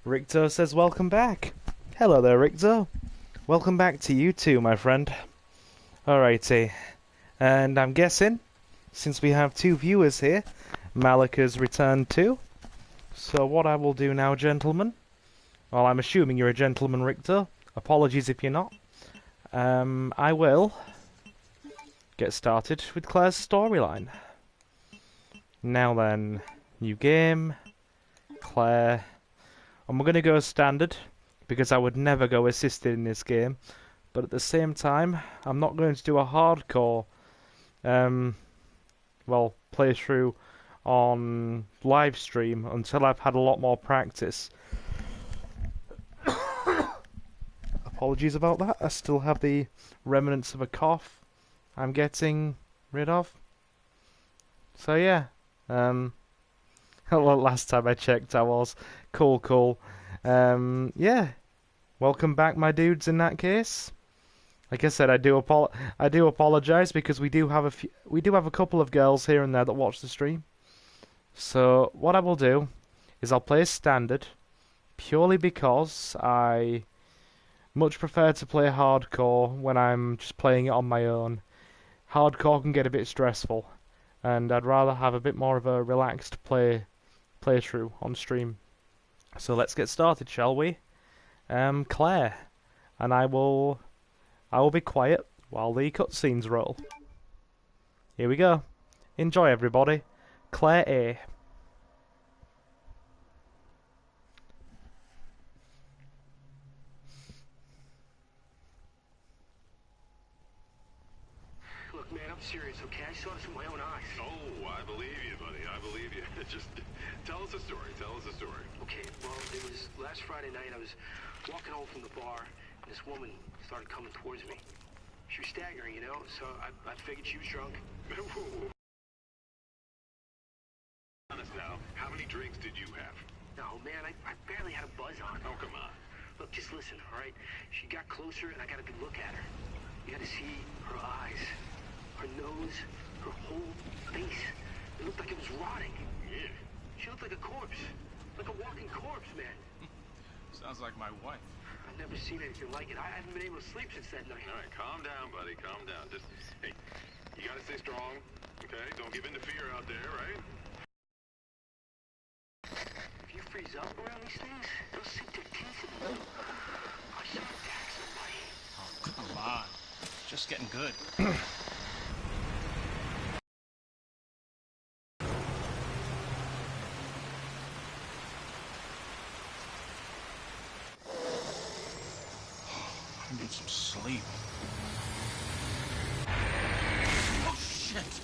Ricto says welcome back. Hello there, Ricto. Welcome back to you too, my friend. Alrighty. And I'm guessing, since we have two viewers here, Malik has returned too. So what I will do now, gentlemen... Well, I'm assuming you're a gentleman, Ricto. Apologies if you're not. I will get started with Claire's storyline. Now then, new game, Claire, and we're going to go standard, because I would never go assisted in this game, but at the same time, I'm not going to do a hardcore, playthrough on Livestream until I've had a lot more practice. Apologies about that, I still have the remnants of a cough I'm getting rid of. So yeah, last time I checked I was. Cool. Yeah, welcome back my dudes in that case. Like I said, I do apologize because we do have a couple of girls here and there that watch the stream. So what I will do is I'll play standard purely because I much prefer to play hardcore when I'm just playing it on my own. Hardcore can get a bit stressful, and I'd rather have a bit more of a relaxed playthrough on stream. So let's get started, shall we? Claire, and I will be quiet while the cutscenes roll. Here we go. Enjoy, everybody. Claire A. Look, man, I'm serious, okay? I saw this with my own eyes. Oh, I believe you, buddy. I believe you. Just tell us a story. Okay, well, it was last Friday night. I was walking home from the bar, and this woman started coming towards me. She was staggering, you know, so I figured she was drunk. Honest now, how many drinks did you have? No, man, I barely had a buzz on. Oh, come on. Look, just listen, all right? She got closer, and I got a good look at her. You got to see her eyes, her nose, her whole face. It looked like it was rotting. Yeah. She looked like a corpse. Like a walking corpse, man. Sounds like my wife. I've never seen anything like it. I haven't been able to sleep since that night. All right, calm down, buddy. Calm down. Just, hey, you gotta stay strong, okay? Don't give in to fear out there, right? If you freeze up around these things, they'll sink their teeth in you. I should attack somebody. Oh, come on. Just getting good. I need some sleep. Oh, shit!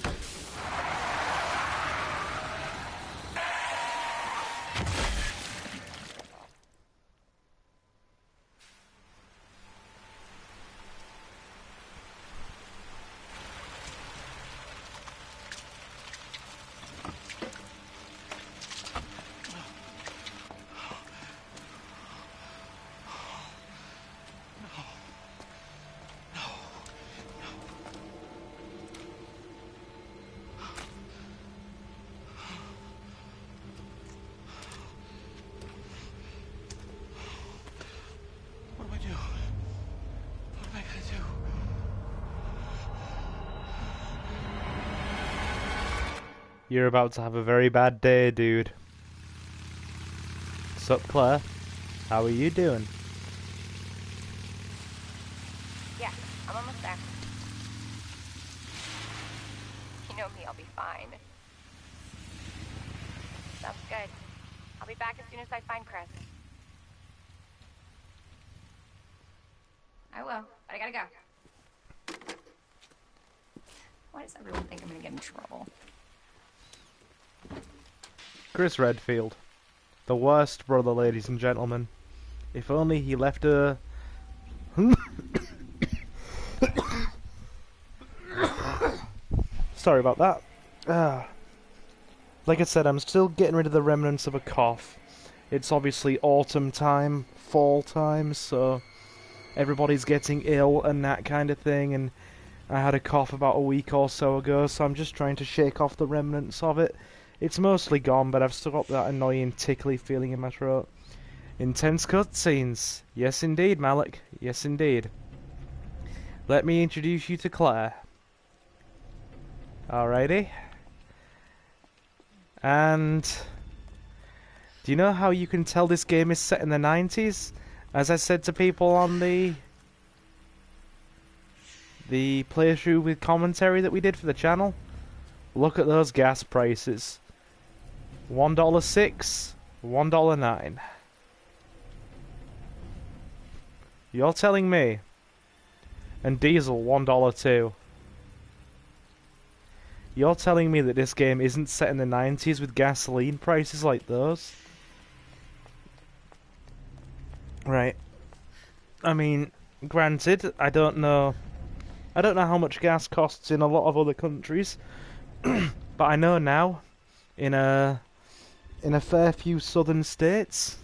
You're about to have a very bad day, dude. Sup, Claire? How are you doing? Yeah, I'm almost there. You know me, I'll be fine. Sounds good. I'll be back as soon as I find Chris. I will, but I gotta go. Why does everyone think I'm gonna get in trouble? Chris Redfield. The worst brother, ladies and gentlemen. If only he left her... Sorry about that. Like I said, I'm still getting rid of the remnants of a cough. It's obviously autumn time, fall time, so everybody's getting ill and that kind of thing, and I had a cough about a week or so ago, so I'm just trying to shake off the remnants of it. It's mostly gone, but I've still got that annoying tickly feeling in my throat. Intense cutscenes. Yes, indeed, Malik. Yes, indeed. Let me introduce you to Claire. Alrighty. And do you know how you can tell this game is set in the 90s? As I said to people on the playthrough with commentary that we did for the channel, look at those gas prices. $1.06, $1.09. You're telling me? And diesel $1.02. You're telling me that this game isn't set in the 90s with gasoline prices like those? Right. I mean, granted, I don't know how much gas costs in a lot of other countries, but I know now, in a fair few southern states,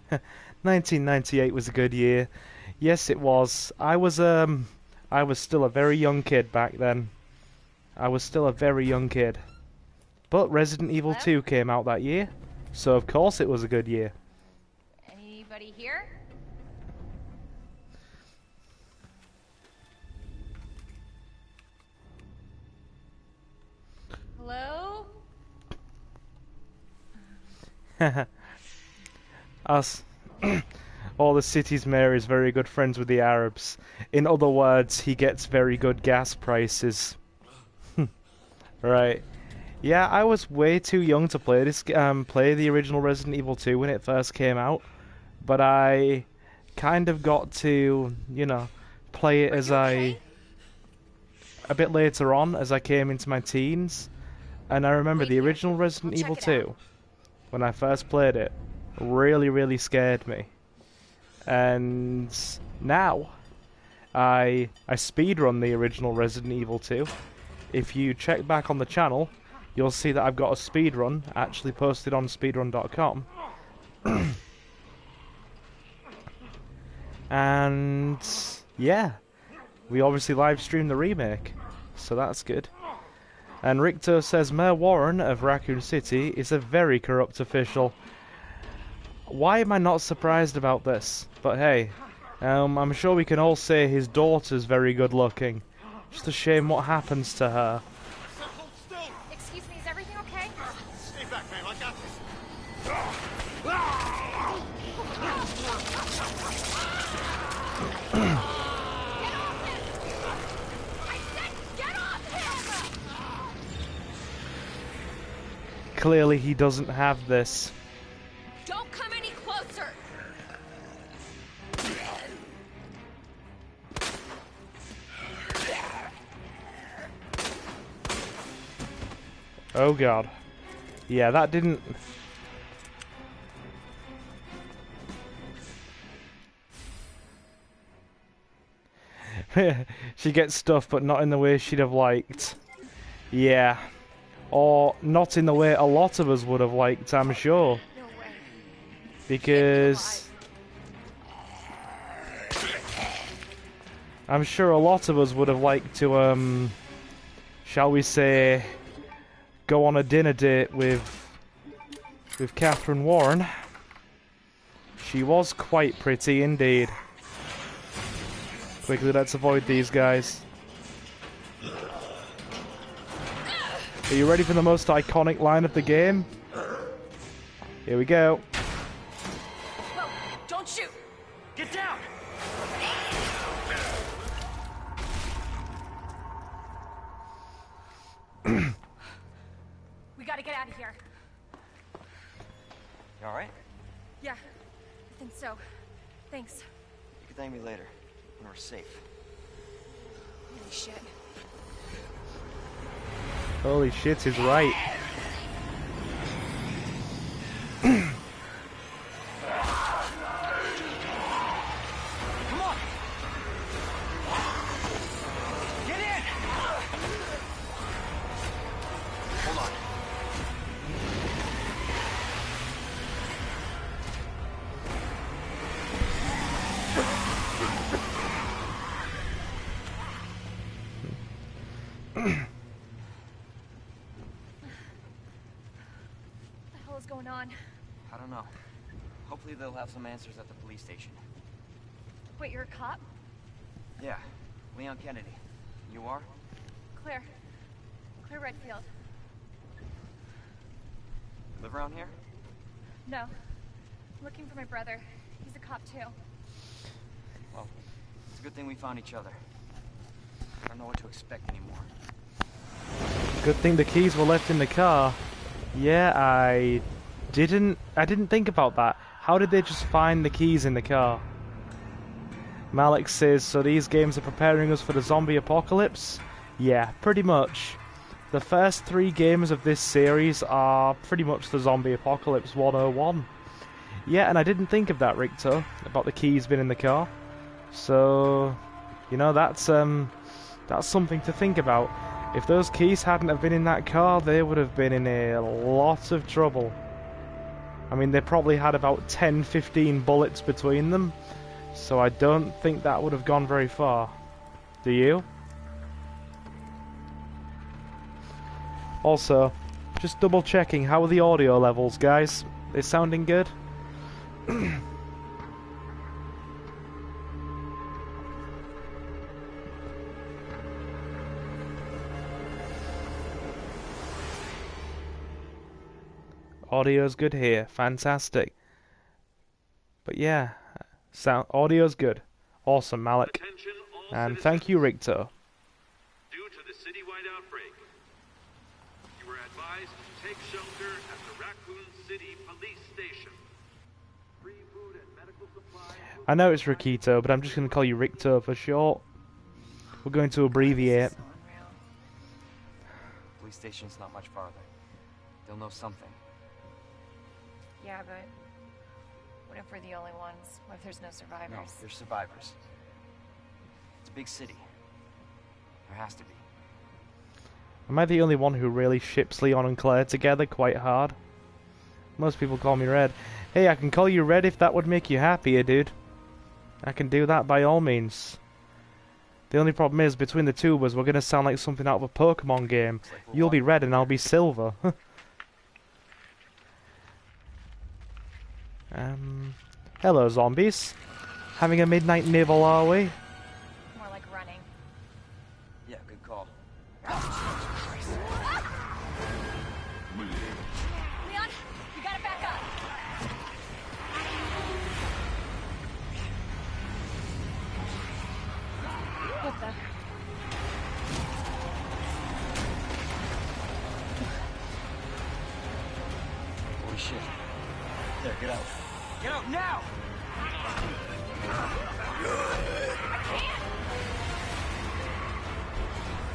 1998 was a good year. Yes, it was. I was still a very young kid back then. I was still a very young kid. But Resident Evil 2 came out that year, so of course it was a good year. Anybody here? Hello? Us. All the city's mayor is very good friends with the Arabs. In other words, he gets very good gas prices. Right. Yeah, I was way too young to play play the original Resident Evil 2 when it first came out, but I kind of got to, you know, play it as a bit later on as I came into my teens, and I remember the original Resident Evil 2 when I first played it really scared me. And now I speedrun the original Resident Evil 2. If you check back on the channel, you'll see that I've got a speedrun actually posted on speedrun.com. And yeah, we obviously live streamed the remake, so that's good. And Richter says Mayor Warren of Raccoon City is a very corrupt official. Why am I not surprised about this? But hey, I'm sure we can all say his daughter's very good looking. Just a shame what happens to her. Excuse me, is everything okay? Stay back, man. I got this. Get off him! Clearly he doesn't have this. Don't come any closer! Oh god. Yeah, that didn't... She gets stuff, but not in the way she'd have liked. Yeah. Or not in the way a lot of us would have liked, I'm sure. No way. Because... I'm sure a lot of us would have liked to, shall we say, go on a dinner date with Catherine Warren. She was quite pretty indeed. Quickly, let's avoid these guys. Are you ready for the most iconic line of the game? Here we go. Whoa, don't shoot! Get down! We gotta get out of here. You alright? Yeah, I think so. Thanks. You can thank me later, when we're safe. Holy shit. Holy shit is right. Come on! Get in! Hold on. What the hell is going on? I don't know. Hopefully they'll have some answers at the police station. Wait, you're a cop? Yeah, Leon Kennedy. You are? Claire. Claire Redfield. Live around here? No. I'm looking for my brother. He's a cop too. Well, it's a good thing we found each other. I don't know what to expect anymore. Good thing the keys were left in the car. Yeah, I didn't think about that. How did they just find the keys in the car? Malik says, so these games are preparing us for the zombie apocalypse? Yeah, pretty much. The first 3 games of this series are pretty much the zombie apocalypse 101. Yeah, and I didn't think of that, Richter, about the keys being in the car. So, you know, that's something to think about. If those keys hadn't have been in that car, they would have been in a lot of trouble. I mean, they probably had about 10-15 bullets between them, so I don't think that would have gone very far. Do you? Also, just double checking, how are the audio levels, guys? They sounding good? Audio's good here, fantastic. But yeah, audio's good. Awesome, Malik. Attention all And citizens. thank you, Richter. Due to the citywide outbreak, you are advised to take shelter at the Raccoon City Police Station. Free food and medical supplies. I know it's Rikito, but I'm just going to call you Richter for short. We're going to abbreviate. So unreal. Police station's not much farther. They'll know something. Yeah, but what if we're the only ones? What if there's no No, survivors? they're survivors. It's a big city. There has to be. Am I the only one who really ships Leon and Claire together quite hard? Most people call me Red. Hey, I can call you Red if that would make you happier, dude. I can do that by all means. The only problem is, between the two of us, we're going to sound like something out of a Pokemon game. Looks like we're You'll be walking red and I'll be silver. Hello, zombies. Having a midnight nibble, are we? More like running. Yeah, good call. Leon, you gotta back up. What the? Holy shit. There, get out. Get out now!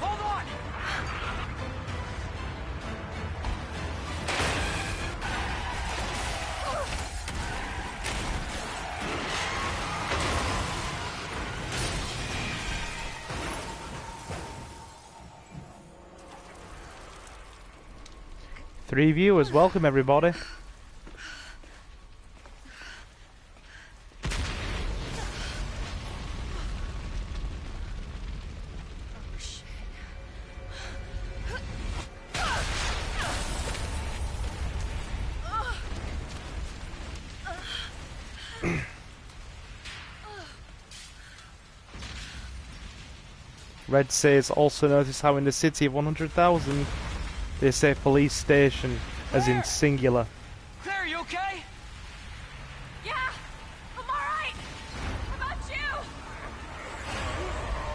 Hold on! Three viewers, welcome everybody. Red says, also notice how in the city of 100,000 they say police station, as in singular. Claire, you okay? Yeah, I'm all right. How about you?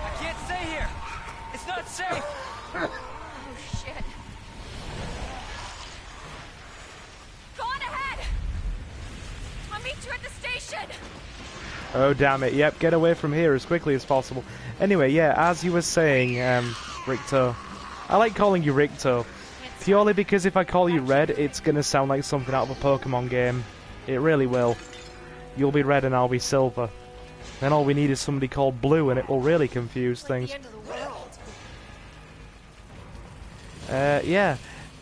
I can't stay here. It's not safe. Oh shit. Go on ahead. I'll meet you at the station. Oh damn it, yep, get away from here as quickly as possible. Anyway, yeah, as you were saying, Richter, I like calling you Richter, purely because if I call you Red, it's gonna sound like something out of a Pokemon game. It really will. You'll be red and I'll be silver. Then all we need is somebody called Blue and it will really confuse things. The end of the world. Yeah,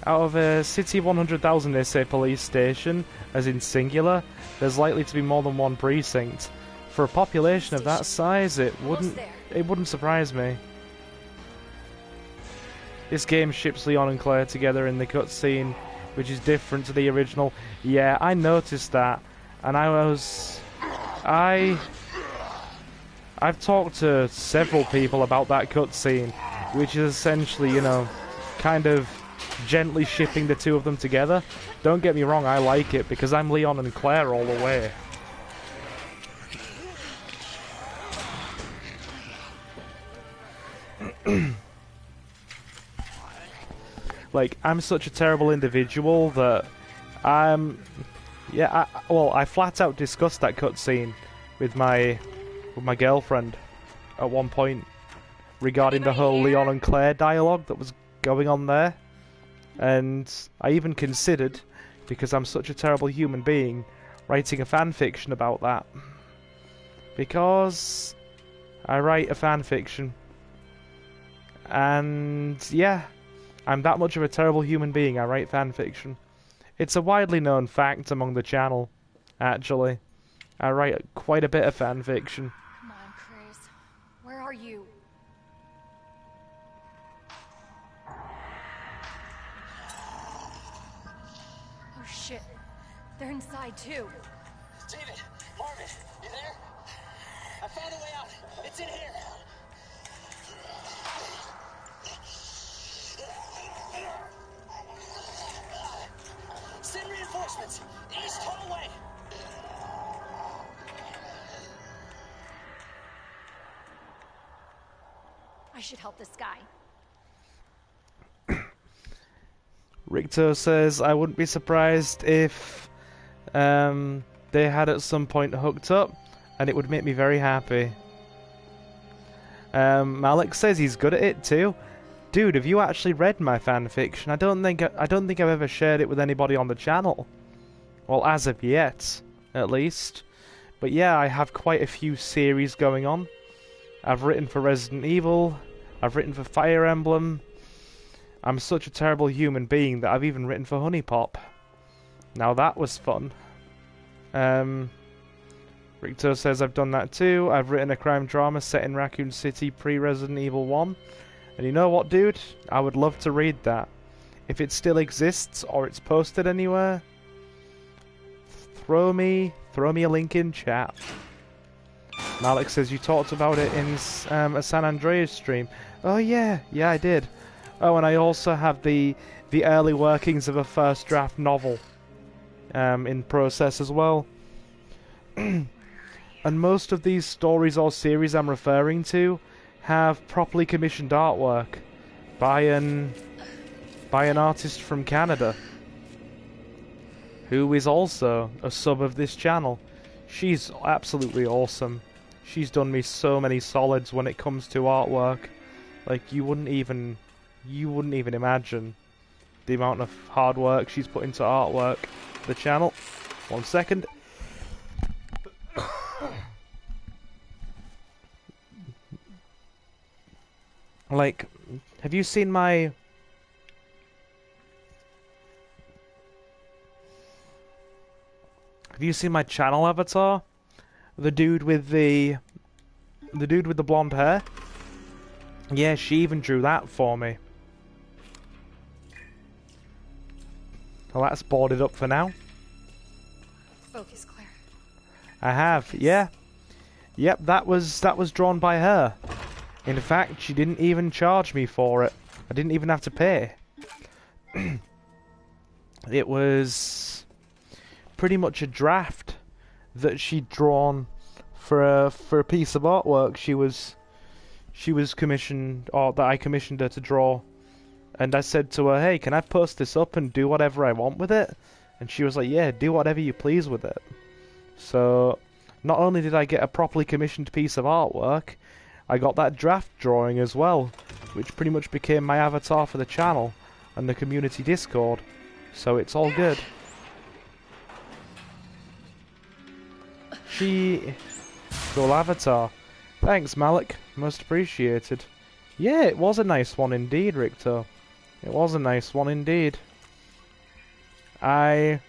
out of a city of 100,000 they say police station, as in singular, there's likely to be more than one precinct. For a population of that size, it wouldn't surprise me. This game ships Leon and Claire together in the cutscene, which is different to the original. Yeah, I noticed that. and I've talked to several people about that cutscene, which is essentially, you know, kind of gently shipping the two of them together. Don't get me wrong, I like it because I'm Leon and Claire all the way. Like, I'm such a terrible individual that I flat out discussed that cutscene with my girlfriend at one point regarding the whole Leon and Claire dialogue that was going on there. And I even considered, because I'm such a terrible human being, writing a fan fiction about that. Because I write a fan fiction. And yeah, I'm that much of a terrible human being, I write fan fiction. It's a widely known fact among the channel, actually. I write quite a bit of fan fiction. Come on, Chris. Where are you? Oh shit. They're inside too. David, Marvin, you there? I found a way out. It's in here. Send reinforcements. East hallway. I should help this guy. Richter says, I wouldn't be surprised if they had at some point hooked up, and it would make me very happy. Malik says he's good at it too. Dude, have you actually read my fanfiction? I don't think I've ever shared it with anybody on the channel. Well, as of yet, at least. But yeah, I have quite a few series going on. I've written for Resident Evil. I've written for Fire Emblem. I'm such a terrible human being that I've even written for Honey Pop. Now that was fun. Richter says I've done that too. I've written a crime drama set in Raccoon City pre-Resident Evil 1. And you know what, dude? I would love to read that. If it still exists or it's posted anywhere, throw me a link in chat. Malik says you talked about it in a San Andreas stream. Oh yeah, I did. Oh, and I also have the early workings of a first draft novel in process as well. And most of these stories or series I'm referring to have properly commissioned artwork by an artist from Canada who is also a sub of this channel. She's absolutely awesome. She's done me so many solids when it comes to artwork. Like, you wouldn't even imagine the amount of hard work she's put into artwork for the channel. 1 second. Like, have you seen my... Have you seen my channel avatar? The dude with the blonde hair? Yeah, she even drew that for me. Well, that's boarded up for now. Focus, Claire. I have, yeah. Yep, that was drawn by her. In fact, she didn't even charge me for it. I didn't even have to pay. It was pretty much a draft that she'd drawn for a piece of artwork she was commissioned, or that I commissioned her to draw. And I said to her, hey, can I post this up and do whatever I want with it? And she was like, yeah, do whatever you please with it. So, not only did I get a properly commissioned piece of artwork, I got that draft drawing as well, which pretty much became my avatar for the channel and the community Discord. So it's all good. Cool avatar. Thanks, Malik. Most appreciated. Yeah, it was a nice one indeed, Richter. It was a nice one indeed. I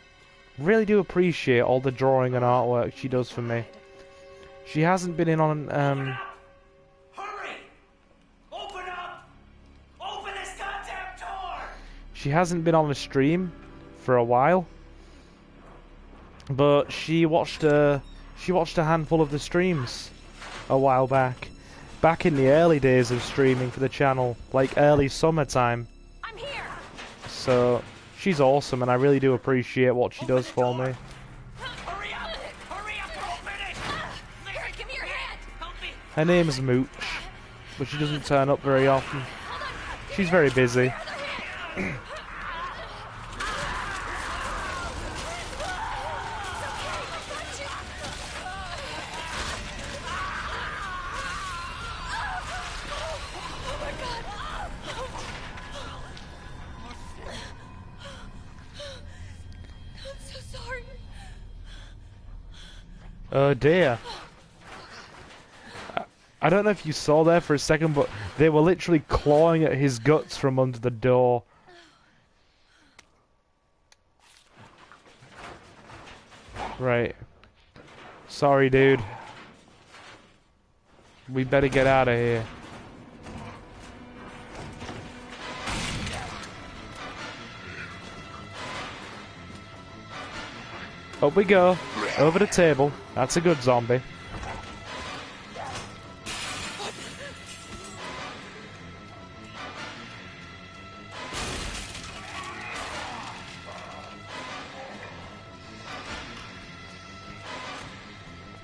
really do appreciate all the drawing and artwork she does for me. She hasn't been in on Hurry! Open up! Open this goddamn door! She hasn't been on a stream for a while. but she watched a handful of the streams a while back in the early days of streaming for the channel, like early summertime. I'm here. So she's awesome, and I really do appreciate what she does for me. Hurry up! Hurry up! Open it! Here, give me your hand. Help me! Her name's Mooch, but she doesn't turn up very often. She's very busy. Oh dear. I don't know if you saw there for a second, but they were literally clawing at his guts from under the door. Right. Sorry, dude. We better get out of here. Up we go. Over the table. That's a good zombie.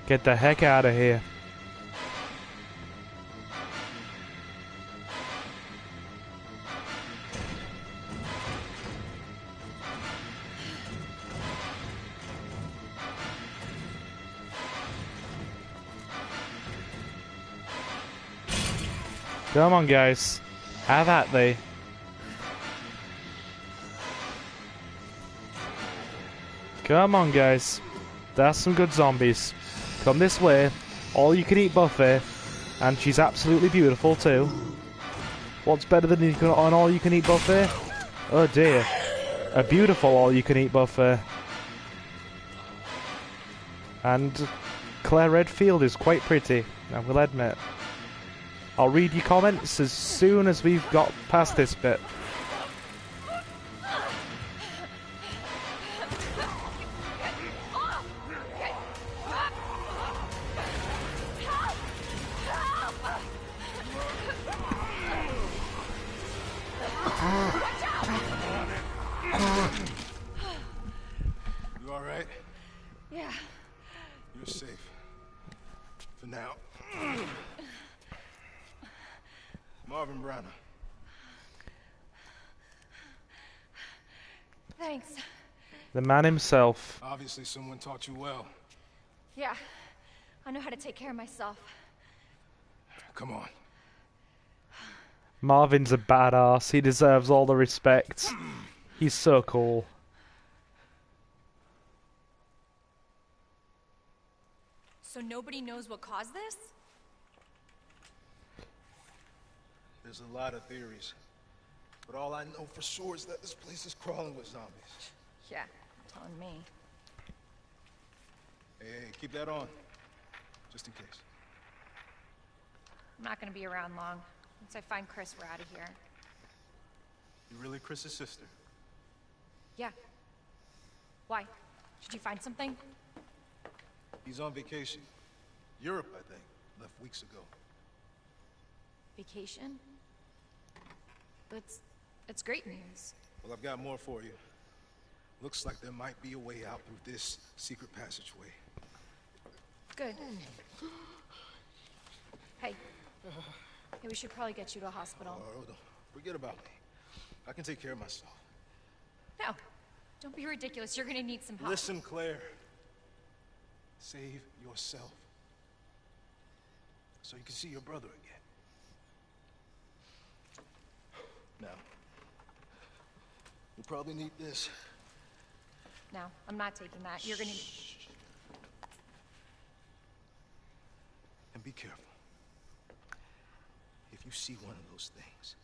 Get the heck out of here. Come on, guys. Have at thee. Come on, guys. That's some good zombies. Come this way. All-you-can-eat buffet. And she's absolutely beautiful, too. What's better than an all-you-can-eat buffet? Oh, dear. A beautiful all-you-can-eat buffet. And Claire Redfield is quite pretty, I will admit. I'll read your comments as soon as we've got past this bit. You alright? Yeah. You're safe. For now. Marvin Browner. Thanks. The man himself. Obviously someone taught you well. Yeah. I know how to take care of myself. Come on. Marvin's a badass. He deserves all the respect. He's so cool. So nobody knows what caused this? There's a lot of theories. But all I know for sure is that this place is crawling with zombies. Yeah, telling me. Hey, keep that on. Just in case. I'm not gonna be around long. Once I find Chris, we're out of here. You really Chris's sister? Yeah. Why? Did you find something? He's on vacation. Europe, I think. Left weeks ago. Vacation? It's great news. Well, I've got more for you. Looks like there might be a way out through this secret passageway. Good. Hey. Hey, we should probably get you to a hospital. Oh, forget about me. I can take care of myself. No. Don't be ridiculous. You're gonna need some help. Listen, Claire. Save yourself. So you can see your brother again. Now, you'll probably need this. No, I'm not taking that. You're gonna... And be careful. If you see one of those things,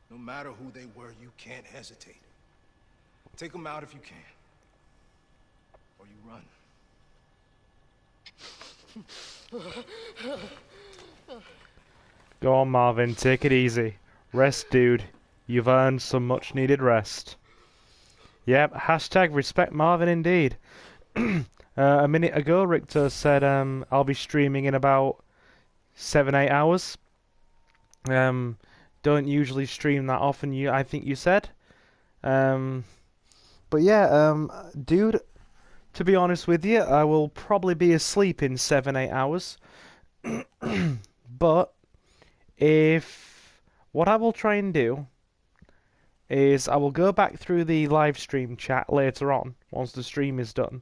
no matter who they were, you can't hesitate. Take them out if you can. Or you run. Go on, Marvin. Take it easy. Rest, dude. You've earned some much-needed rest. Yep, hashtag respect Marvin indeed. A minute ago, Richter said I'll be streaming in about 7-8 hours. Don't usually stream that often, I think you said. But yeah, dude, to be honest with you, I will probably be asleep in 7-8 hours. But if what I will try and do is I will go back through the live stream chat later on once the stream is done,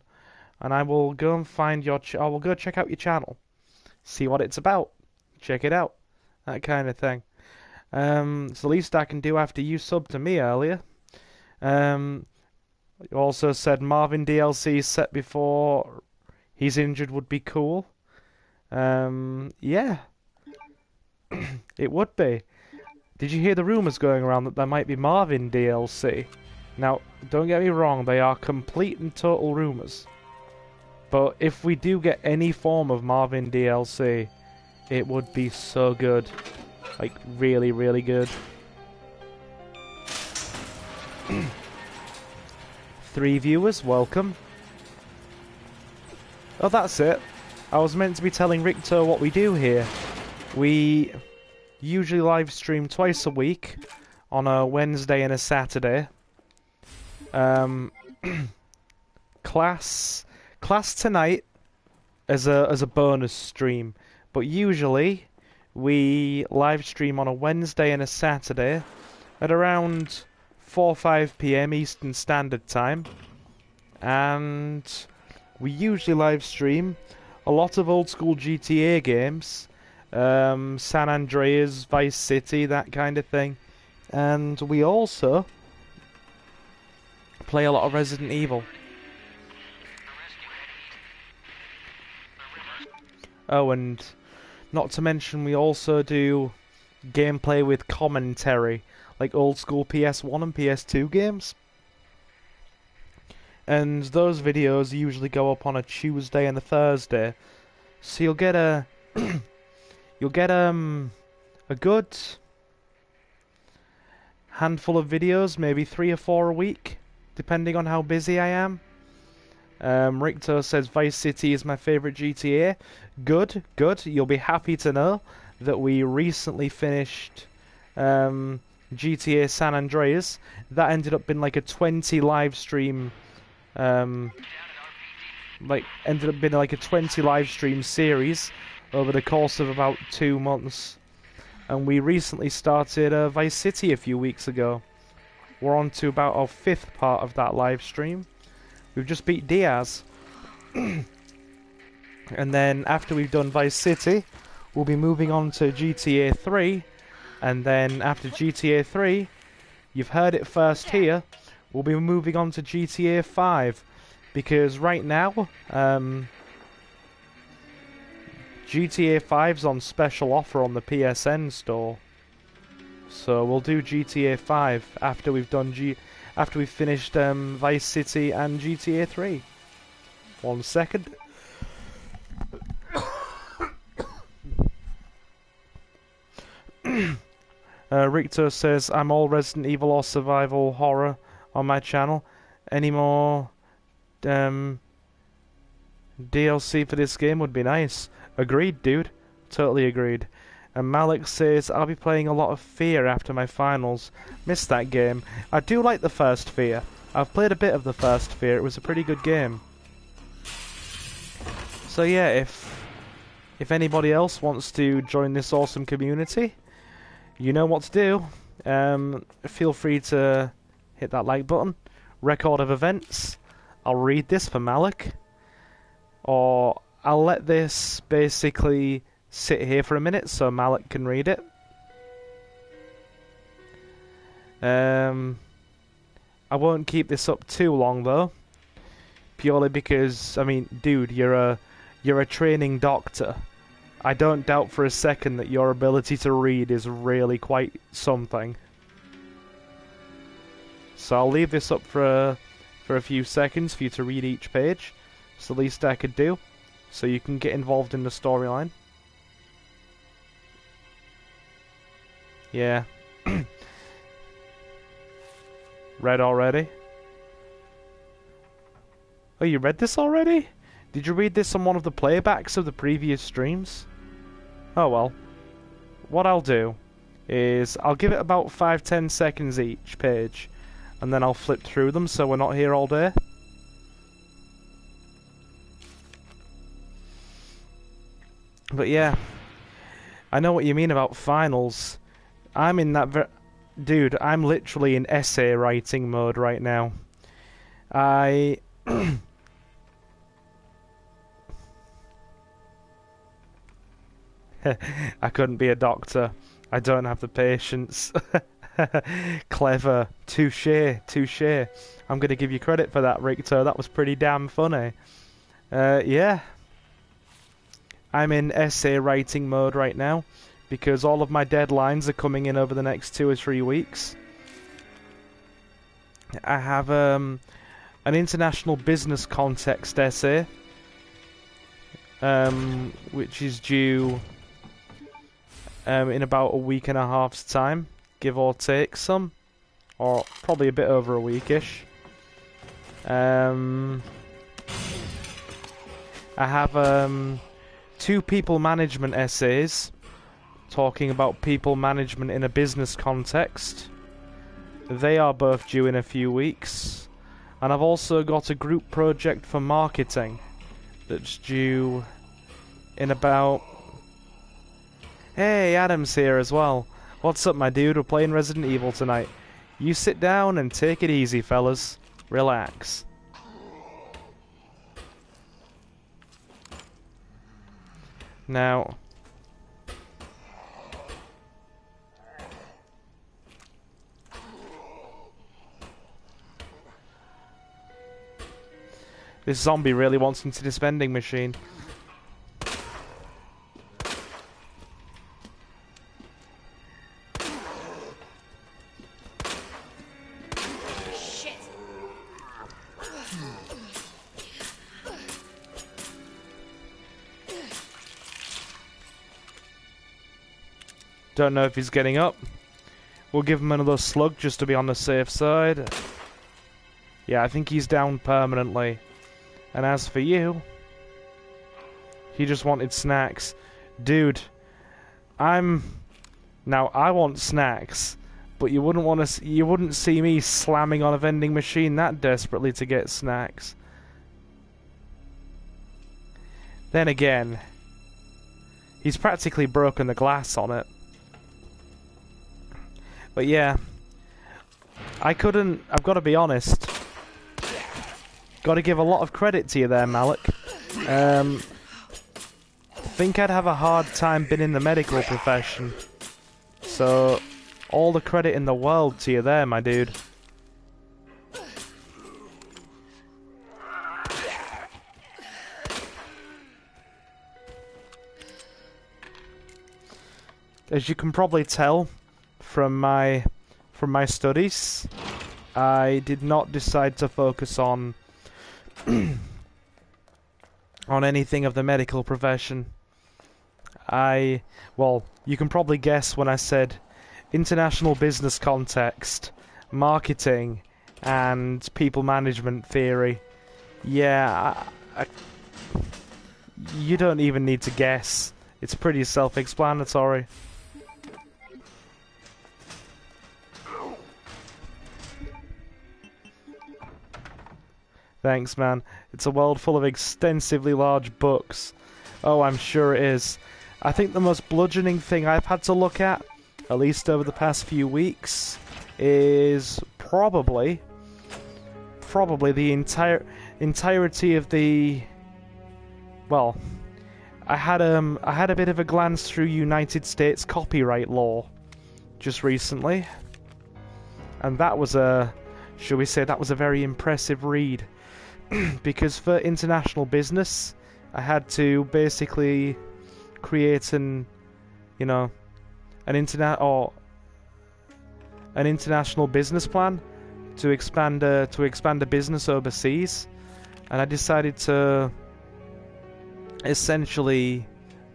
and I will go and find your. I will go check out your channel, see what it's about, check it out, that kind of thing. It's the least I can do after you subbed to me earlier. You also said Marvin DLC set before he's injured would be cool. Yeah, it would be. Did you hear the rumours going around that there might be Marvin DLC? Now, don't get me wrong, they are complete and total rumours. But if we do get any form of Marvin DLC, it would be so good. Like, really, really good. 3 viewers, welcome. Oh, that's it. I was meant to be telling Richter what we do here. We usually live stream twice a week on a Wednesday and a Saturday. Class tonight as a bonus stream, but usually we live stream on a Wednesday and a Saturday at around 4 or 5 p.m. Eastern Standard Time, and we usually live stream a lot of old school GTA games, San Andreas, Vice City, that kind of thing, and we also play a lot of Resident Evil. Oh, and not to mention we also do gameplay with commentary, like old school PS1 and PS2 games. And those videos usually go up on a Tuesday and a Thursday, so you'll get a a good handful of videos, maybe 3 or 4 a week, depending on how busy I am. Richter says Vice City is my favourite GTA. Good, good. You'll be happy to know that we recently finished GTA San Andreas. That ended up being like a 20 live stream, ended up being like a 20 live stream series over the course of about 2 months. And we recently started Vice City a few weeks ago. We're on to about our 5th part of that live stream. We've just beat Diaz. And then after we've done Vice City, we'll be moving on to GTA 3. And then after GTA 3, you've heard it first here, we'll be moving on to GTA 5. Because right now, GTA 5's on special offer on the PSN store. So we'll do GTA 5 after we've done after we've finished Vice City and GTA 3. 1 second. Richter says, I'm all Resident Evil or survival horror on my channel. Any more DLC for this game would be nice. Agreed, dude. Totally agreed. And Malik says, I'll be playing a lot of Fear after my finals. Missed that game. I do like the first Fear. I've played a bit of the first Fear. It was a pretty good game. So yeah, if anybody else wants to join this awesome community, you know what to do. Feel free to hit that like button. Record of events. I'll read this for Malik. Or I'll let this basically sit here for a minute so Malik can read it. I won't keep this up too long though, purely because, I mean, dude, you're a training doctor. I don't doubt for a second that your ability to read is really quite something. So I'll leave this up for a few seconds for you to read each page. It's the least I could do, so you can get involved in the storyline. Yeah. Read already? Oh, you read this already? Did you read this on one of the playbacks of the previous streams? Oh well. What I'll do is I'll give it about 5-10 seconds each page, and then I'll flip through them so we're not here all day. But yeah, I know what you mean about finals. I'm in that dude, I'm literally in essay writing mode right now. I couldn't be a doctor. I don't have the patience. Clever. Touché. Touché. I'm going to give you credit for that, Ricto. That was pretty damn funny. Yeah. I'm in essay writing mode right now because all of my deadlines are coming in over the next 2 or 3 weeks. I have an international business context essay, which is due in about a week and a half's time, give or take some, or probably a bit over a weekish. I have 2 people management essays talking about people management in a business context. They are both due in a few weeks. And I've also got a group project for marketing that's due in about... Hey, Adam's here as well. What's up, my dude? We're playing Resident Evil tonight. You sit down and take it easy, fellas. Relax. Now... this zombie really wants into this vending machine. Shit. Don't know if he's getting up. We'll give him another slug just to be on the safe side. Yeah, I think he's down permanently. And as for you, he just wanted snacks. Dude, now I want snacks, but you wouldn't see me slamming on a vending machine that desperately to get snacks. Then again, he's practically broken the glass on it. But yeah, I've got to be honest. Got to give a lot of credit to you there, Malik. Think I'd have a hard time being in the medical profession. So, all the credit in the world to you there, my dude. As you can probably tell from my studies, I did not decide to focus on on anything of the medical profession. Well, you can probably guess when I said international business context, marketing, and people management theory. Yeah, you don't even need to guess. It's pretty self-explanatory. Thanks, man. It's a world full of extensively large books. Oh, I'm sure it is. I think the most bludgeoning thing I've had to look at least over the past few weeks, is probably the entirety of the... Well, I had a bit of a glance through United States copyright law just recently, and that was shall we say, that was a very impressive read. Because for international business, I had to basically create an international business plan to expand a business overseas, and I decided to essentially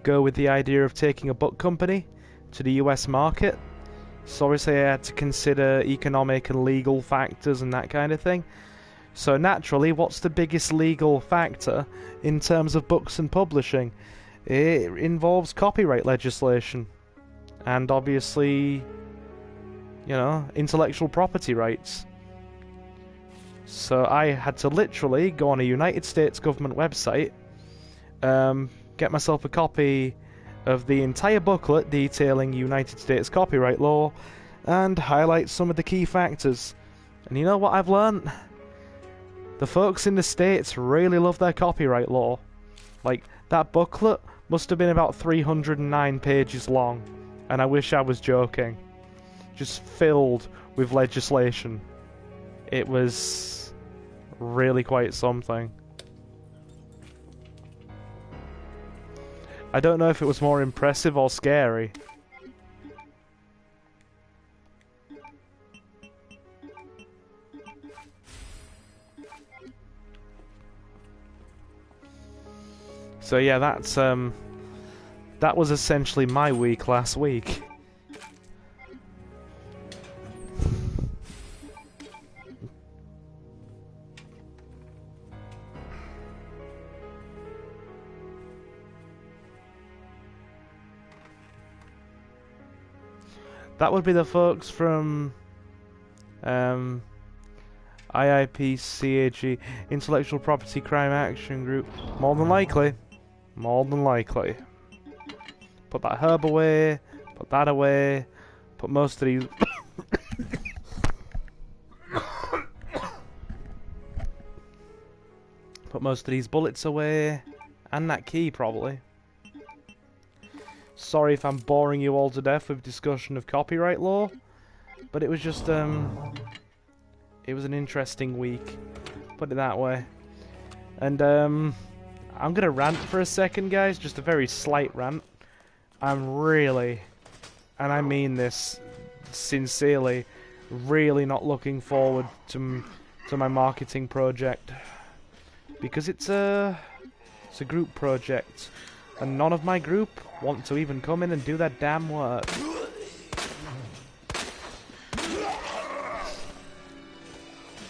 go with the idea of taking a book company to the US market. So obviously I had to consider economic and legal factors and that kind of thing. So naturally, what's the biggest legal factor in terms of books and publishing? It involves copyright legislation. And obviously, you know, intellectual property rights. So I had to literally go on a United States government website, get myself a copy of the entire booklet detailing United States copyright law, and highlight some of the key factors. And you know what I've learnt? The folks in the States really love their copyright law. Like, that booklet must have been about 309 pages long, and I wish I was joking. Just filled with legislation. It was really quite something. I don't know if it was more impressive or scary. So yeah, that was essentially my week last week. That would be the folks from IIPCAG, Intellectual Property Crime Action Group. More than likely. More than likely. Put that herb away, put that away, put most of these... put most of these bullets away, and that key probably. Sorry if I'm boring you all to death with discussion of copyright law, but it was just, it was an interesting week, put it that way. And, I'm gonna rant for a second, guys, just a very slight rant. I'm really, and I mean this sincerely, really not looking forward to my marketing project. Because it's a group project, and none of my group want to even come in and do that damn work.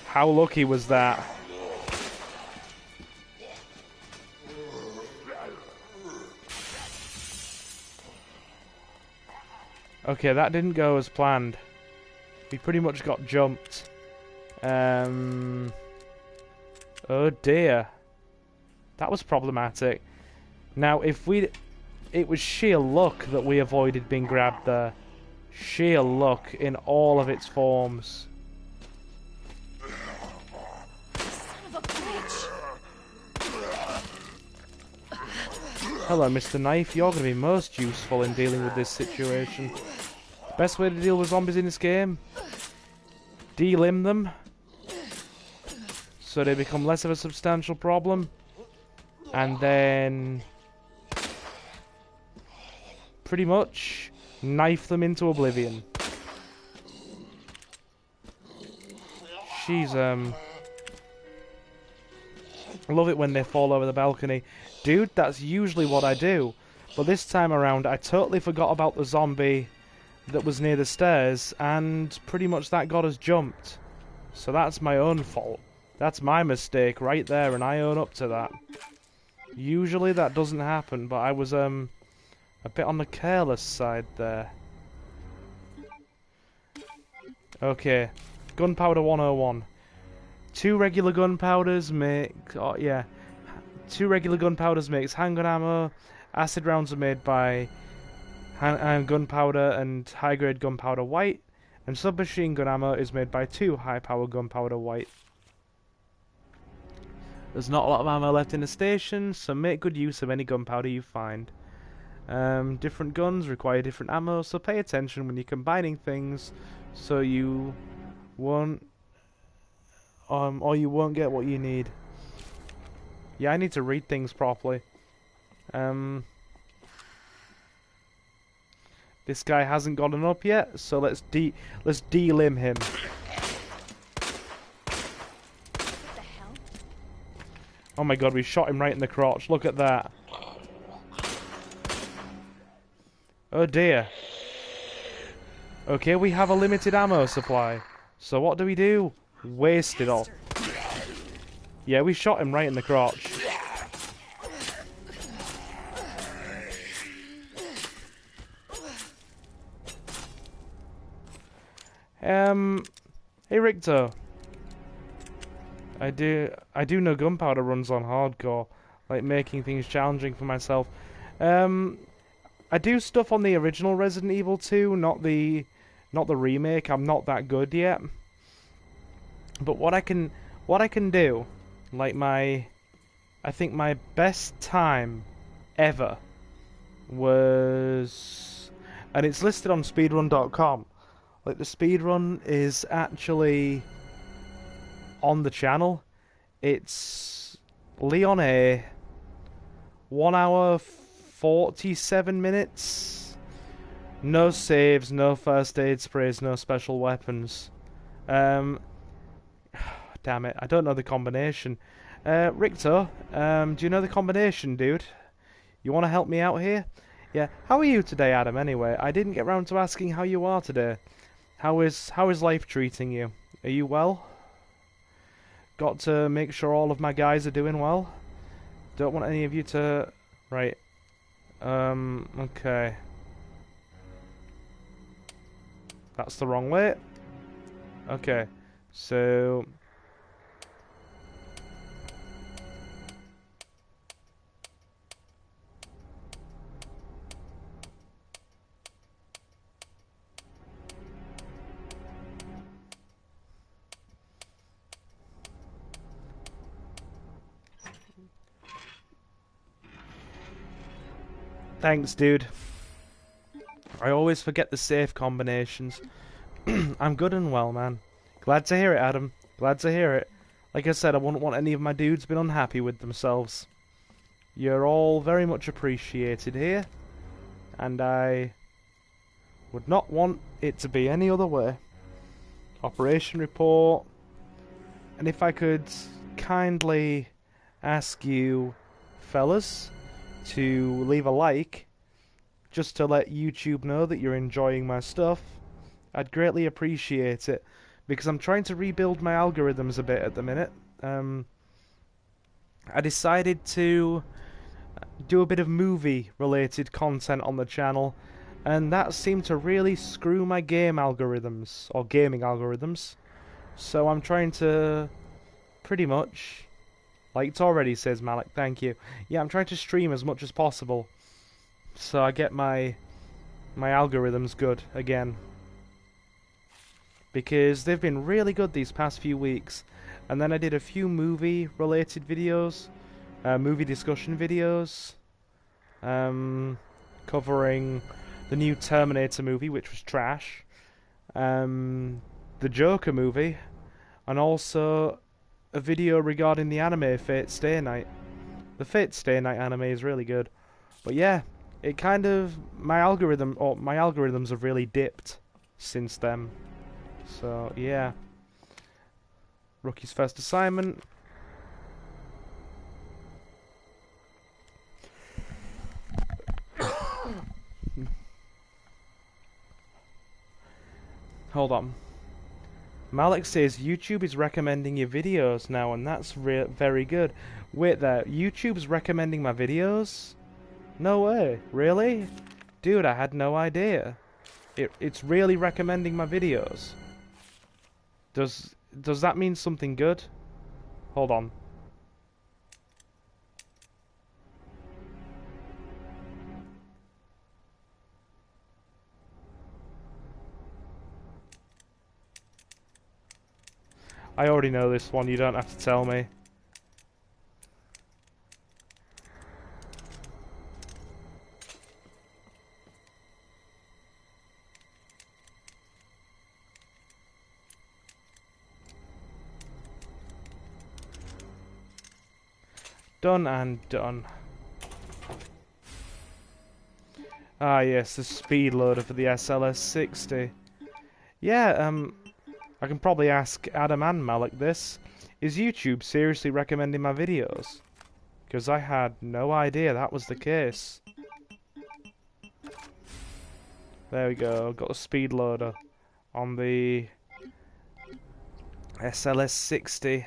How lucky was that? Okay, that didn't go as planned. We pretty much got jumped. Oh dear. That was problematic. Now, if we... It was sheer luck that we avoided being grabbed there. Sheer luck in all of its forms. Son of a bitch! Hello, Mr. Knife. You're going to be most useful in dealing with this situation. Best way to deal with zombies in this game? Delimb them, so they become less of a substantial problem, and then pretty much knife them into oblivion. She's I love it when they fall over the balcony. Dude, that's usually what I do, but this time around I totally forgot about the zombie that was near the stairs, and pretty much that got us jumped. So that's my own fault. That's my mistake right there, and I own up to that. Usually that doesn't happen, but I was a bit on the careless side there. Okay, gunpowder 101. 2 regular gunpowders make... Oh, yeah. 2 regular gunpowders makes handgun ammo. Acid rounds are made by gunpowder and high-grade gunpowder white, and submachine gun ammo is made by 2 high-power gunpowder white. There's not a lot of ammo left in the station, so make good use of any gunpowder you find. Different guns require different ammo, so pay attention when you're combining things, so you won't, or you won't get what you need. Yeah, I need to read things properly. This guy hasn't gotten up yet, so let's delimb him. What the hell? Oh my god, we shot him right in the crotch. Look at that. Oh dear. Okay, we have a limited ammo supply. So what do? Waste it all. Yeah, we shot him right in the crotch. Hey Richter. I do know gunpowder runs on hardcore, like making things challenging for myself. I do stuff on the original Resident Evil 2, not the remake. I'm not that good yet. But what I can do, like I think my best time ever was, and it's listed on speedrun.com. Like the speedrun is actually on the channel. It's Leon A. 1 hour 47 minutes. No saves, no first aid sprays, no special weapons. Damn it, I don't know the combination. Richter, do you know the combination, dude? You want to help me out here? Yeah. How are you today, Adam? Anyway, I didn't get round to asking how you are today. How is life treating you? Are you well? Got to make sure all of my guys are doing well. Don't want any of you to... Right. Okay. That's the wrong way. Okay. So... Thanks, dude. I always forget the safe combinations. I'm good and well, man. Glad to hear it, Adam. Glad to hear it. Like I said, I wouldn't want any of my dudes being unhappy with themselves. You're all very much appreciated here. And I would not want it to be any other way. Operation report. And if I could kindly ask you, fellas, to leave a like, just to let YouTube know that you're enjoying my stuff, I'd greatly appreciate it, because I'm trying to rebuild my algorithms a bit at the minute. I decided to do a bit of movie-related content on the channel, and that seemed to really screw my game algorithms, or gaming algorithms. So I'm trying to, pretty much, liked already, says Malik, thank you. Yeah, I'm trying to stream as much as possible, so I get my algorithms good again. Because they've been really good these past few weeks. And then I did a few movie-related videos, movie discussion videos, covering the new Terminator movie, which was trash, the Joker movie, and also a video regarding the anime Fate Stay Night. The Fate Stay Night anime is really good. But yeah, it kind of, my algorithms have really dipped since then. So yeah. Rookie's first assignment. Hold on. Malik says YouTube is recommending your videos now, and that's very good. Wait there, YouTube's recommending my videos? No way, really? Dude, I had no idea. It's really recommending my videos. Does that mean something good? Hold on. I already know this one, you don't have to tell me. Done and done. Ah yes, the speed loader for the SLS-60. Yeah, I can probably ask Adam and Malik this. Is YouTube seriously recommending my videos? Because I had no idea that was the case. There we go, got the speed loader on the SLS-60.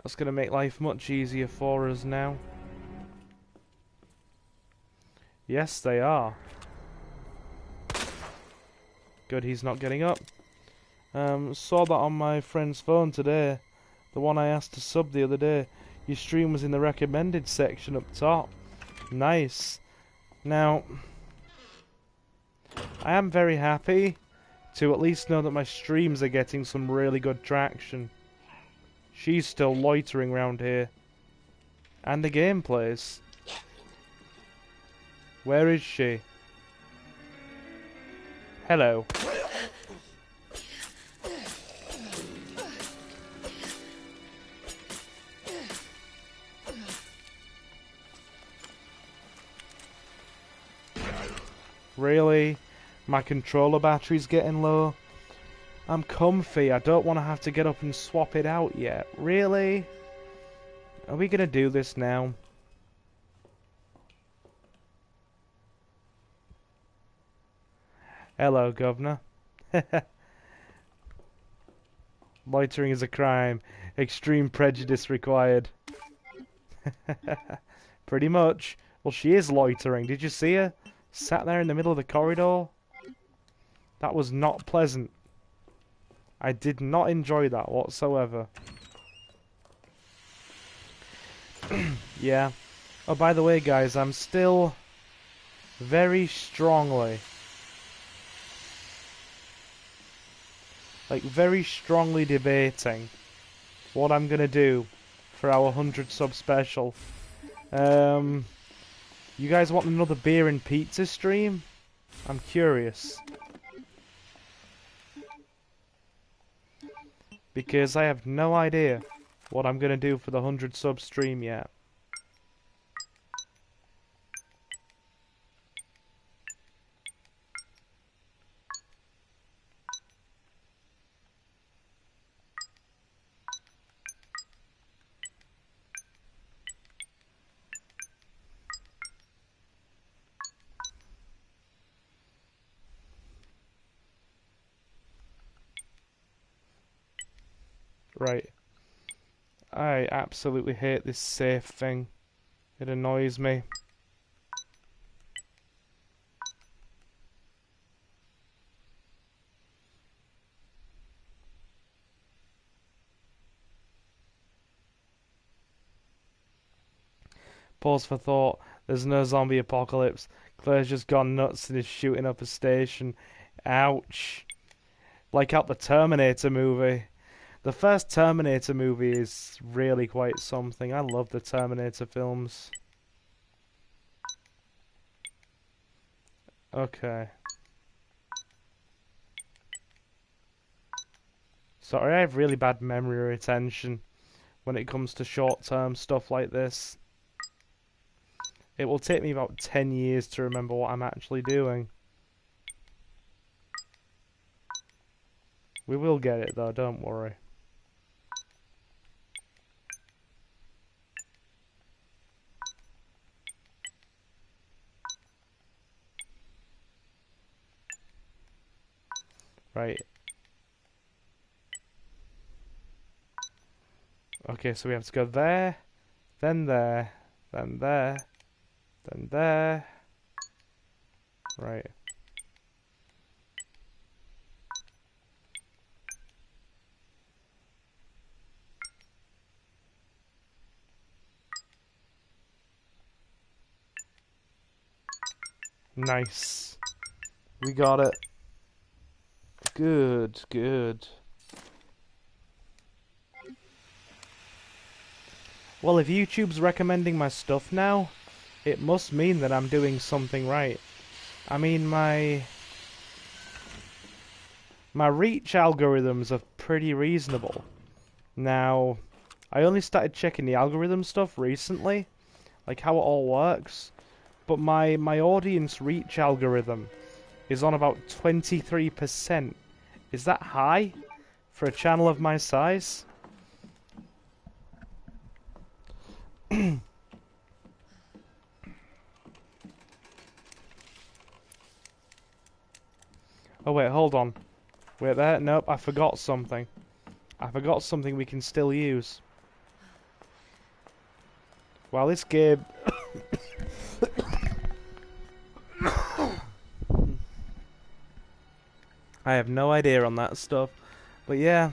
That's going to make life much easier for us now. Yes, they are. Good, he's not getting up. Saw that on my friend's phone today. The one I asked to sub the other day. Your stream was in the recommended section up top. Nice. Now, I am very happy to at least know that my streams are getting some really good traction. She's still loitering around here. And the gameplays. Where is she? Hello. Really? My controller battery's getting low? I'm comfy, I don't want to have to get up and swap it out yet. Really? Are we gonna do this now? Hello, Governor. Loitering is a crime. Extreme prejudice required. Pretty much. Well, she is loitering. Did you see her? Sat there in the middle of the corridor. That was not pleasant. I did not enjoy that whatsoever. Yeah. Oh, by the way, guys, I'm still very strongly, very strongly debating what I'm gonna do for our 100 sub special. You guys want another beer and pizza stream? I'm curious. Because I have no idea what I'm gonna do for the 100 sub stream yet. Right. I absolutely hate this safe thing. It annoys me. Pause for thought. There's no zombie apocalypse. Claire's just gone nuts and is shooting up a station. Ouch. Like out the Terminator movie. The first Terminator movie is really quite something. I love the Terminator films. Okay. Sorry, I have really bad memory retention when it comes to short-term stuff like this. It will take me about 10 years to remember what I'm actually doing. We will get it though, don't worry. Right. Okay, so we have to go there, then there, then there, then there. Right. Nice. We got it. Good, good. Well, if YouTube's recommending my stuff now, it must mean that I'm doing something right. I mean, my reach algorithms are pretty reasonable. Now, I only started checking the algorithm stuff recently, like how it all works, but my audience reach algorithm is on about 23%. Is that high for a channel of my size? Oh wait, hold on. Wait there, nope, I forgot something. I forgot something we can still use. While this game... I have no idea on that stuff. But yeah.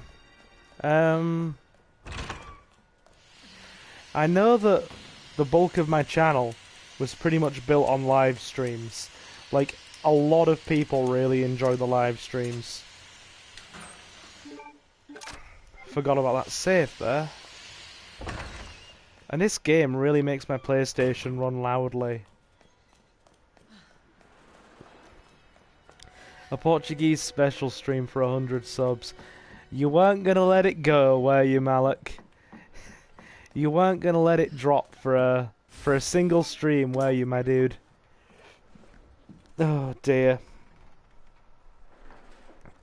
I know that the bulk of my channel was pretty much built on live streams. Like, a lot of people really enjoy the live streams. Forgot about that safe there. And this game really makes my PlayStation run loudly. A Portuguese special stream for 100 subs. You weren't gonna let it go, were you, Malik? You weren't gonna let it drop for a single stream, were you, my dude? Oh dear.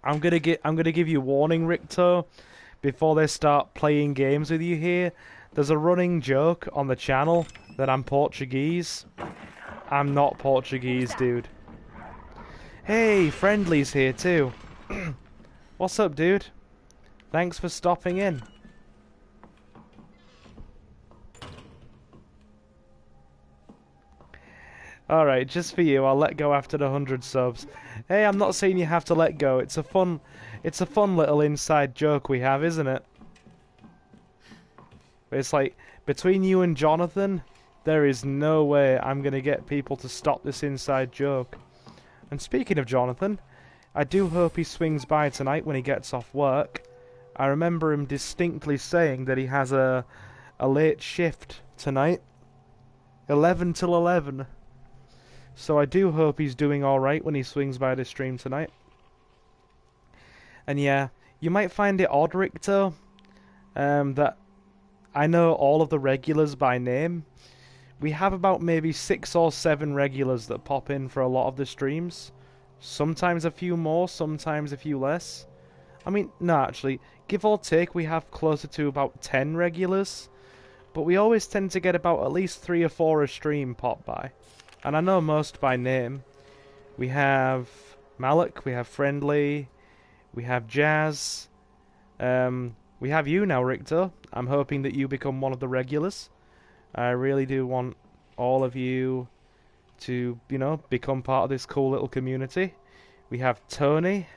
I'm gonna give you warning, Ricto, before they start playing games with you here. There's a running joke on the channel that I'm Portuguese. I'm not Portuguese, dude. Hey, Friendly's here too. What's up, dude? Thanks for stopping in. Alright, just for you, I'll let go after the 100 subs. Hey, I'm not saying you have to let go. It's a fun little inside joke we have, isn't it? It's like, between you and Jonathan, there is no way I'm gonna get people to stop this inside joke. And speaking of Jonathan, I do hope he swings by tonight when he gets off work. I remember him distinctly saying that he has a late shift tonight. 11 till 11. So I do hope he's doing alright when he swings by the stream tonight. And yeah, you might find it odd, Richter, that I know all of the regulars by name. We have about maybe 6 or 7 regulars that pop in for a lot of the streams. Sometimes a few more, sometimes a few less. I mean, no, actually, give or take, we have closer to about 10 regulars. But we always tend to get about at least 3 or 4 a stream pop by. And I know most by name. We have Malik, we have Friendly, we have Jazz. We have you now, Richter. I'm hoping that you become one of the regulars. I really do want all of you to, you know, become part of this cool little community. We have Tony.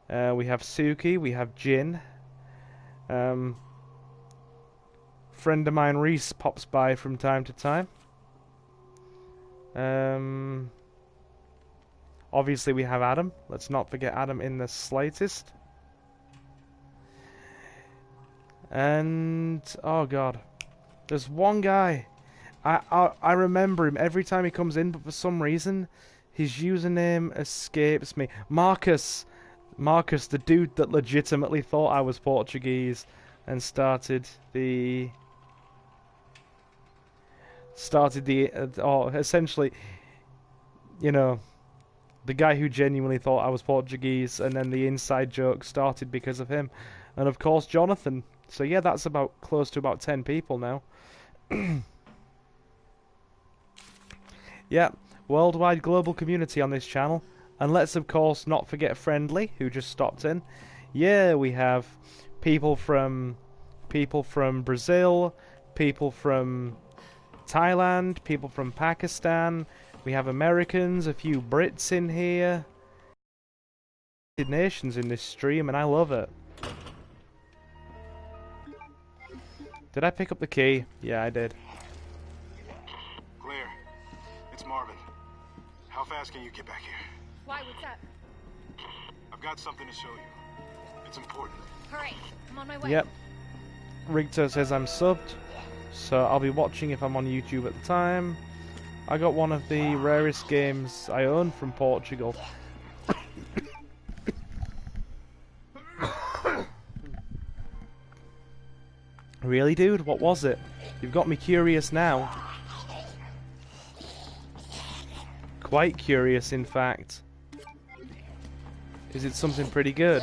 We have Suki. We have Jin. Friend of mine, Reese, pops by from time to time. Obviously we have Adam. Let's not forget Adam in the slightest. And oh god, there's one guy. I remember him every time he comes in, but for some reason his username escapes me. Marcus, the dude that legitimately thought I was Portuguese and started the essentially, you know, the guy who genuinely thought I was Portuguese, and then the inside joke started because of him. And of course Jonathan. So yeah, that's about close to about 10 people now. Yeah, worldwide global community on this channel. And let's of course not forget Friendly, who just stopped in. Yeah, we have people from Brazil, people from Thailand, people from Pakistan. We have Americans, a few Brits in here. Nations in this stream, and I love it. Did I pick up the key? Yeah, I did. Claire, it's Marvin. How fast can you get back here? Why? What's up? I've got something to show you. It's important. Hurry. I'm on my way. Yep. Rigto says I'm subbed, so I'll be watching if I'm on YouTube at the time. I got one of the rarest games I own from Portugal. Really, dude? What was it? You've got me curious now. Quite curious, in fact. Is it something pretty good?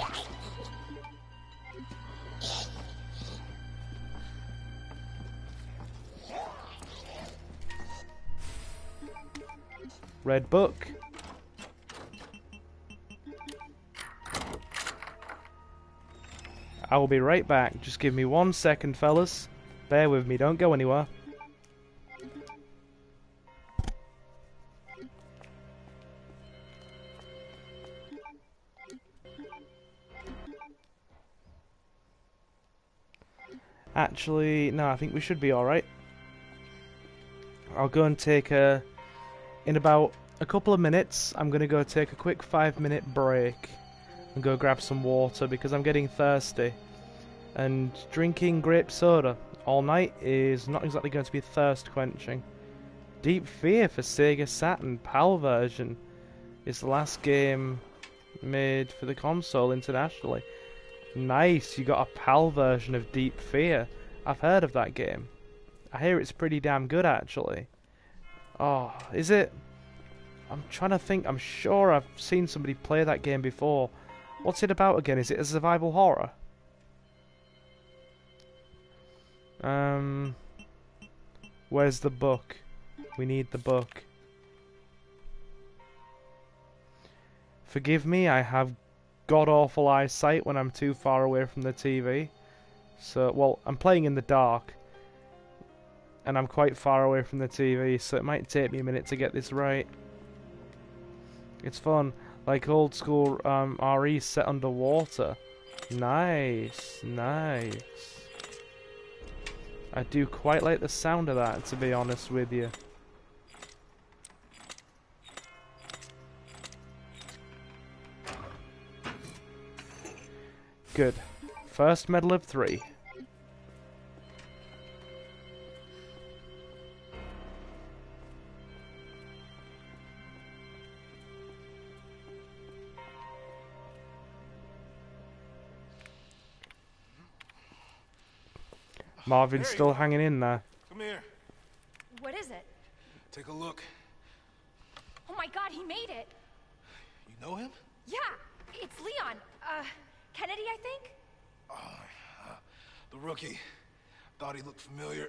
Red book. I will be right back. Just give me 1 second, fellas. Bear with me, don't go anywhere. Actually, no, I think we should be alright. I'll go and take a... In about a couple of minutes, I'm going to go take a quick 5-minute break and go grab some water because I'm getting thirsty. And drinking grape soda all night is not exactly going to be thirst quenching. Deep Fear for Sega Saturn PAL version is the last game made for the console internationally. Nice, you got a PAL version of Deep Fear. I've heard of that game. I hear it's pretty damn good actually. Oh, is it? I'm trying to think. I'm sure I've seen somebody play that game before. What's it about again? Is it a survival horror? Where's the book? We need the book. Forgive me, I have god-awful eyesight when I'm too far away from the TV. So, well, I'm playing in the dark. And I'm quite far away from the TV, so it might take me a minute to get this right. It's fun. Like old school RE set underwater. Nice, nice. I do quite like the sound of that, to be honest with you. Good. First medal of 3. Marvin's still hanging in there. Come here. What is it? Take a look. Oh my god, he made it! You know him? Yeah, it's Leon. Kennedy, I think? The rookie. Thought he looked familiar.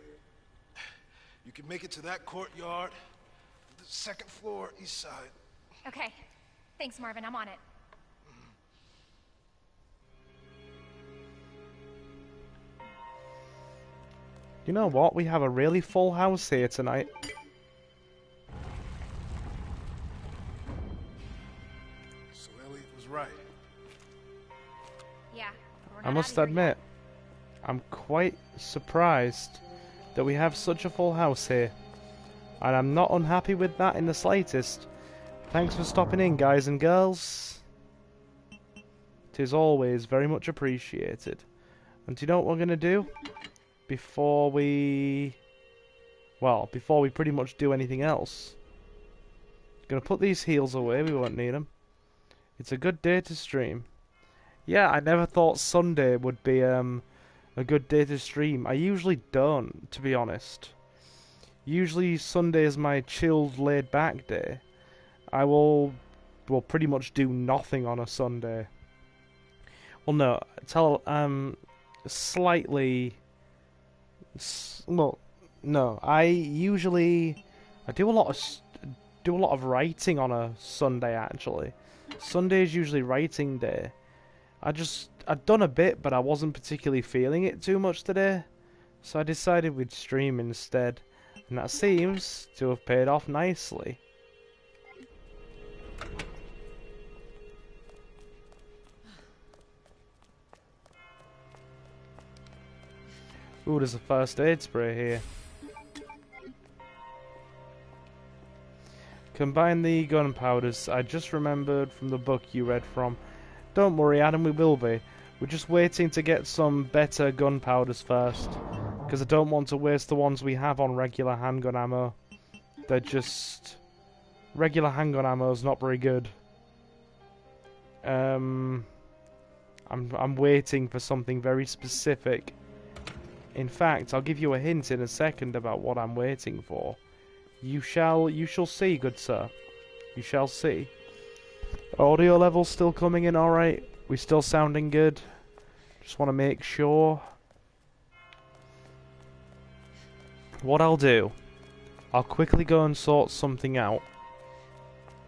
You can make it to that courtyard. The second floor, east side. Okay. Thanks, Marvin. I'm on it. You know what? We have a really full house here tonight. So Elliot was right. Yeah. But we're I not must out of here admit, I'm quite surprised that we have such a full house here. And I'm not unhappy with that in the slightest. Thanks for stopping in, guys and girls. It is always very much appreciated. And do you know what we're going to do? Before we pretty much do anything else. Gonna put these heals away, we won't need them. It's a good day to stream. Yeah, I never thought Sunday would be a good day to stream. I usually don't, to be honest. Usually Sunday is my chilled, laid back day. I will pretty much do nothing on a Sunday. Well no, slightly... Well, no. I do a lot of writing on a Sunday. Actually, Sunday is usually writing day. I'd done a bit, but I wasn't particularly feeling it too much today, so I decided we'd stream instead, and that seems to have paid off nicely. Ooh, there's a first aid spray here. Combine the gunpowders. I just remembered from the book you read from. Don't worry, Adam, we will be. We're just waiting to get some better gunpowders first. Because I don't want to waste the ones we have on regular handgun ammo. They're just... Regular handgun ammo is not very good. I'm waiting for something very specific. In fact, I'll give you a hint in a second about what I'm waiting for. You shall see, good sir. You shall see. Audio level's still coming in alright. We still sounding good. Just want to make sure. What I'll do, I'll quickly go and sort something out.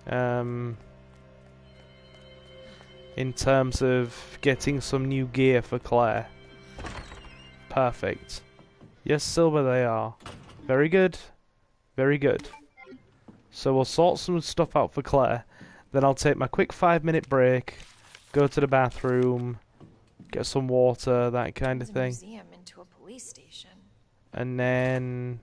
In terms of getting some new gear for Claire. Perfect. Yes, Silver, they are. Very good. Very good. So we'll sort some stuff out for Claire. Then I'll take my quick 5-minute break, go to the bathroom, get some water, that kind of thing. Museum into a police station. And then...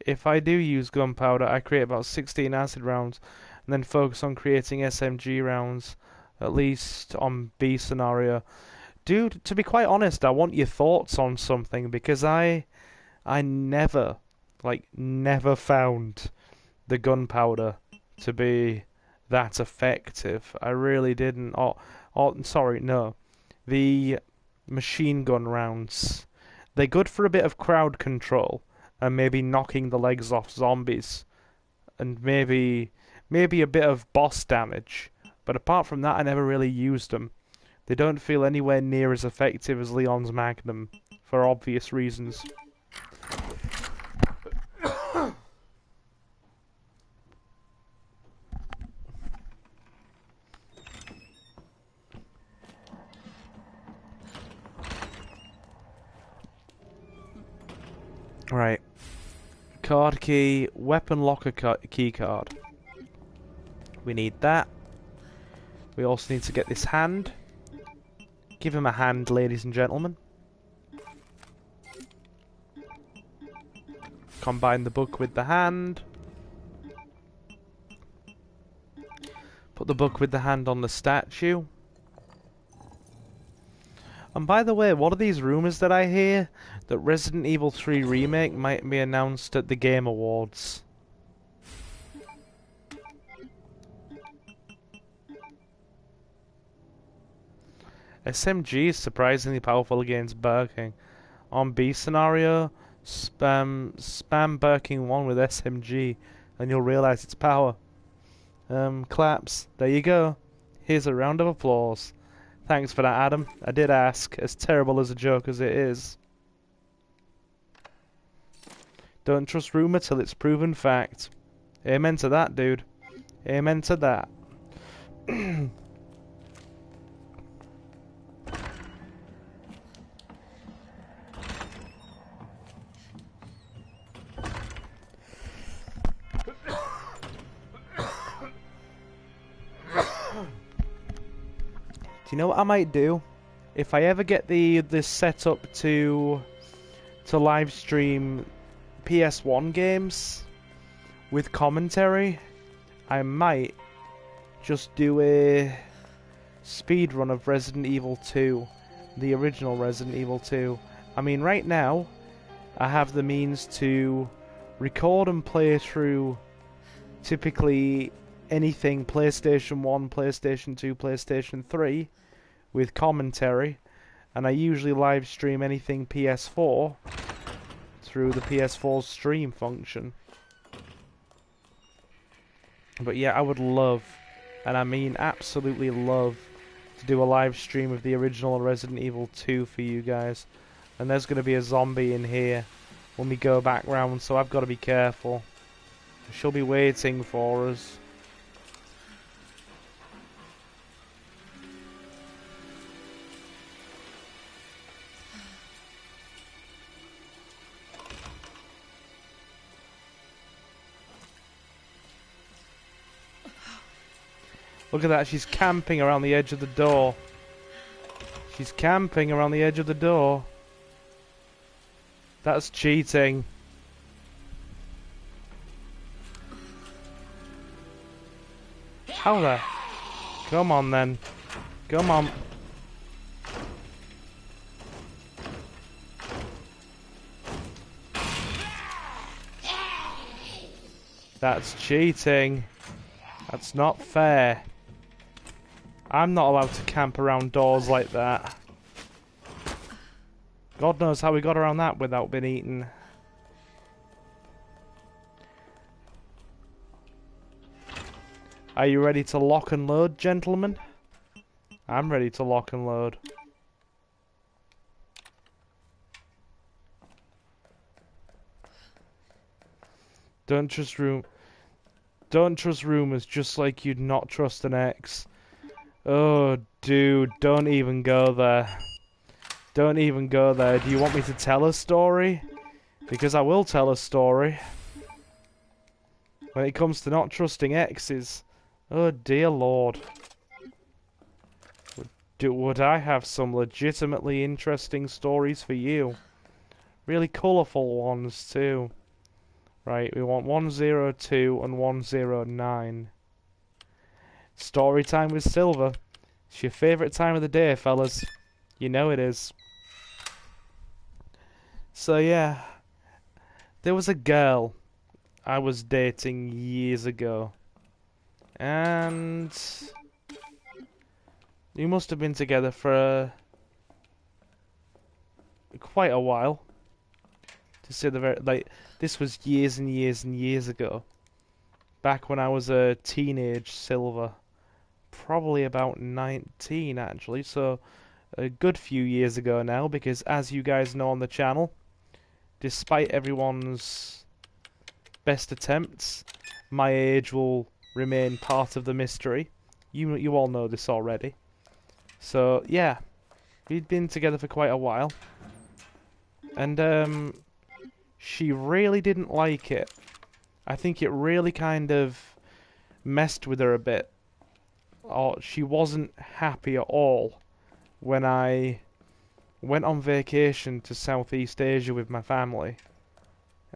if I do use gunpowder, I create about 16 acid rounds, and then focus on creating SMG rounds, at least on B scenario. Dude, to be quite honest, I want your thoughts on something, because I never, like, never found the gunpowder to be that effective. I really didn't. Sorry, no. The machine gun rounds. They're good for a bit of crowd control, and maybe knocking the legs off zombies, and maybe a bit of boss damage. But apart from that, I never really used them. They don't feel anywhere near as effective as Leon's Magnum, for obvious reasons. Right. Card key, weapon locker key card. We need that. We also need to get this hand. Give him a hand, ladies and gentlemen. Combine the book with the hand. Put the book with the hand on the statue. And by the way, what are these rumours that I hear? That Resident Evil 3 Remake might be announced at the Game Awards. SMG is surprisingly powerful against Birking. On B scenario, spam Birking 1 with SMG and you'll realise its power. Claps. There you go. Here's a round of applause. Thanks for that, Adam. I did ask, as terrible as a joke as it is. Don't trust rumour till it's proven fact. Amen to that, dude. Amen to that. Do you know what I might do? If I ever get this set up to live stream PS1 games with commentary, I might just do a speed run of Resident Evil 2, the original Resident Evil 2. I mean, right now I have the means to record and play through typically anything PlayStation 1, PlayStation 2, PlayStation 3 with commentary, and I usually live stream anything PS4 through the PS4 stream function. But yeah, I would love, and I mean absolutely love, to do a live stream of the original Resident Evil 2 for you guys. And there's going to be a zombie in here when we go back round, so I've got to be careful. She'll be waiting for us. Look at that, she's camping around the edge of the door. She's camping around the edge of the door. That's cheating. How the... Come on then. Come on. That's cheating. That's not fair. I'm not allowed to camp around doors like that. God knows how we got around that without being eaten. Are you ready to lock and load, gentlemen? I'm ready to lock and load. Don't trust rumors, just like you'd not trust an ex. Oh, dude, don't even go there. Don't even go there. Do you want me to tell a story? Because I will tell a story. When it comes to not trusting exes. Oh, dear Lord. would I have some legitimately interesting stories for you? Really colourful ones too. Right, we want 102 and 109. Story time with Silver. It's your favourite time of the day, fellas. You know it is. So yeah, there was a girl I was dating years ago. And we must have been together for quite a while. To say the very, like, this was years and years and years ago. Back when I was a teenage Silver. Probably about 19 actually, so a good few years ago now, because as you guys know on the channel, despite everyone's best attempts, my age will remain part of the mystery. You all know this already. So yeah, we'd been together for quite a while, and she really didn't like it. I think it really kind of messed with her a bit. Or she wasn't happy at all when I went on vacation to Southeast Asia with my family.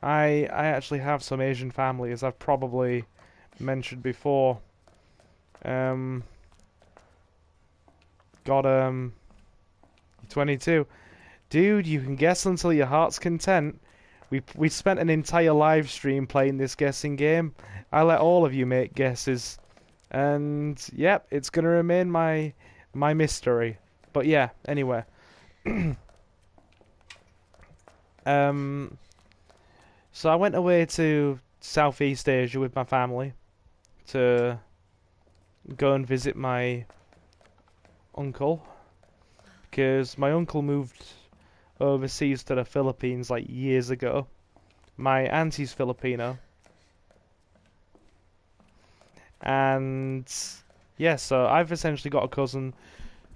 I actually have some Asian family, as I've probably mentioned before. Got 22. Dude, you can guess until your heart's content. We spent an entire live stream playing this guessing game. I let all of you make guesses. And yep, it's gonna remain my mystery. But yeah, anyway. So I went away to Southeast Asia with my family to go and visit my uncle, because my uncle moved overseas to the Philippines like years ago. My auntie's Filipino. And yeah, so I've essentially got a cousin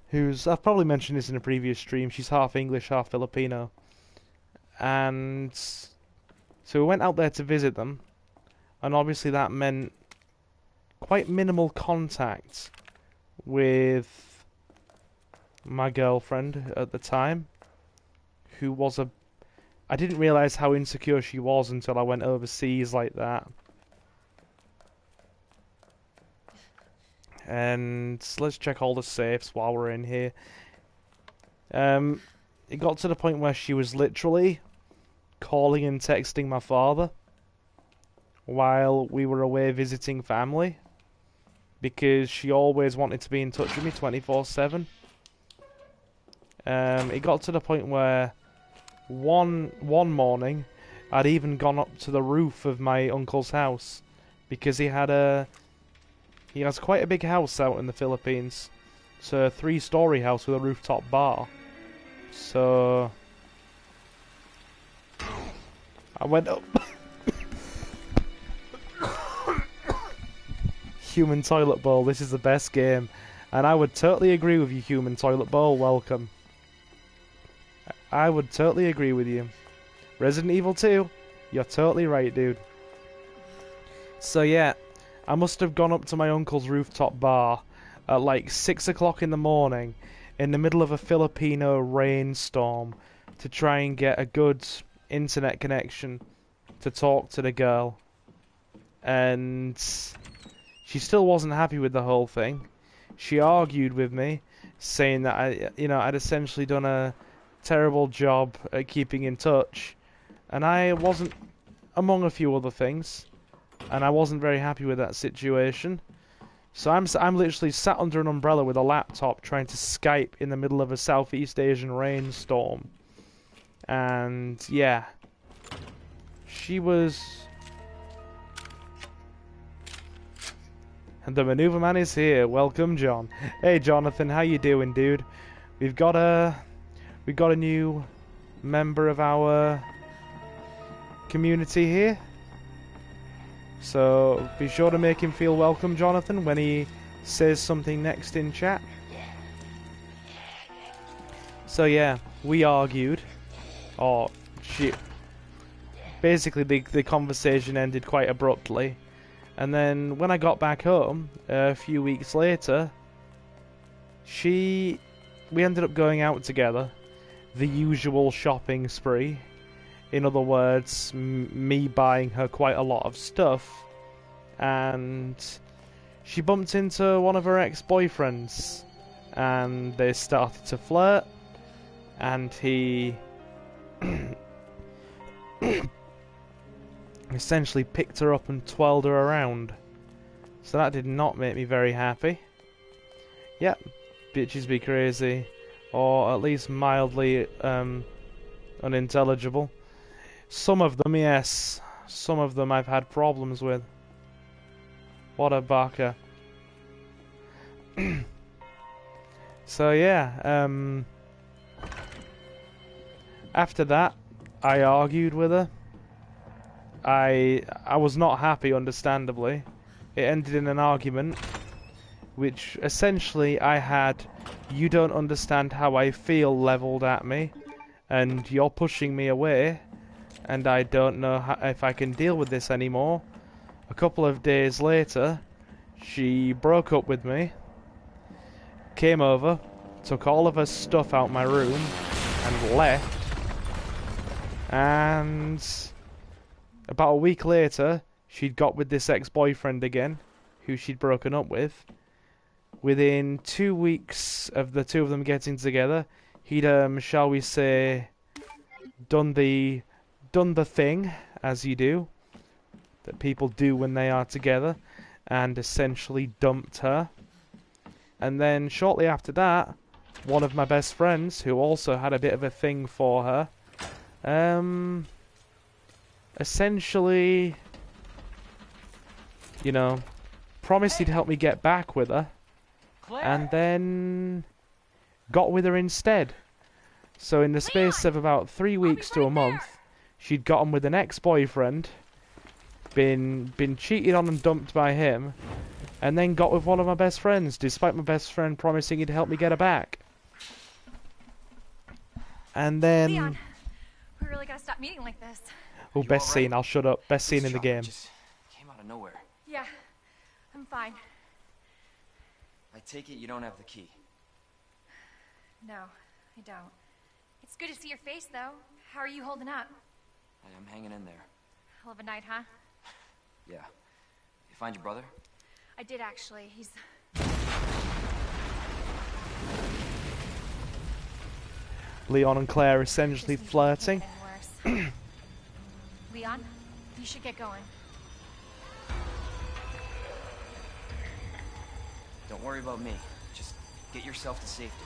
who's, I've probably mentioned this in a previous stream, she's half English, half Filipino. And so we went out there to visit them, and obviously that meant quite minimal contact with my girlfriend at the time, who was I didn't realise how insecure she was until I went overseas like that. And let's check all the safes while we're in here. It got to the point where she was literally calling and texting my father while we were away visiting family, because she always wanted to be in touch with me 24/7. It got to the point where one morning I'd even gone up to the roof of my uncle's house, because he has quite a big house out in the Philippines. It's a 3-story house with a rooftop bar. So I went up. Human Toilet Bowl, this is the best game. And I would totally agree with you, Human Toilet Bowl, welcome. I would totally agree with you. Resident Evil 2, you're totally right, dude. So yeah, I must have gone up to my uncle's rooftop bar at like 6 o'clock in the morning in the middle of a Filipino rainstorm to try and get a good internet connection to talk to the girl. And she still wasn't happy with the whole thing. She argued with me, saying that I'd essentially done a terrible job at keeping in touch, and I wasn't, among a few other things, and I wasn't very happy with that situation. So I'm literally sat under an umbrella with a laptop trying to Skype in the middle of a Southeast Asian rainstorm. And yeah, she was... And the maneuver man is here. Welcome, John. Hey, Jonathan, how you doing, dude? We've got a new member of our community here. So be sure to make him feel welcome, Jonathan, when he says something next in chat. So yeah, we argued. Oh, shit. Basically, the conversation ended quite abruptly. And then when I got back home, a few weeks later, she we ended up going out together. The usual shopping spree. In other words, me buying her quite a lot of stuff. And she bumped into one of her ex-boyfriends. And they started to flirt. And he essentially picked her up and twirled her around. So that did not make me very happy. Yep, bitches be crazy. Or at least mildly unintelligible. Some of them, yes. Some of them I've had problems with. What a baka. So yeah, after that, I argued with her. I was not happy, understandably. It ended in an argument, which essentially I had "you don't understand how I feel" leveled at me, and you're pushing me away, and I don't know if I can deal with this anymore. A couple of days later, she broke up with me, came over, took all of her stuff out my room, and left. And about a week later, she'd got with this ex-boyfriend again, who she'd broken up with. Within 2 weeks of the two of them getting together, he'd, shall we say, done the thing, as you do, that people do when they are together, and essentially dumped her. And then shortly after that, one of my best friends, who also had a bit of a thing for her, essentially, you know, promised he'd help me get back with her, and then got with her instead. So in the space of about 3 weeks to a month, she'd gotten with an ex-boyfriend, been cheated on and dumped by him, and then got with one of my best friends, despite my best friend promising he'd help me get her back. And then... Leon, we really gotta stop meeting like this. Oh, best scene, I'll shut up. Best scene in the game. Just came out of nowhere. Yeah, I'm fine. I take it you don't have the key. No, I don't. It's good to see your face, though. How are you holding up? I'm hanging in there. Hell of a night, huh? Yeah. You find your brother? I did, actually. He's... Leon and Claire essentially flirting. Leon, you should get going. Don't worry about me. Just get yourself to safety.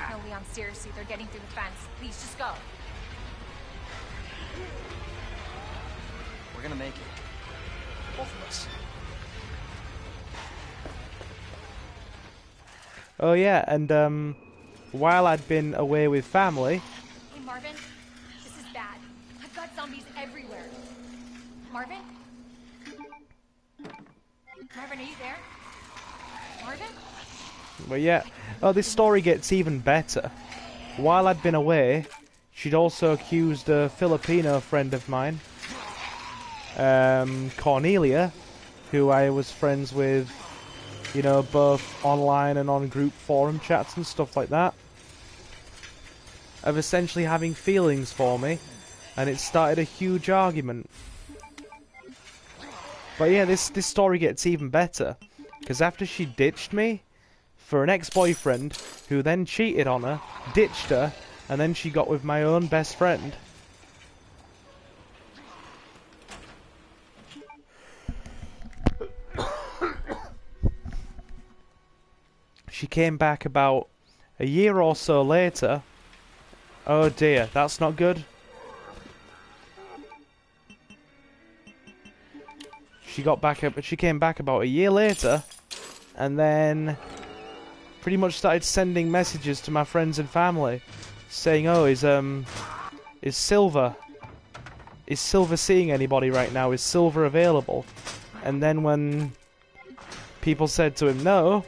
No, Leon, seriously, they're getting through the fence. Please, just go. We're gonna make it. Both of us. Oh yeah, and while I'd been away with family... Hey, Marvin, this is bad. I've got zombies everywhere. Marvin? Marvin, are you there? Marvin? Well, yeah. Oh, this story gets even better. While I'd been away, she'd also accused a Filipino friend of mine, Cornelia, who I was friends with, you know, both online and on group forum chats and stuff like that, of essentially having feelings for me, and it started a huge argument. But yeah, this story gets even better, because after she ditched me for an ex-boyfriend, who then cheated on her, ditched her, and then she got with my own best friend. She came back about a year or so later. Oh dear, that's not good. She came back about a year later, and then pretty much started sending messages to my friends and family, saying, "Oh, is Silver seeing anybody right now? Is Silver available?" And then when people said to him, "No,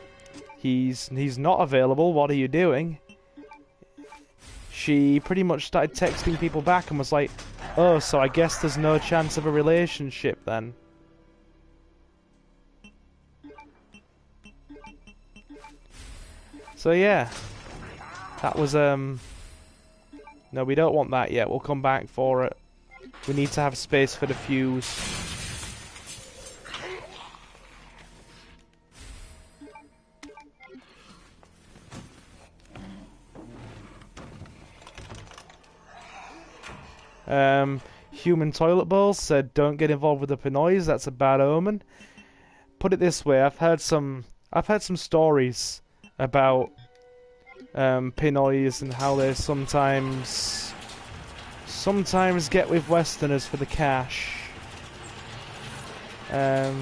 he's not available. What are you doing?" She pretty much started texting people back and was like, "Oh, so I guess there's no chance of a relationship then." So yeah, that was no, we don't want that yet. We'll come back for it. We need to have space for the fuse. Human Toilet Bowl said, "Don't get involved with the Pinoys. That's a bad omen." Put it this way: I've heard some stories about Pinoys and how they sometimes get with Westerners for the cash. I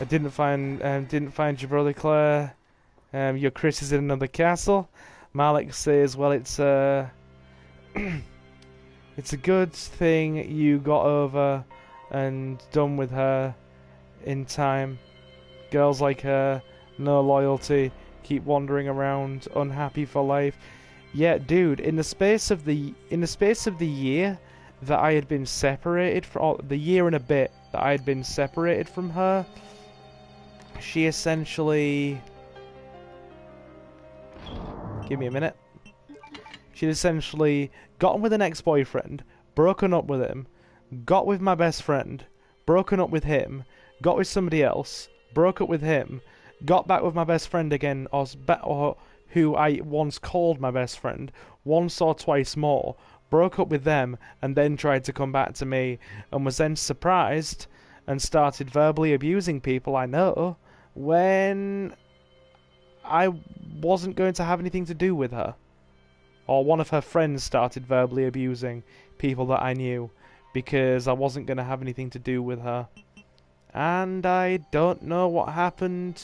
didn't find your brother Claire. Your Chris is in another castle. Malik says, "Well, it's it's a good thing you got over and done with her in time. Girls like her, no loyalty, keep wandering around, unhappy for life." Yeah, dude, in the space of the year that I had been separated from, the year and a bit that I had been separated from her, she essentially, give me a minute. She'd essentially gotten with an ex-boyfriend, broken up with him, got with my best friend, broken up with him, got with somebody else, broke up with him, got back with my best friend again, or who I once called my best friend, once or twice more, broke up with them, and then tried to come back to me, and was then surprised and started verbally abusing people I know when I wasn't going to have anything to do with her. Or one of her friends started verbally abusing people that I knew because I wasn't going to have anything to do with her. And I don't know what happened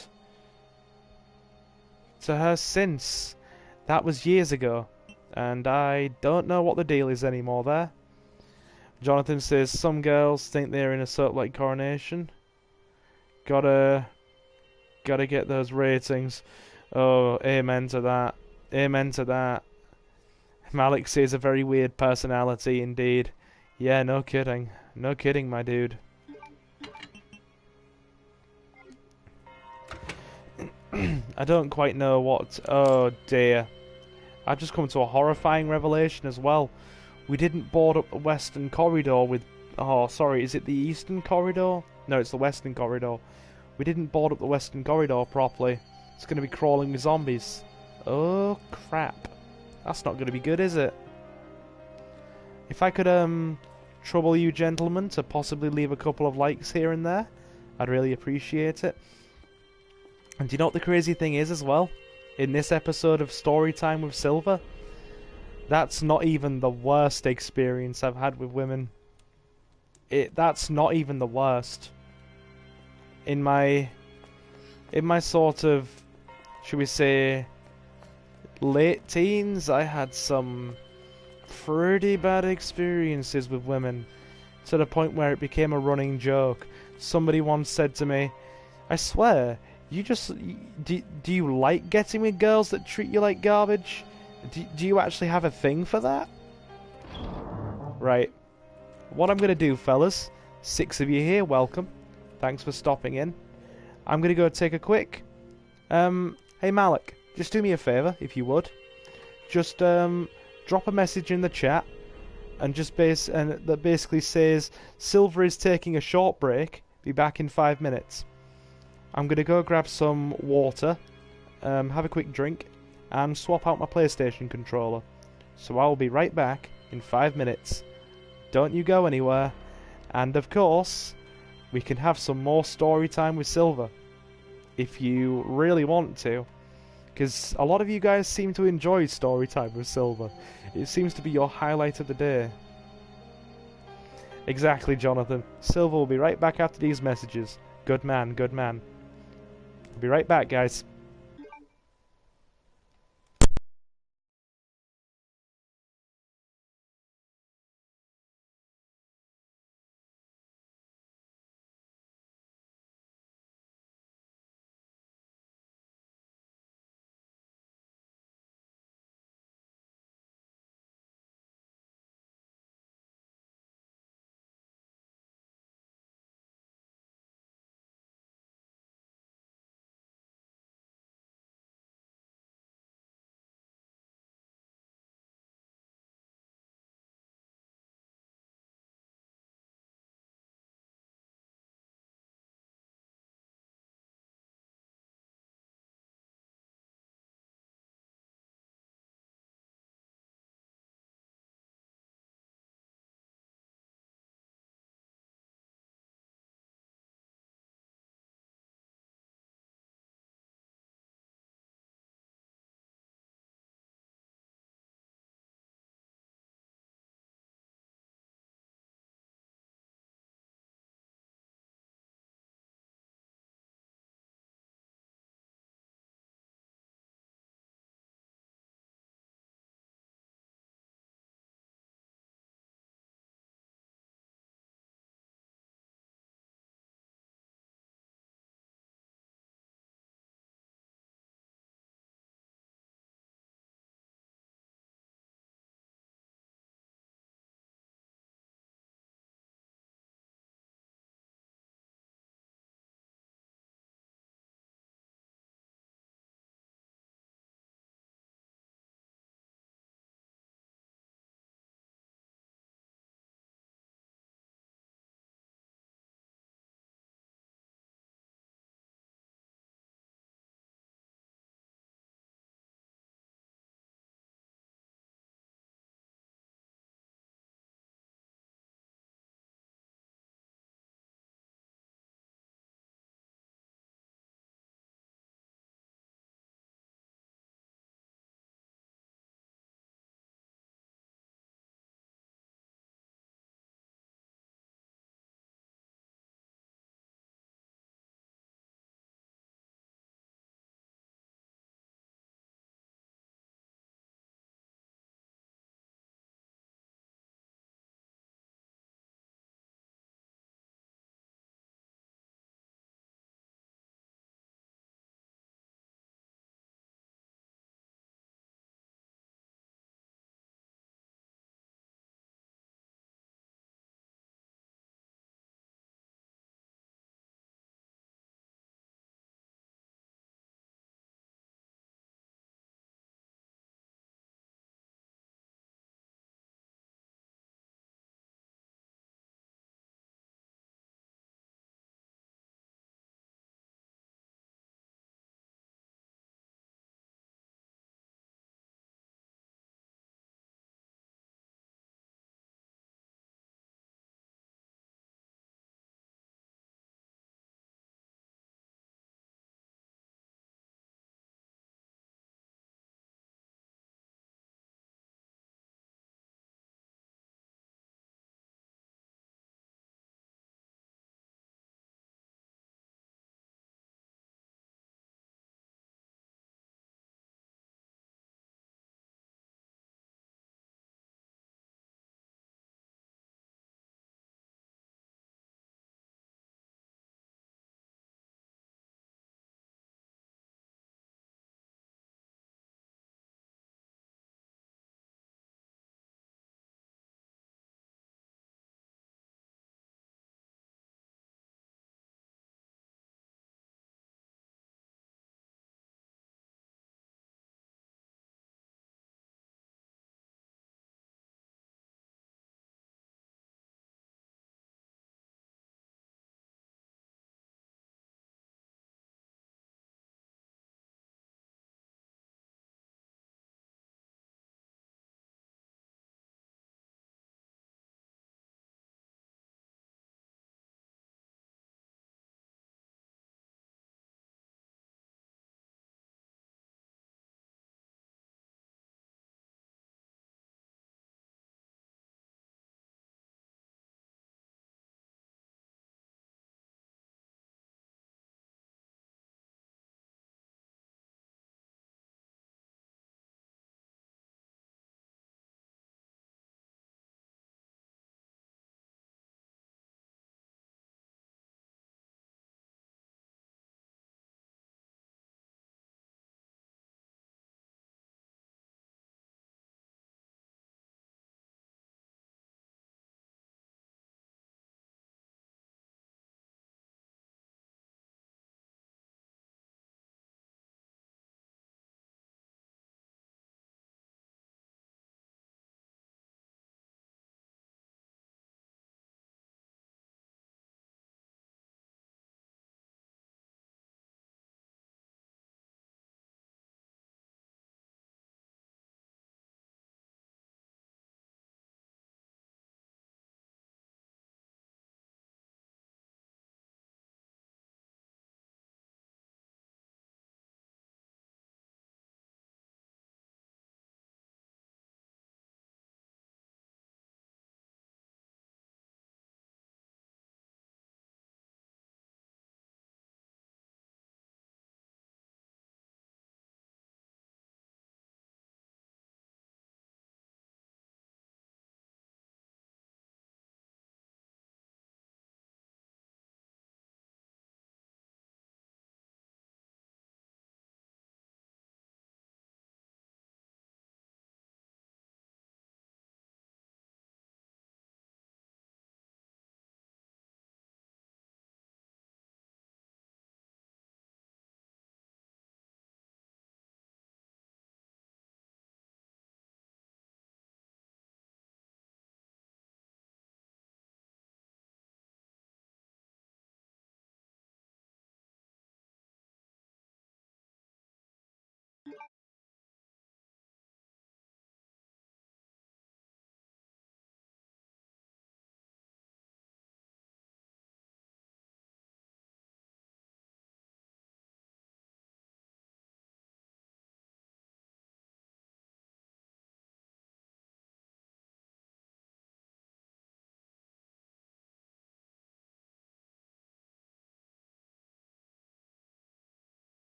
to her since. That was years ago. And I don't know what the deal is anymore there. Jonathan says, some girls think they're in a sort of like coronation. Gotta get those ratings. Oh, amen to that. Amen to that. Malik says a very weird personality indeed. Yeah, no kidding. No kidding, my dude. I don't quite know what... Oh, dear. I've just come to a horrifying revelation as well. We didn't board up the Western Corridor with... Oh, sorry, is it the Eastern Corridor? No, it's the Western Corridor. We didn't board up the Western Corridor properly. It's going to be crawling with zombies. Oh, crap. That's not going to be good, is it? If I could, trouble you gentlemen to possibly leave a couple of likes here and there, I'd really appreciate it. And do you know what the crazy thing is as well? In this episode of Storytime with Silver, that's not even the worst experience I've had with women. That's not even the worst. In my sort of, should we say, late teens, I had some pretty bad experiences with women, to the point where it became a running joke. Somebody once said to me, I swear, do you like getting with girls that treat you like garbage? Do you actually have a thing for that? Right. What I'm going to do, fellas, 6 of you here, welcome. Thanks for stopping in. I'm going to go take a quick... hey Malik, just do me a favour, if you would. Just, drop a message in the chat, and that basically says, Silver is taking a short break, be back in 5 minutes. I'm going to go grab some water, have a quick drink, and swap out my PlayStation controller. So I'll be right back in 5 minutes. Don't you go anywhere. And of course, we can have some more story time with Silver, if you really want to. Because a lot of you guys seem to enjoy story time with Silver. It seems to be your highlight of the day. Exactly, Jonathan. Silver will be right back after these messages. Good man, good man. I'll be right back, guys.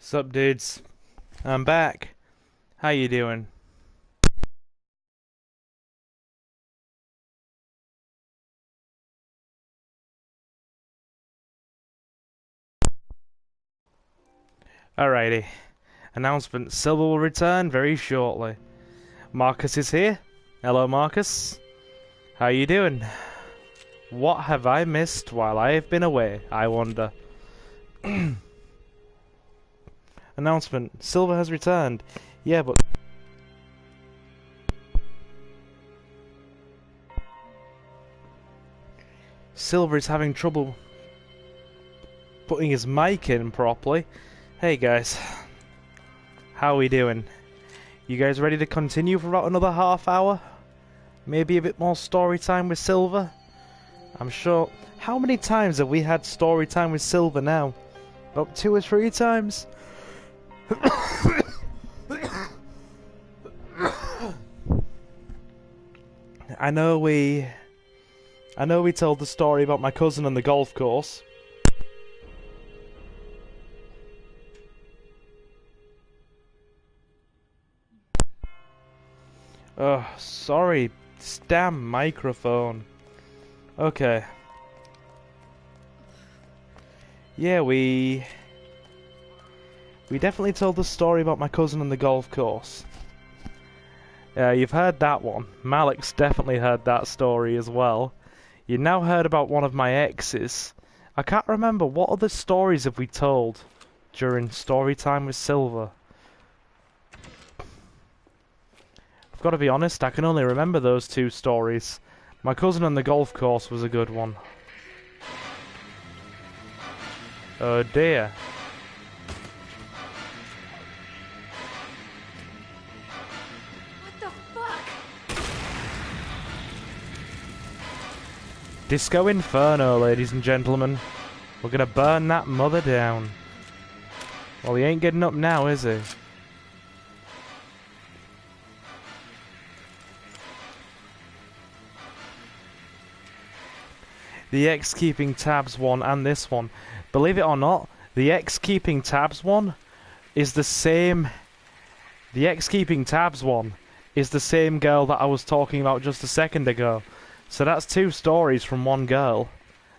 Sup, dudes? I'm back. How you doing? Alrighty. Announcement: Silver will return very shortly. Marcus is here. Hello, Marcus. How you doing? What have I missed while I have been away, I wonder? Announcement: Silver has returned. Yeah, but... Silver is having trouble putting his mic in properly. Hey guys, how are we doing? You guys ready to continue for about another half hour? Maybe a bit more story time with Silver? I'm sure... How many times have we had story time with Silver now? About 2 or 3 times? I know we told the story about my cousin on the golf course. Oh, sorry. This damn microphone. Okay. Yeah, we definitely told the story about my cousin on the golf course. You've heard that one. Malik's definitely heard that story as well. You now heard about one of my exes. I can't remember, what other stories have we told during story time with Silver? I've got to be honest, I can only remember those 2 stories. My cousin on the golf course was a good one. Oh dear. What the fuck? Disco Inferno, ladies and gentlemen. We're gonna burn that mother down. Well, he ain't getting up now, is he? The X Keeping Tabs one and this one. Believe it or not, the X Keeping Tabs one is the same... The X Keeping Tabs one is the same girl that I was talking about just a second ago. So that's 2 stories from one girl.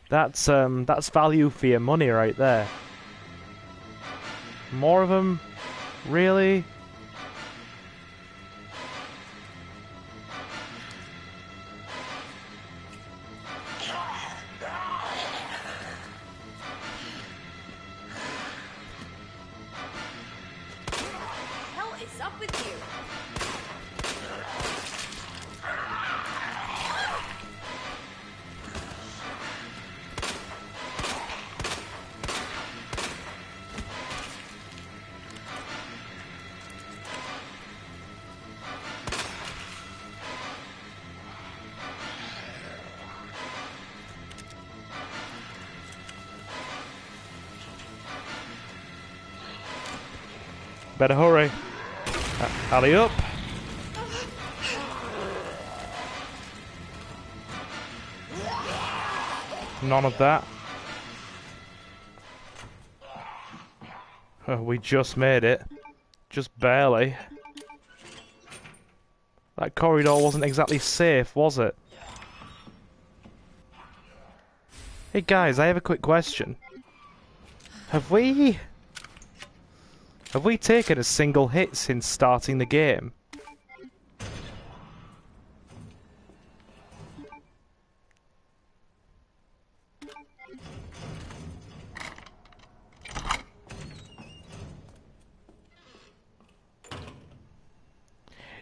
That's value for your money right there. More of them? Really? Hell is up with you? Better hurry. Alley up. None of that. Oh, we just made it. Just barely. That corridor wasn't exactly safe, was it? Hey guys, I have a quick question. Have we taken a single hit since starting the game?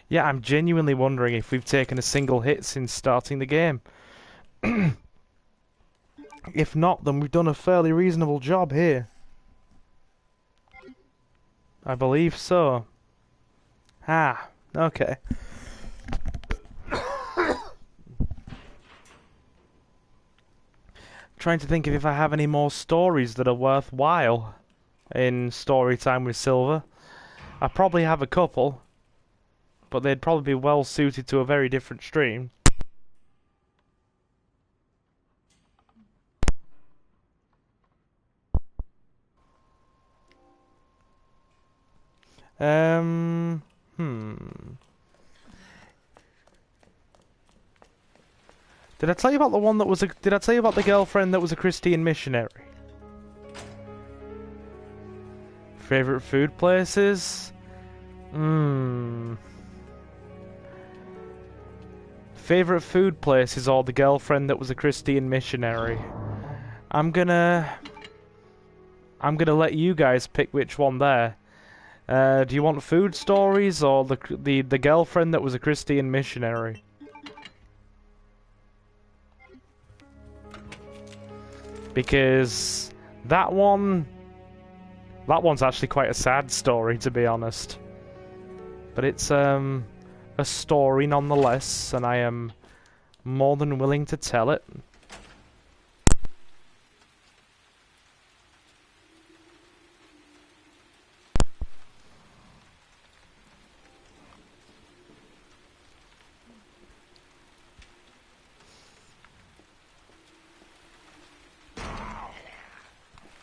Yeah, I'm genuinely wondering if we've taken a single hit since starting the game. If not, then we've done a fairly reasonable job here. I believe so. Ah, okay. Trying to think if I have any more stories that are worthwhile in story time with Silver. I probably have a couple, but they'd probably be well suited to a very different stream. Hmm. Did I tell you about the one that was a... Did I tell you about the girlfriend that was a Christian missionary? Favorite food places? Favorite food places or the girlfriend that was a Christian missionary? I'm gonna let you guys pick which one there. Do you want food stories or the girlfriend that was a Christian missionary? Because that one's actually quite a sad story, to be honest. But it's a story nonetheless, and I am more than willing to tell it.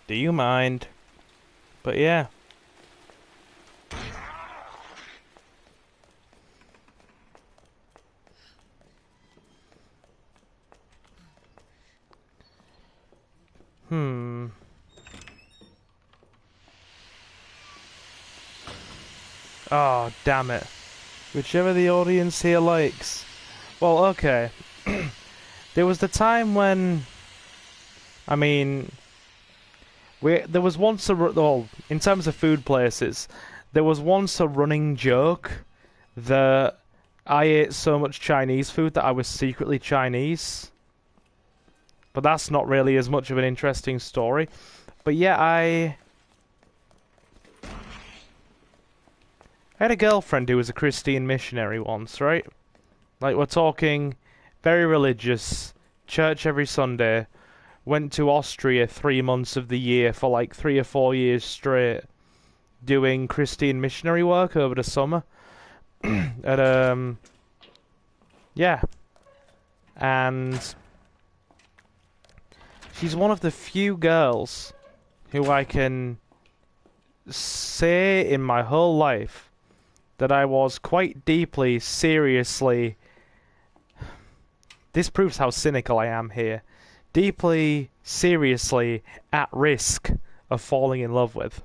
Do you mind? But yeah. Oh, damn it. Whichever the audience here likes. Well, okay. There was the time when... I mean... There was once in terms of food places, there was once a running joke that I ate so much Chinese food that I was secretly Chinese. But that's not really as much of an interesting story. But yeah, I had a girlfriend who was a Christian missionary once, right? Like, we're talking very religious, church every Sunday, went to Austria 3 months of the year for like 3 or 4 years straight, doing Christian missionary work over the summer. Yeah. And she's one of the few girls who I can say in my whole life that I was quite deeply, seriously... This proves how cynical I am here. Deeply, seriously, at risk of falling in love with.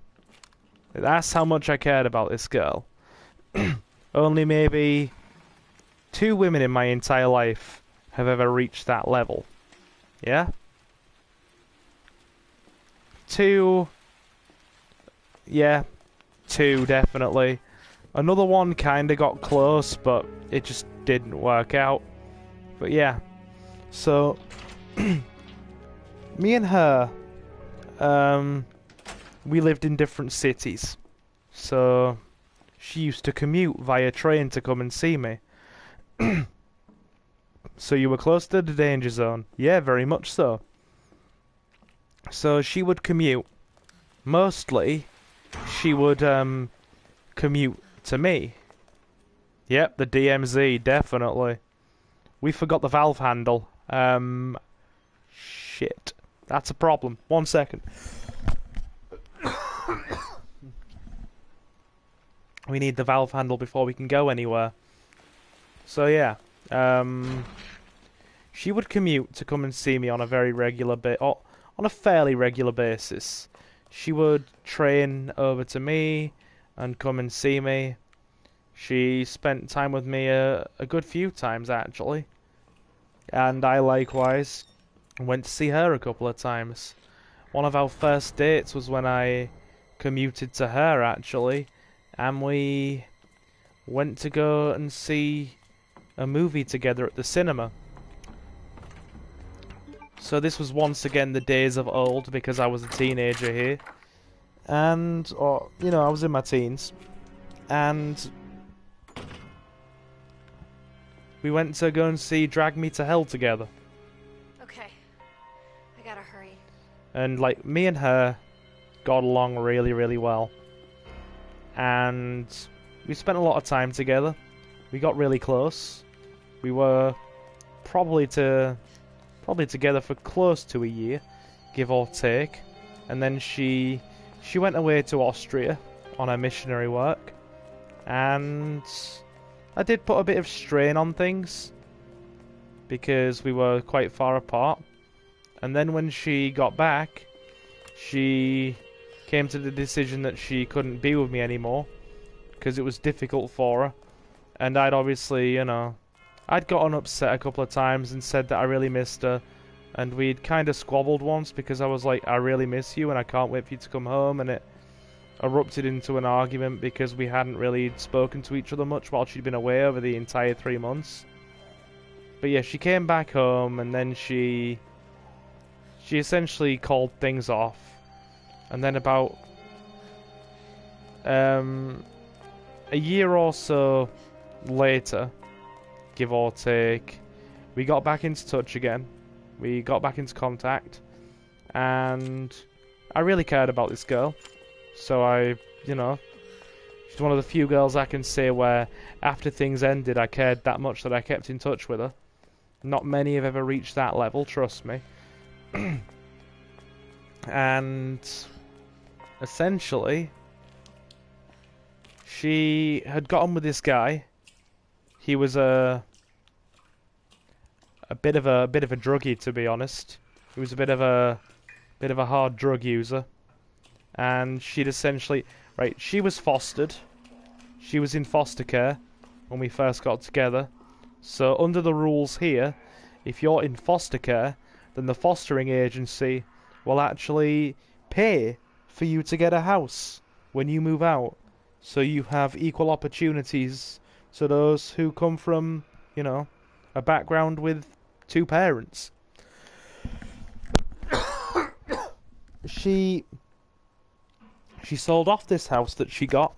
That's how much I cared about this girl. Only maybe 2 women in my entire life have ever reached that level. Yeah? 2... Yeah, 2 definitely. Another one kinda got close, but it just didn't work out. But yeah. So... me and her, we lived in different cities. So, she used to commute via train to come and see me. So you were close to the danger zone. Yeah, very much so. So she would commute. Mostly, she would, commute to me. Yep, the DMZ, definitely. We forgot the valve handle. Shit. That's a problem. 1 second. We need the valve handle before we can go anywhere. So yeah, she would commute to come and see me on a very regular on a fairly regular basis. She would train over to me and come and see me. She spent time with me a good few times actually, and I likewise went to see her a couple of times. One of our first dates was when I commuted to her actually, and we went to go and see a movie together at the cinema. So this was once again the days of old, because I was a teenager here. And, you know, I was in my teens. And we went to go and see Drag Me to Hell together. Okay. I gotta hurry. And, like, me and her got along really, really well. And we spent a lot of time together. We got really close. We were probably together for close to a year, give or take. And then she went away to Austria on her missionary work. and I did put a bit of strain on things because we were quite far apart. And then when she got back, she came to the decision that she couldn't be with me anymore because it was difficult for her. And I'd obviously, you know, I'd gotten upset a couple of times and said that I really missed her. And we'd kind of squabbled once because I was like, I really miss you and I can't wait for you to come home. And it erupted into an argument because we hadn't really spoken to each other much while she'd been away over the entire 3 months. But yeah, she came back home and then she essentially called things off. And then about a year or so later, give or take, we got back into touch again. We got back into contact, and I really cared about this girl. So I, you know, she's one of the few girls I can say where after things ended I cared that much that I kept in touch with her. Not many have ever reached that level, trust me. And essentially, she had gotten with this guy. He was a bit of a druggie, to be honest. He was a bit of a hard drug user, and she'd essentially, right, she was fostered. She was in foster care when we first got together. So under the rules here, if you're in foster care, then the fostering agency will actually pay for you to get a house when you move out. So you have equal opportunities to those who come from, you know, a background with 2 parents. She sold off this house that she got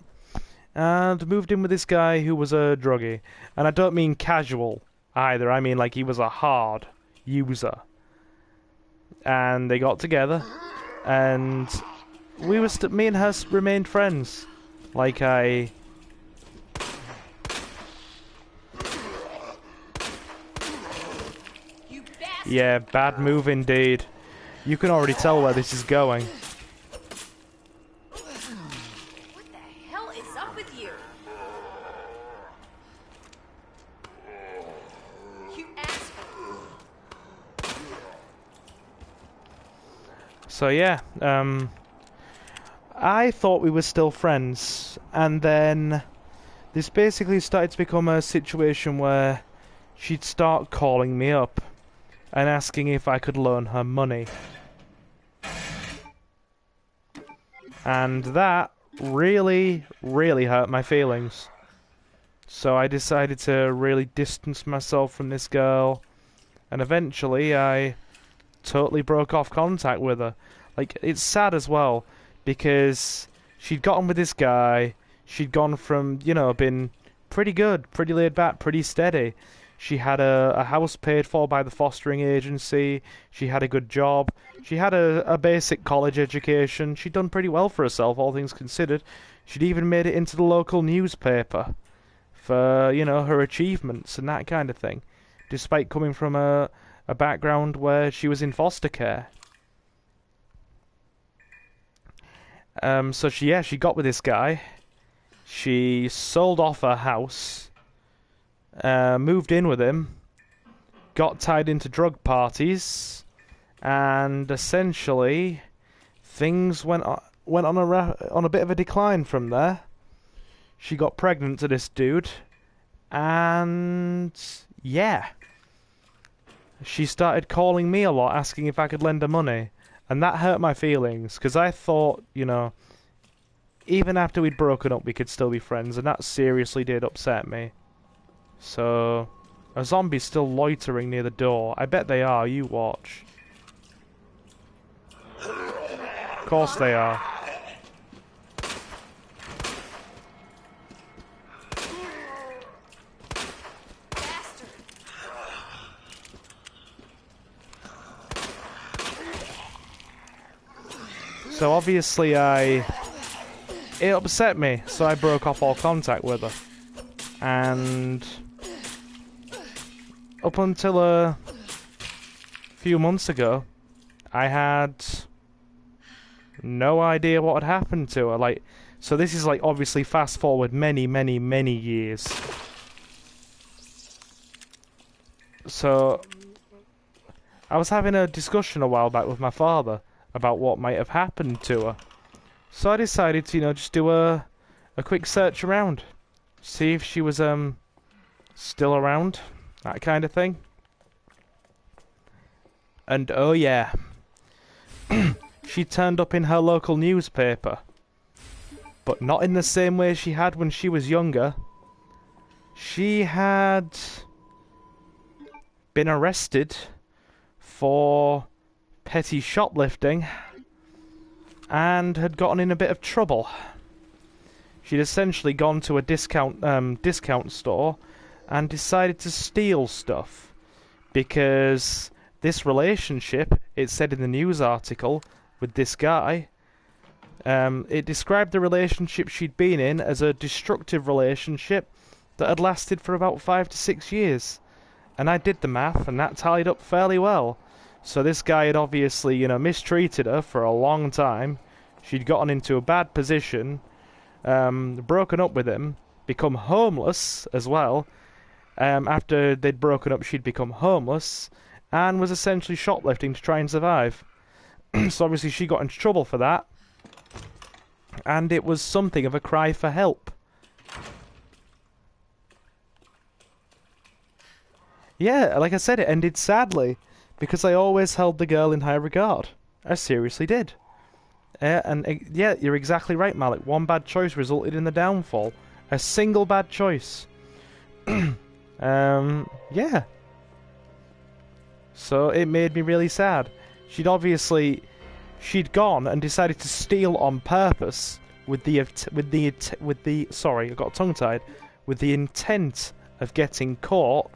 and moved in with this guy who was a druggie. And I don't mean casual either, I mean like he was a hard user. And they got together, and we were me and her remained friends. Like yeah, bad move indeed. You can already tell where this is going. What the hell is up with you? You asshole. So yeah, I thought we were still friends, and then this basically started to become a situation where she'd start calling me up and asking if I could loan her money. And that really, really hurt my feelings. So I decided to really distance myself from this girl, and eventually I totally broke off contact with her. Like, it's sad as well, because she'd gotten with this guy, she'd gone from, you know, been pretty good, pretty laid back, pretty steady. She had a house paid for by the fostering agency, she had a good job, she had a basic college education, she'd done pretty well for herself, all things considered. She'd even made it into the local newspaper for, you know, her achievements and that kind of thing, despite coming from a background where she was in foster care. So she got with this guy. She sold off her house, moved in with him, got tied into drug parties, and essentially things went on a bit of a decline from there. She got pregnant to this dude, and yeah, she started calling me a lot, asking if I could lend her money. And that hurt my feelings, because I thought, you know, even after we'd broken up, we could still be friends, and that seriously did upset me. So, a zombie's still loitering near the door. I bet they are, you watch. Of course they are. So obviously it upset me, so I broke off all contact with her. And up until a few months ago, I had no idea what had happened to her. Like, So this is like obviously fast forward many, many, many years. So I was having a discussion a while back with my father about what might have happened to her. So I decided to, you know, just do a quick search around, see if she was still around, that kind of thing. And oh yeah, she turned up in her local newspaper, but not in the same way she had when she was younger. She had been arrested for petty shoplifting and had gotten in a bit of trouble. She'd essentially gone to a discount store and decided to steal stuff because this relationship, it said in the news article with this guy, it described the relationship she'd been in as a destructive relationship that had lasted for about 5 to 6 years. And I did the math, and that tallied up fairly well. So this guy had obviously, you know, mistreated her for a long time. She'd gotten into a bad position, broken up with him, become homeless as well. After they'd broken up, she'd become homeless, and was essentially shoplifting to try and survive. So obviously she got into trouble for that, and it was something of a cry for help. Yeah, like I said, it ended sadly, because I always held the girl in high regard. I seriously did. Yeah, you're exactly right, Malik. One bad choice resulted in the downfall. A single bad choice. Yeah. So it made me really sad. She'd gone and decided to steal on purpose sorry, I got tongue-tied, with the intent of getting caught,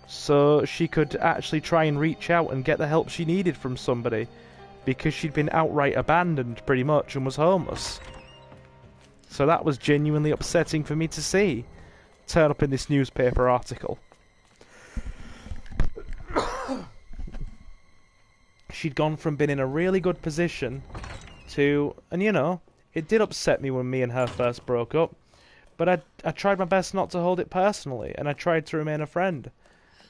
so she could actually try and reach out and get the help she needed from somebody, because she'd been outright abandoned pretty much and was homeless. So that was genuinely upsetting for me to see turn up in this newspaper article. She'd gone from being in a really good position to, and you know, it did upset me when me and her first broke up, but I tried my best not to hold it personally, and I tried to remain a friend.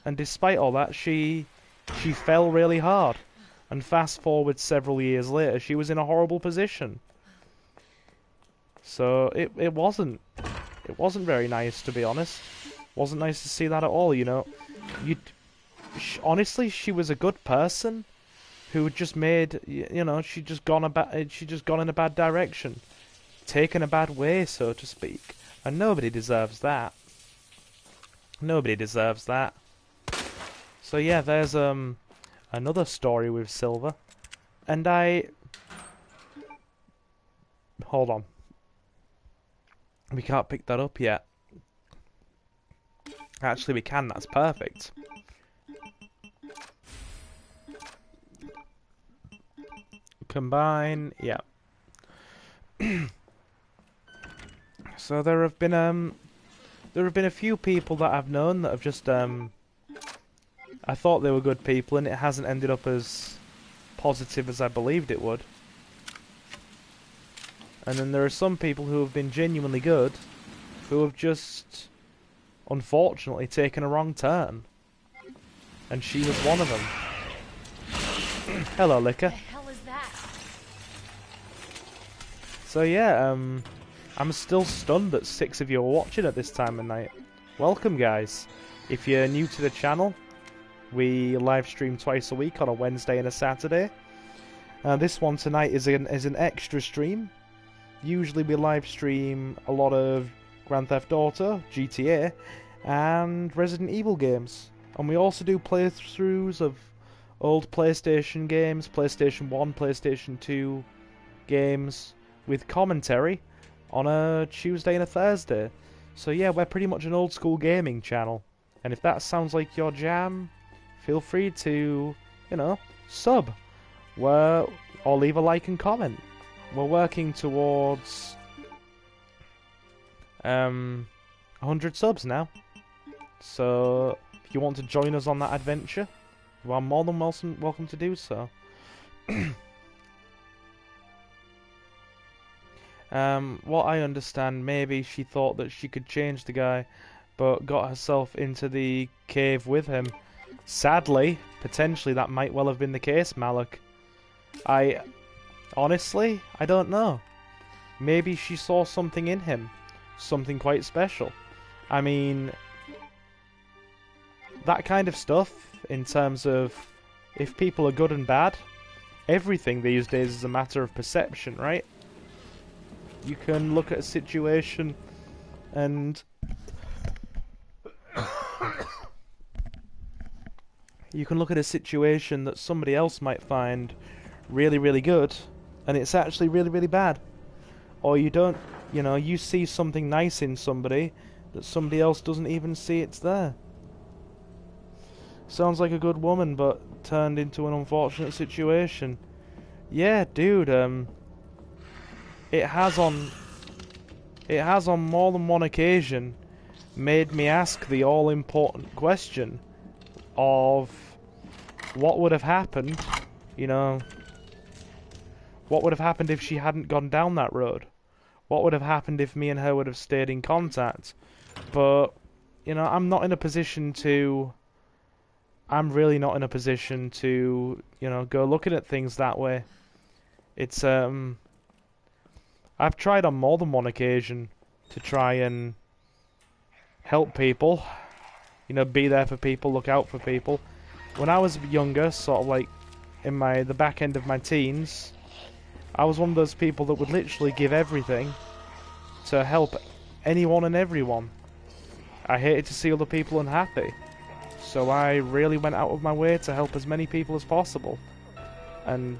And despite all that, she fell really hard. And fast forward several years later, she was in a horrible position. So it wasn't very nice, to be honest. Wasn't nice to see that at all, you know. Honestly, she was a good person who just made, you know, she'd just gone in a bad direction, taken a bad way, so to speak. And nobody deserves that. Nobody deserves that. So yeah, there's another story with Silver, and hold on. We can't pick that up yet. Actually, we can. That's perfect. Combine. Yeah. So there have been a few people that I've known that have just I thought they were good people, and it hasn't ended up as positive as I believed it would. And then there are some people who have been genuinely good, who have just, unfortunately, taken a wrong turn. And she was one of them. Hello, Liquor. What the hell is that? So yeah, I'm still stunned that 6 of you are watching at this time of night. Welcome, guys. If you're new to the channel, we live stream twice a week on a Wednesday and a Saturday. This one tonight is an extra stream. Usually we live stream a lot of Grand Theft Auto, GTA, and Resident Evil games. And we also do playthroughs of old PlayStation games, PlayStation 1, PlayStation 2 games, with commentary on a Tuesday and a Thursday. So yeah, we're pretty much an old school gaming channel. And if that sounds like your jam, feel free to, you know, sub. Or leave a like and comment. We're working towards 100 subs now. So if you want to join us on that adventure, you are more than welcome to do so. What I understand, maybe she thought that she could change the guy, but got herself into the cave with him. Sadly, potentially that might well have been the case, Malik. Honestly, I don't know. Maybe she saw something in him. Something quite special. I mean, that kind of stuff, in terms of if people are good and bad, everything these days is a matter of perception, right? You can look at a situation and you can look at a situation that somebody else might find really, really good, and it's actually really, really bad. Or you don't, you know, you see something nice in somebody that somebody else doesn't even see it's there. Sounds like a good woman, but turned into an unfortunate situation. Yeah, dude, it has on more than one occasion made me ask the all-important question of what would have happened, you know, what would have happened if she hadn't gone down that road? What would have happened if me and her would have stayed in contact? But, you know, I'm really not in a position to, you know, go looking at things that way. It's, I've tried on more than one occasion to try and help people, you know, be there for people, look out for people. When I was younger, sort of like in the back end of my teens, I was one of those people that would literally give everything to help anyone and everyone. I hated to see other people unhappy, so I really went out of my way to help as many people as possible. And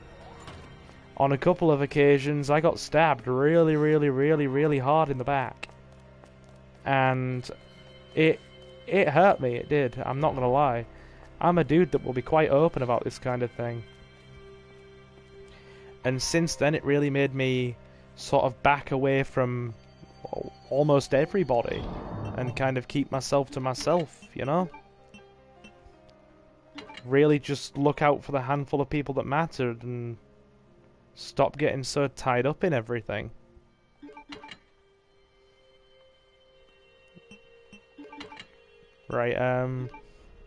on a couple of occasions, I got stabbed really, really, really, really hard in the back. And it hurt me, it did, I'm not gonna lie. I'm a dude that will be quite open about this kind of thing. And since then, it really made me sort of back away from almost everybody and kind of keep myself to myself, you know? Really just look out for the handful of people that mattered and stop getting so tied up in everything. Right,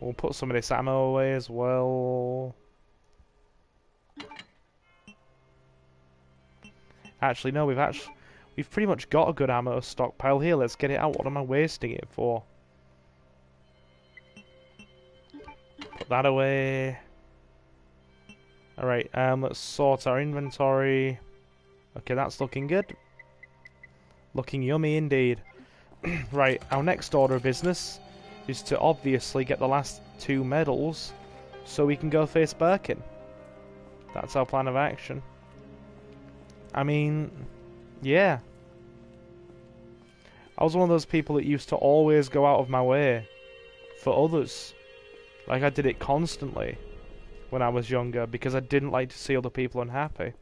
we'll put some of this ammo away as well. Actually, no, we've pretty much got a good ammo stockpile here. Let's get it out. What am I wasting it for? Put that away. Alright, let's sort our inventory. Okay, that's looking good. Looking yummy indeed. Right, our next order of business is to obviously get the last 2 medals so we can go face Birkin. That's our plan of action. I mean, yeah. I was one of those people that used to always go out of my way for others. Like, I did it constantly when I was younger because I didn't like to see other people unhappy.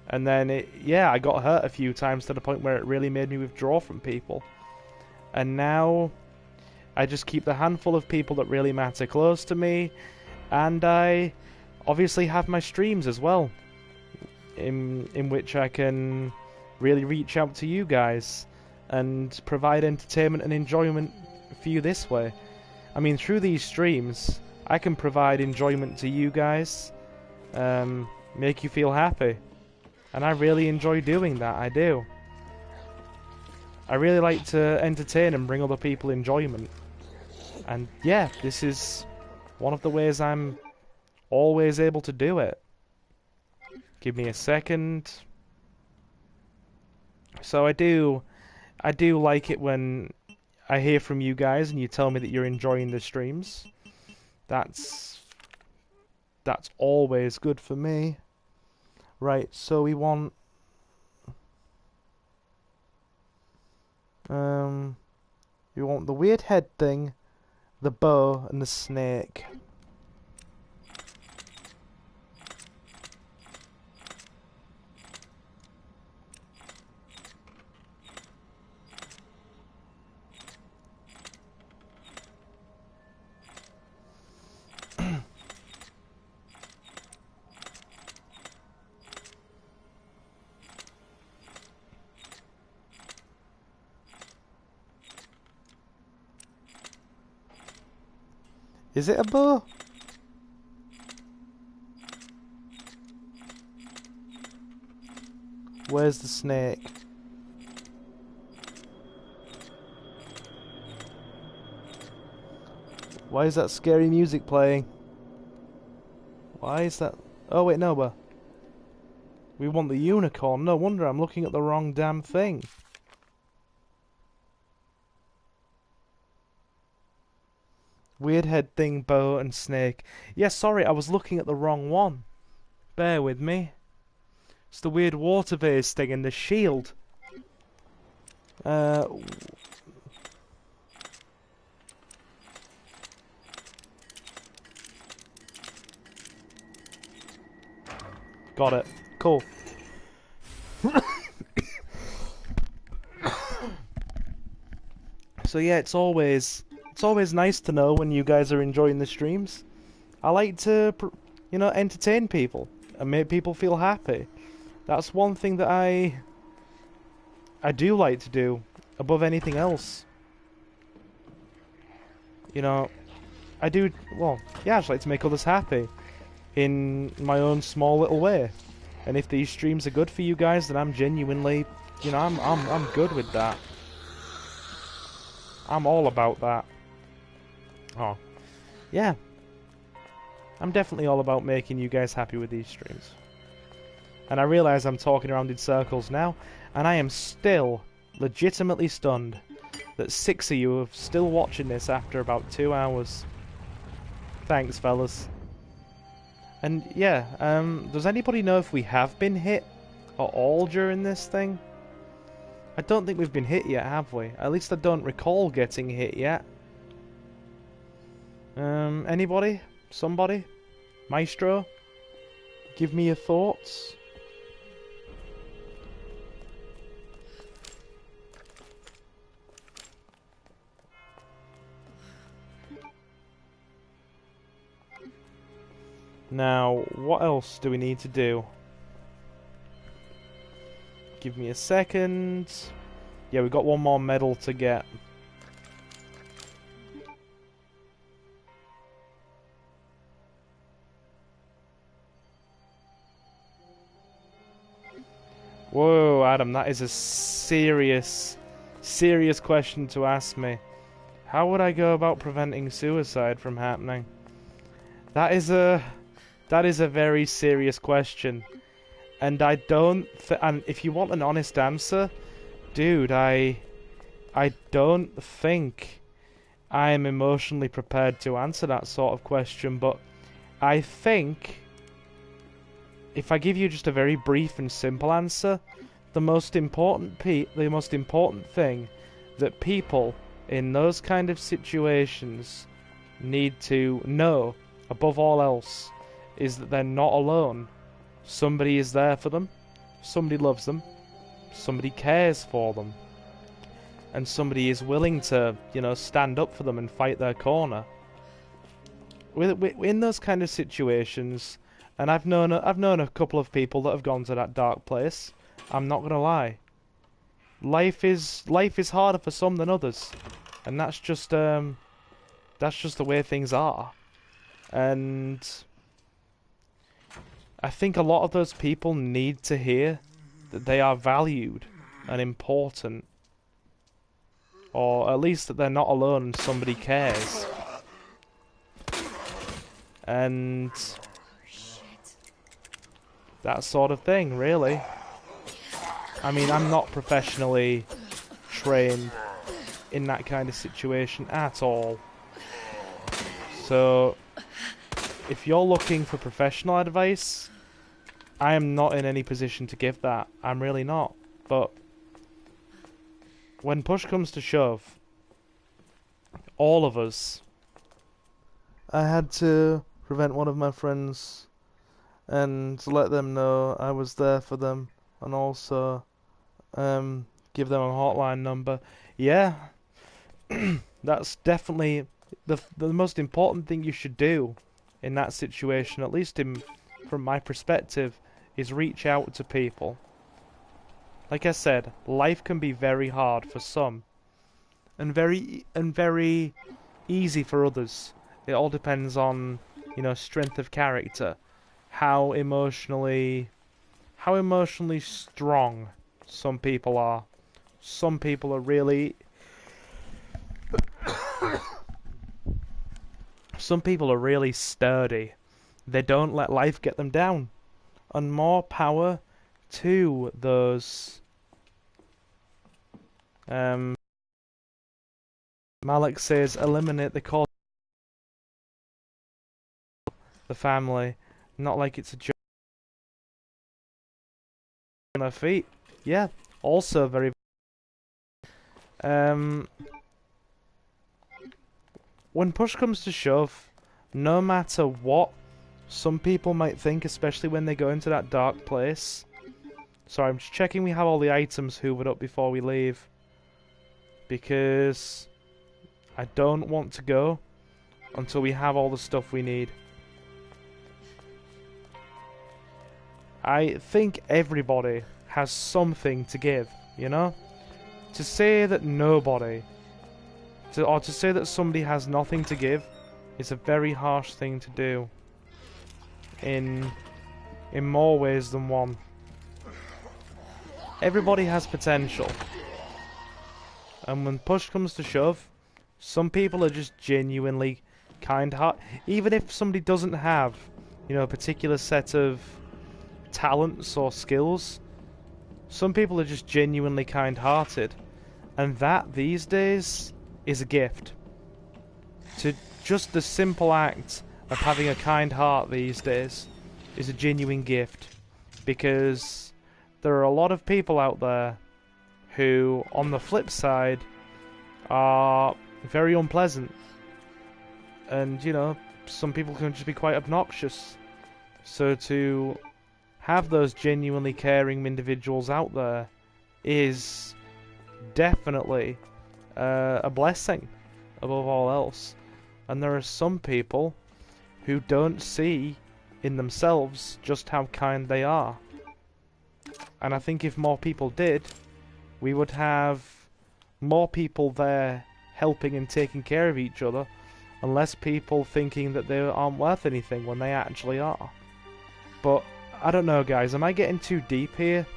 And then, I got hurt a few times to the point where it really made me withdraw from people. And now, I just keep the handful of people that really matter close to me, and I obviously have my streams as well, in which I can really reach out to you guys and provide entertainment and enjoyment for you this way. I mean, through these streams, I can provide enjoyment to you guys, make you feel happy, and I really enjoy doing that, I do. I really like to entertain and bring other people enjoyment, and yeah, this is one of the ways I'm always able to do it. Give me a second. So I do like it when I hear from you guys and you tell me that you're enjoying the streams. That's always good for me. Right, so we want the weird head thing, the bow, and the snake. Is it a bow? Where's the snake? Why is that scary music playing? Why is that? Oh wait, no, but we want the unicorn. No wonder I'm looking at the wrong damn thing. Weird head thing, bow and snake. Yeah, sorry, I was looking at the wrong one. Bear with me. It's the weird water vase thing and the shield. Got it. Cool. So yeah, it's always nice to know when you guys are enjoying the streams. I like to, you know, entertain people and make people feel happy. That's one thing that I do like to do above anything else. You know, I do, well, yeah, I just like to make others happy in my own small little way. And if these streams are good for you guys, then I'm genuinely, you know, I'm good with that. I'm all about that. Oh, yeah. I'm definitely all about making you guys happy with these streams. And I realise I'm talking around in circles now, and I am still legitimately stunned that 6 of you are still watching this after about 2 hours. Thanks, fellas. And yeah, does anybody know if we have been hit at all during this thing? I don't think we've been hit yet, have we? At least I don't recall getting hit yet. Anybody? Somebody? Maestro? Give me your thoughts. Now, what else do we need to do? Give me a second. Yeah, we've got one more medal to get. Whoa, Adam, that is a serious question to ask me. How would I go about preventing suicide from happening? That is a very serious question. And I don't and if you want an honest answer, dude, I don't think I am emotionally prepared to answer that sort of question, but I think if I give you just a very brief and simple answer, the most important thing that people in those kind of situations need to know above all else is that they're not alone. Somebody is there for them, somebody loves them, somebody cares for them, and somebody is willing to, you know, stand up for them and fight their corner. In those kind of situations, and I've known a couple of people that have gone to that dark place. I'm not gonna lie. Life is harder for some than others, and that's just the way things are. And I think a lot of those people need to hear that they are valued and important. Or at least that they're not alone and somebody cares. And that sort of thing, really. I mean, I'm not professionally trained in that kind of situation at all. So, if you're looking for professional advice, I am not in any position to give that. I'm really not. But when push comes to shove, all of us... I had to prevent one of my friends and let them know I was there for them, and also give them a hotline number. Yeah, that's definitely the most important thing you should do in that situation, at least from my perspective, is reach out to people. Like I said, life can be very hard for some, and very easy for others. It all depends on, you know, strength of character, how emotionally strong some people are. Some people are really some people are really sturdy. They don't let life get them down. And more power to those. Malik says eliminate the cause of the family. Not like it's a joke on her feet. Yeah, also very. When push comes to shove, no matter what some people might think, especially when they go into that dark place. Sorry, I'm just checking we have all the items hoovered up before we leave. Because I don't want to go until we have all the stuff we need. I think everybody has something to give, you know? To say that nobody, or to say that somebody has nothing to give is a very harsh thing to do. In more ways than one. Everybody has potential. And when push comes to shove, some people are just genuinely kind-hearted. Even if somebody doesn't have, you know, a particular set of talents or skills, some people are just genuinely kind-hearted. And that, these days, is a gift. To just the simple act of having a kind heart these days is a genuine gift. Because there are a lot of people out there who, on the flip side, are very unpleasant. And, you know, some people can just be quite obnoxious. So to have those genuinely caring individuals out there is definitely a blessing above all else. And there are some people who don't see in themselves just how kind they are. And I think if more people did, we would have more people there helping and taking care of each other, and less people thinking that they aren't worth anything when they actually are. But I don't know, guys, am I getting too deep here?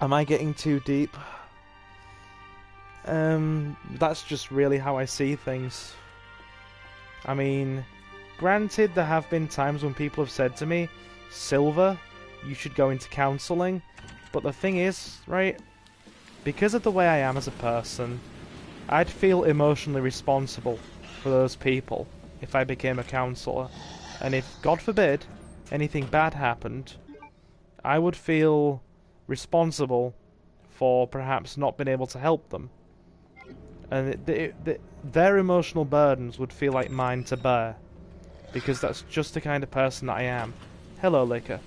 Am I getting too deep? That's just really how I see things. I mean, granted, there have been times when people have said to me, Silver, you should go into counselling. But the thing is, right, because of the way I am as a person, I'd feel emotionally responsible for those people if I became a counsellor. And if, God forbid, anything bad happened, I would feel responsible for perhaps not being able to help them. And their emotional burdens would feel like mine to bear. Because that's just the kind of person that I am. Hello, Liquor.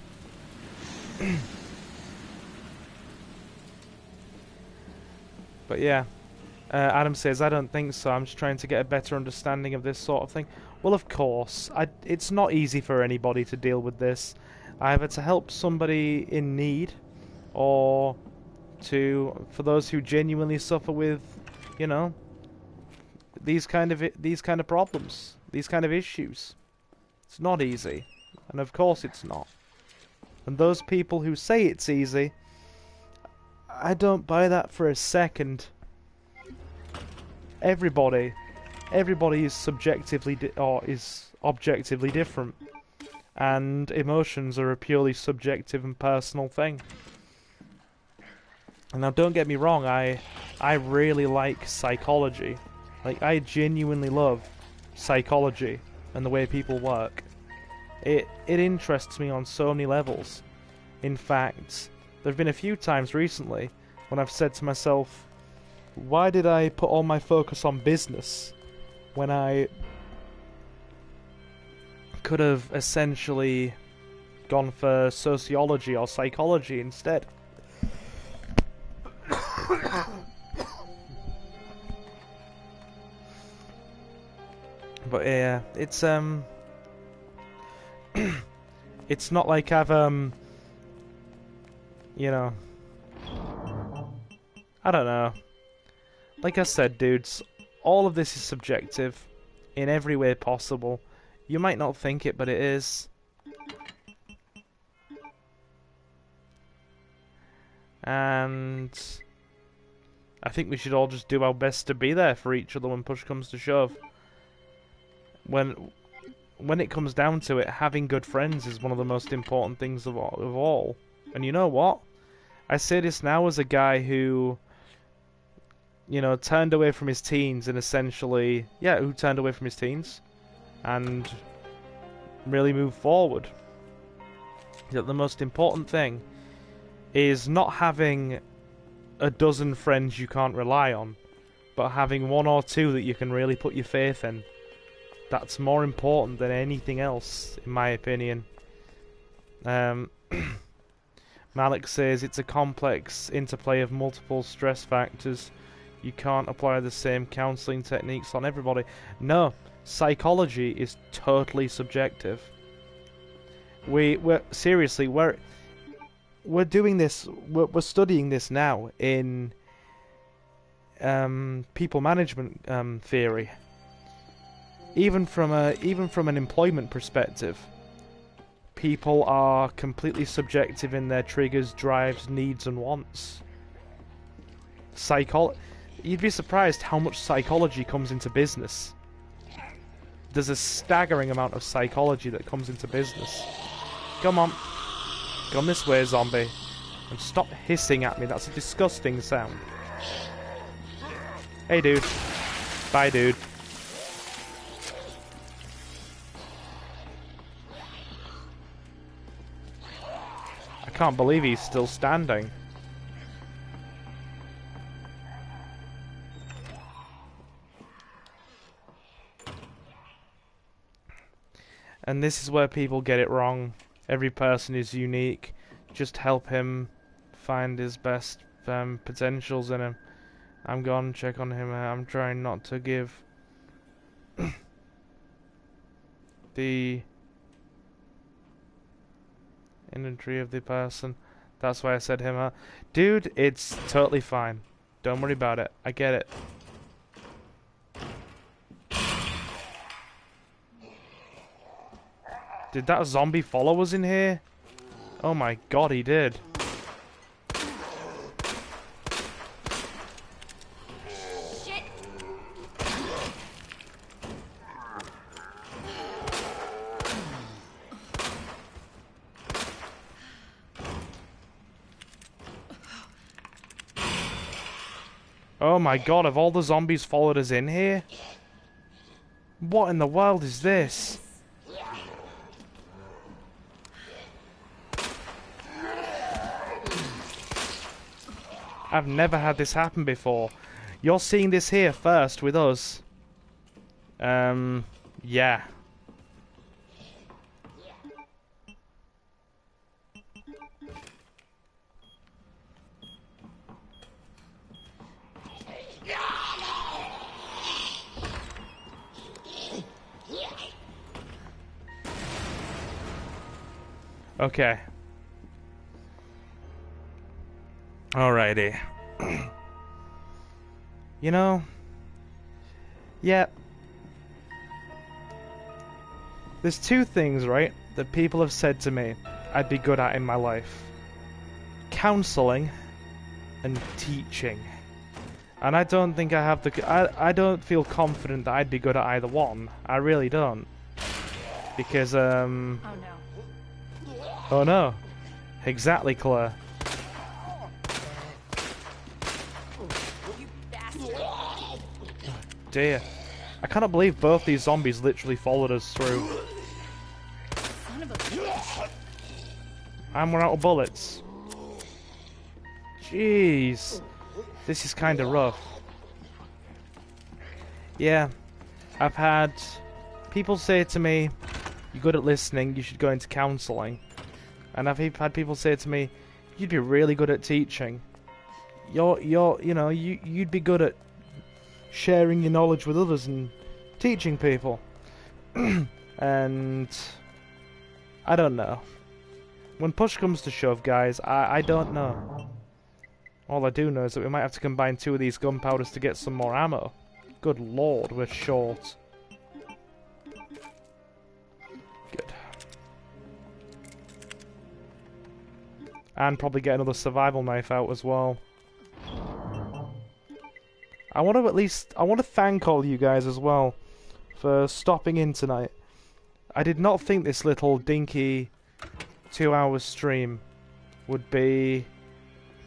But yeah. Adam says, I don't think so. I'm just trying to get a better understanding of this sort of thing. Well, of course. It's not easy for anybody to deal with this. Either to help somebody in need, or for those who genuinely suffer with, you know, these kind of problems, these kind of issues. It's not easy, and of course it's not. And those people who say it's easy, I don't buy that for a second. Everybody is subjectively is objectively different, and emotions are a purely subjective and personal thing. And now, don't get me wrong, I really like psychology. Like, I genuinely love psychology and the way people work. It interests me on so many levels. In fact, there have been a few times recently when I've said to myself, why did I put all my focus on business when I could have essentially gone for sociology or psychology instead? But yeah, it's it's not like I've you know, I don't know. Like I said, dudes, all of this is subjective. in every way possible. You might not think it, but it is. And I think we should all just do our best to be there for each other when push comes to shove. When it comes down to it, having good friends is one of the most important things of all. And you know what? I say this now as a guy who, you know, turned away from his teens and essentially, yeah, who turned away from his teens and really moved forward. That the most important thing is not having a dozen friends you can't rely on, but having one or two that you can really put your faith in. That's more important than anything else, in my opinion. Malik says it's a complex interplay of multiple stress factors. You can't apply the same counselling techniques on everybody. No, psychology is totally subjective. We're doing this. We're studying this now in people management theory. Even from an employment perspective, people are completely subjective in their triggers, drives, needs, and wants. You'd be surprised how much psychology comes into business. There's a staggering amount of psychology that comes into business. Come on. Come this way, zombie. And stop hissing at me. That's a disgusting sound. Hey, dude. Bye, dude. I can't believe he's still standing. And this is where people get it wrong. Every person is unique. Just help him find his best potentials in him. I'm gonna check on him. I'm trying not to give the inventory of the person. That's why I said him. Dude, it's totally fine. Don't worry about it. I get it. Did that zombie follow us in here? Oh my god, he did. Shit. Oh my god, have all the zombies followed us in here? What in the world is this? I've never had this happen before. You're seeing this here first with us. Yeah. Okay. Alrighty. You know, yeah. There's two things, right, that people have said to me I'd be good at in my life. Counseling and teaching. And I don't think I have the... I don't feel confident that I'd be good at either one. I really don't. Because, Oh no. Oh no. Exactly, Claire. You bastard. Dear. I cannot believe both these zombies literally followed us through. Son of a bitch. And we're out of bullets. Jeez. This is kind of rough. Yeah. I've had people say to me, you're good at listening, you should go into counselling. And I've had people say to me, you'd be really good at teaching. You'd be good at sharing your knowledge with others and teaching people. And I don't know. When push comes to shove, guys, I don't know. All I do know is that we might have to combine 2 of these gunpowders to get some more ammo. Good lord, we're short. And probably get another survival knife out as well. I want to thank all you guys as well for stopping in tonight. I did not think this little dinky 2-hour stream would be,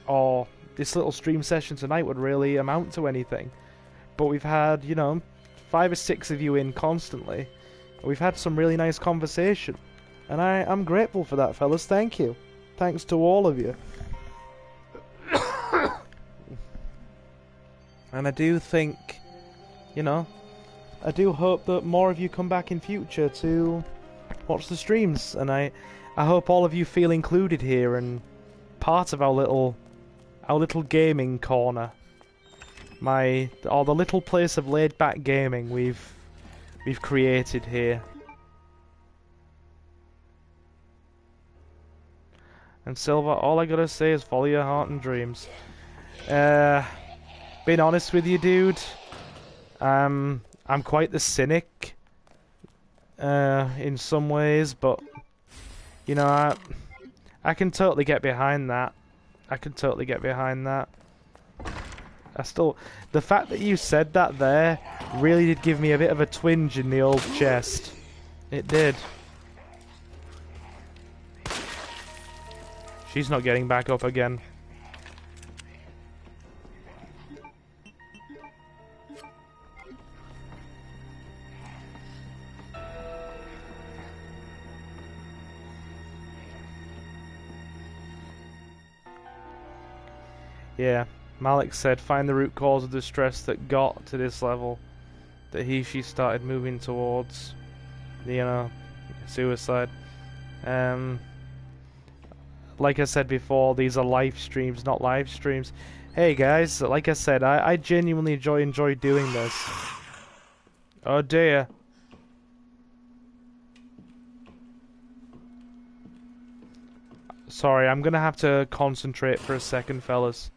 or this little stream session tonight would really amount to anything. But we've had, you know, 5 or 6 of you in constantly. We've had some really nice conversation. And I'm grateful for that, fellas. Thank you. Thanks to all of you. And I do think, you know, I do hope that more of you come back in future to watch the streams. And I hope all of you feel included here and part of our little gaming corner. The little place of laid back gaming we've created here. And Silver, all I gotta say is follow your heart and dreams. Being honest with you, dude, I'm quite the cynic in some ways, but you know, I can totally get behind that. I can totally get behind that. The fact that you said that there really did give me a bit of a twinge in the old chest. It did. She's not getting back up again. Yeah, Malik said find the root cause of the stress that got to this level that she started moving towards, you know, suicide. Like I said before, these are live streams, not live streams. Hey guys, like I said, I genuinely enjoy doing this. Oh dear. Sorry, I'm gonna have to concentrate for a second, fellas.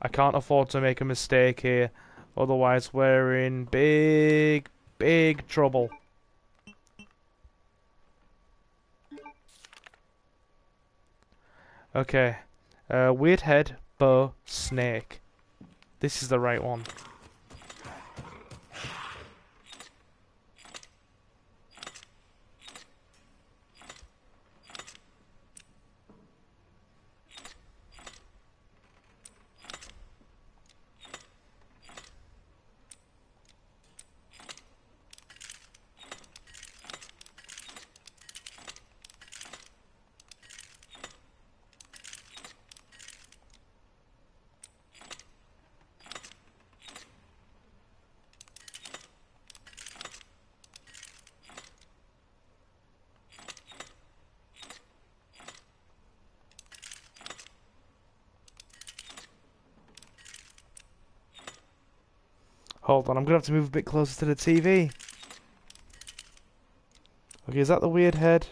I can't afford to make a mistake here, otherwise we're in big trouble. Okay, weird head, bow, snake. This is the right one. Hold on, I'm gonna have to move a bit closer to the TV. Okay, is that the weird head?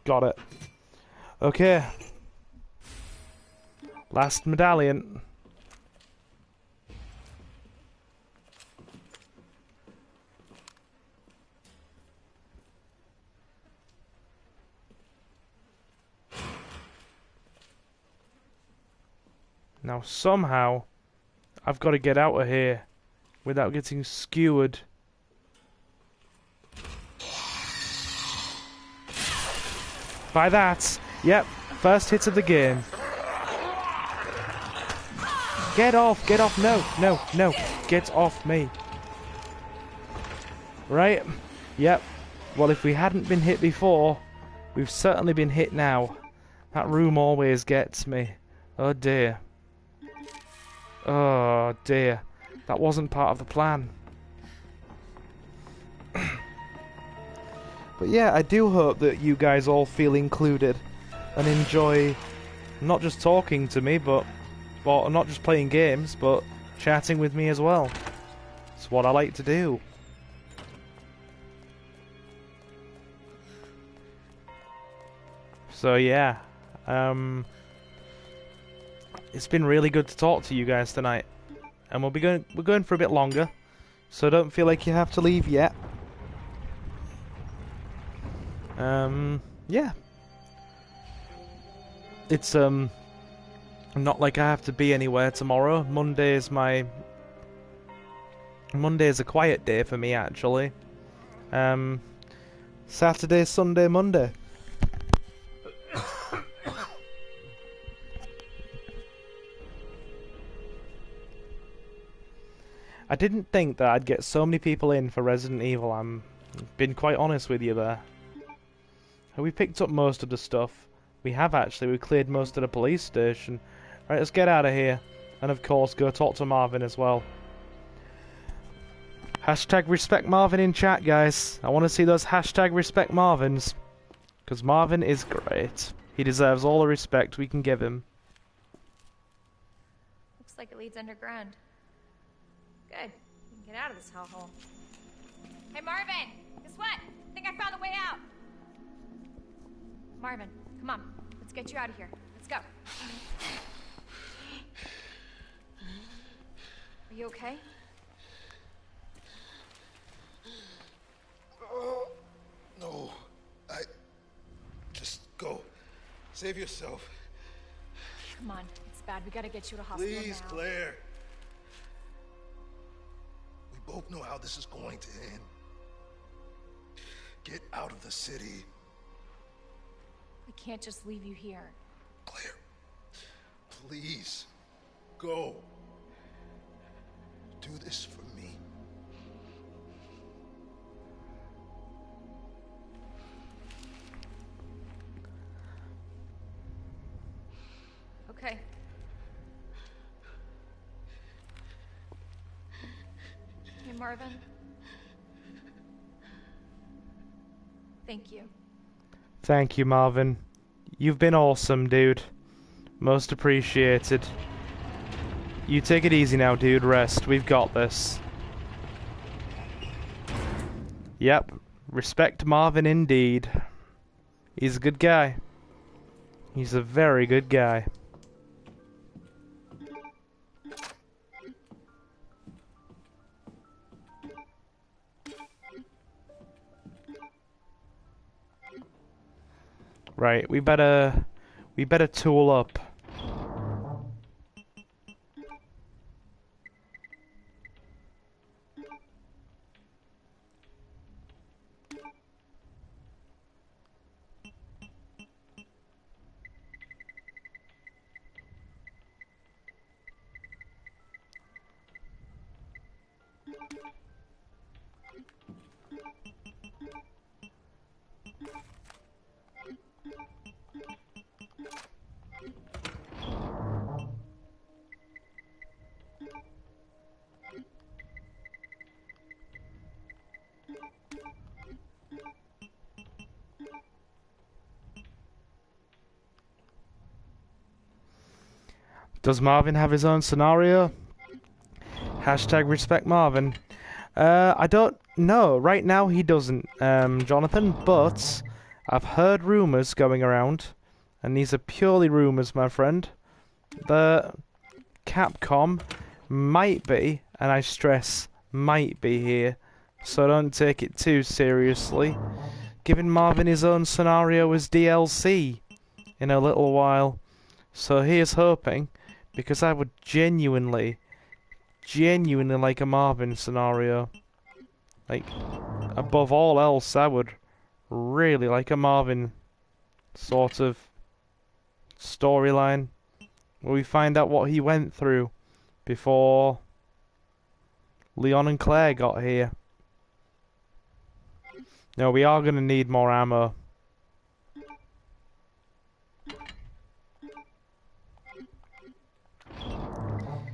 Got it. Okay. Last medallion. Now somehow I've got to get out of here without getting skewered. By that, yep, first hit of the game. Get off, no, get off me. Right, yep, well if we hadn't been hit before, we've certainly been hit now. That room always gets me. Oh dear. Oh dear, that wasn't part of the plan. But yeah, I do hope that you guys all feel included and enjoy not just talking to me, but not just playing games, but chatting with me as well. It's what I like to do. So yeah, it's been really good to talk to you guys tonight, and we're going for a bit longer, so don't feel like you have to leave yet. Yeah. it's not like I have to be anywhere tomorrow. Monday's a quiet day for me actually. Saturday, Sunday, Monday. I didn't think that I'd get so many people in for Resident Evil. I'm been quite honest with you there. We picked up most of the stuff. We have actually. We cleared most of the police station. Right, let's get out of here. And of course, go talk to Marvin as well. Hashtag respect Marvin in chat, guys. I want to see those hashtag respect Marvins. Because Marvin is great. He deserves all the respect we can give him. Looks like it leads underground. Good. We can get out of this hellhole. Hey, Marvin! Guess what? I think I found the way out! Marvin, come on. Let's get you out of here. Let's go. Are you okay? No. Just go. Save yourself. Come on. It's bad. We gotta get you to hospital now. Please, Claire. We both know how this is going to end. Get out of the city. We can't just leave you here. Claire, please, go. Do this for me. Okay. Hey, Marvin. Thank you. Thank you, Marvin. You've been awesome, dude. Most appreciated. You take it easy now, dude. Rest. We've got this. Yep. Respect Marvin indeed. He's a good guy. He's a very good guy. Right, we better tool up. Does Marvin have his own scenario? Hashtag respect Marvin. I don't know. Right now he doesn't, Jonathan, but I've heard rumours going around, and these are purely rumours, my friend, that Capcom might be, and I stress might be here, so don't take it too seriously, giving Marvin his own scenario as DLC in a little while. So here's hoping, because I would genuinely like a Marvin scenario. Like, above all else, I would really like a Marvin sort of storyline where we find out what he went through before Leon and Claire got here. No, we are going to need more ammo.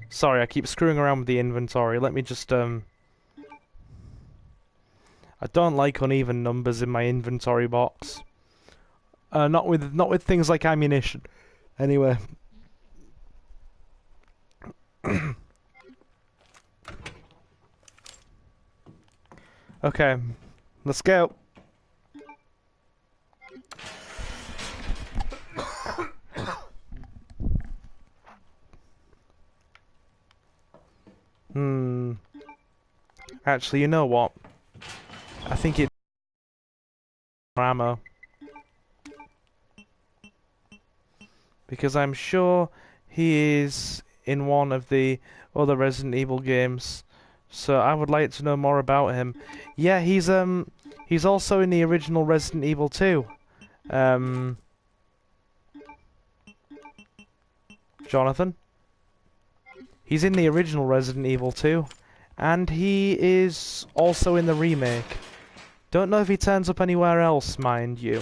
Sorry, I keep screwing around with the inventory. Let me just, I don't like uneven numbers in my inventory box. Not with things like ammunition. Anyway. Okay, let's go. Actually, you know what? I think it's ammo. because I'm sure he is in one of the other Resident Evil games. So I would like to know more about him. Yeah, he's also in the original Resident Evil 2. Jonathan? He's in the original Resident Evil 2. And he is also in the remake. Don't know if he turns up anywhere else, mind you.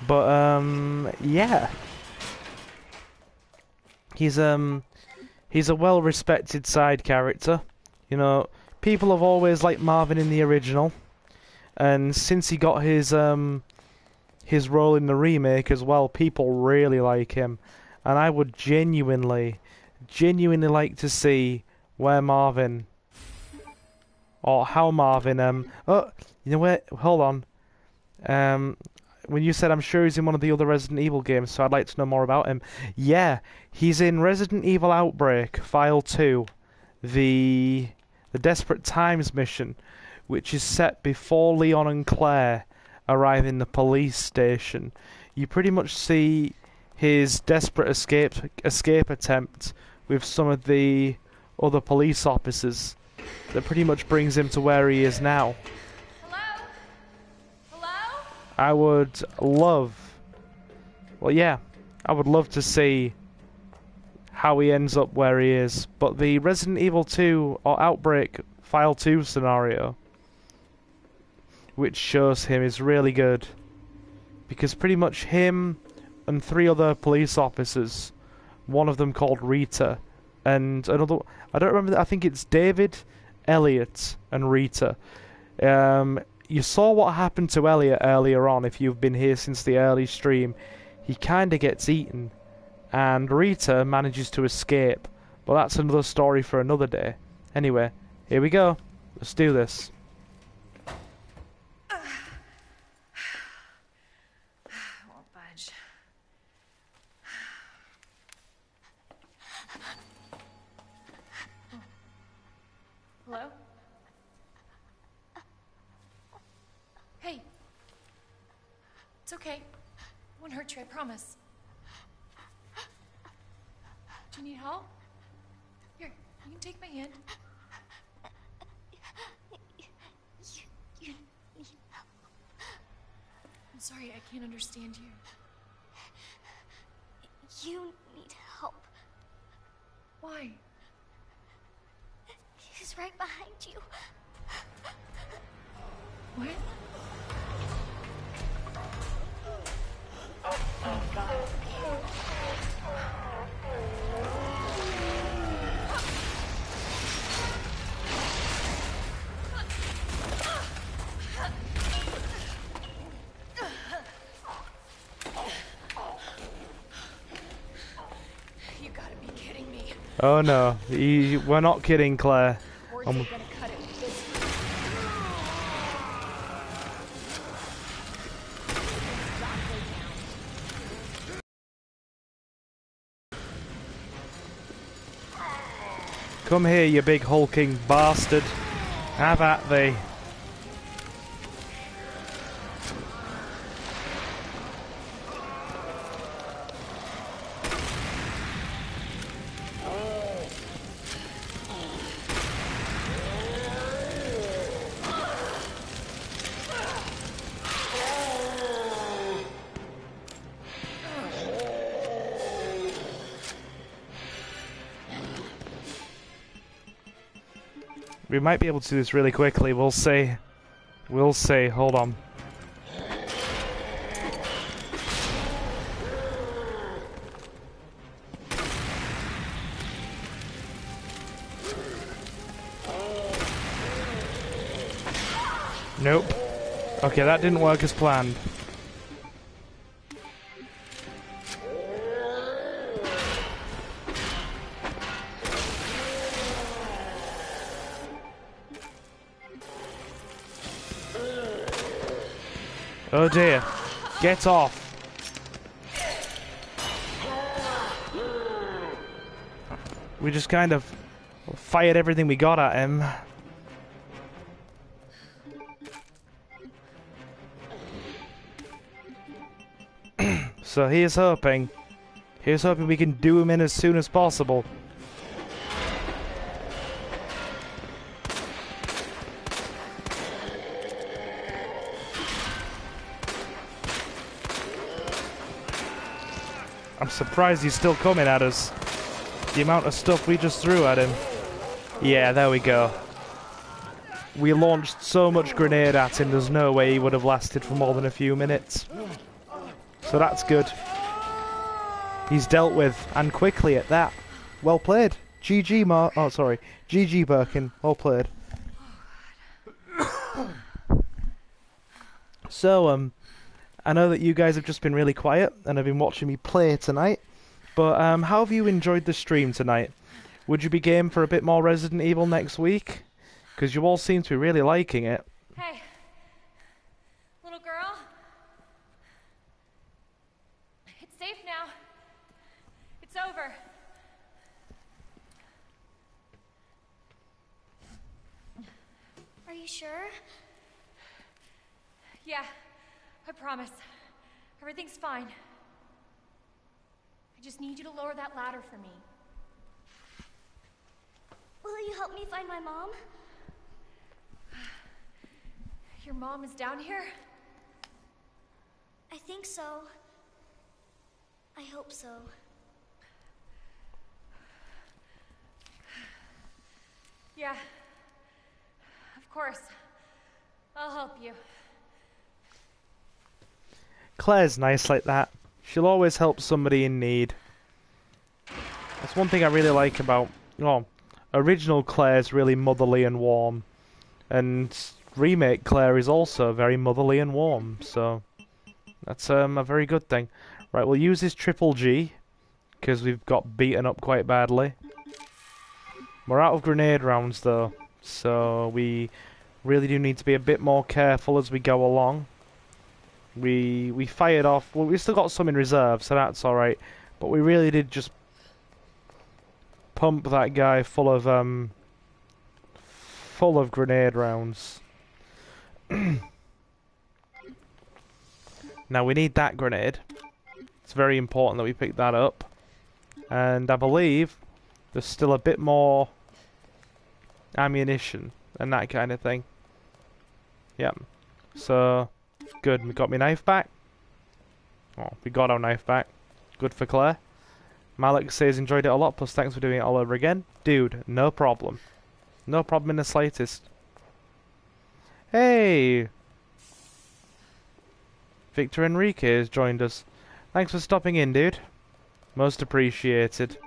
But, yeah. He's a well-respected side character. You know, people have always liked Marvin in the original. And since he got his role in the remake as well, people really like him. And I would genuinely like to see where Marvin, or how Marvin, oh, you know what, hold on. When you said I'm sure he's in one of the other Resident Evil games, so I'd like to know more about him. Yeah, he's in Resident Evil Outbreak, File 2, the Desperate Times mission, which is set before Leon and Claire arrive in the police station. You pretty much see his desperate escape attempt with some of the other police officers that pretty much brings him to where he is now. Hello? Hello? I would love to see how he ends up where he is. But the Resident Evil 2 or Outbreak File 2 scenario, which shows him, is really good. Because pretty much him and 3 other police officers, one of them called Rita, and another, I don't remember, I think it's David, Elliot, and Rita. You saw what happened to Elliot earlier on, if you've been here since the early stream. He kinda gets eaten, and Rita manages to escape, but that's another story for another day. Anyway, here we go. Let's do this. Won't budge. Hello? Hey. It's okay. Won't hurt you, I promise. Do you need help? Here, you can take my hand. I'm sorry, I can't understand you. You need help. Why? He's right behind you. What? You gotta be kidding me. Oh no, we're not kidding, Claire. Or you're gonna cut it with this. Come here, you big hulking bastard. Have at thee. We might be able to do this really quickly, we'll see. We'll see, hold on. Nope. Okay, that didn't work as planned. Oh dear. Get off. We just kind of fired everything we got at him. So here's hoping. Here's hoping we can do him in as soon as possible. I'm surprised he's still coming at us. The amount of stuff we just threw at him. Yeah, there we go. We launched so much grenade at him, there's no way he would have lasted for more than a few minutes. So that's good. He's dealt with, and quickly at that. Well played. GG GG Birkin. Well played. So, I know that you guys have just been really quiet and have been watching me play tonight, but how have you enjoyed the stream tonight? Would you be game for a bit more Resident Evil next week? Because you all seem to be really liking it. Hey, little girl. It's safe now. It's over. Are you sure? Yeah, I promise. Everything's fine. I just need you to lower that ladder for me. Will you help me find my mom? Your mom is down here? I think so. I hope so. Yeah. Of course. I'll help you. Claire's nice like that. She'll always help somebody in need. That's one thing I really like about... Oh, original Claire's really motherly and warm. And remake Claire is also very motherly and warm. So, that's a very good thing. Right, we'll use this triple G. Because we've got beaten up quite badly. We're out of grenade rounds though. So, we really do need to be a bit more careful as we go along. We fired off. Well, we still got some in reserve, so that's alright. But we really did just pump that guy full of grenade rounds. Now we need that grenade. It's very important that we pick that up. And I believe there's still a bit more ammunition and that kind of thing. Yep. So good, we got my knife back. Oh, we got our knife back. Good for Claire. Malik says enjoyed it a lot, plus thanks for doing it all over again. Dude, no problem. No problem in the slightest. Hey! Victor Enrique has joined us. Thanks for stopping in, dude. Most appreciated.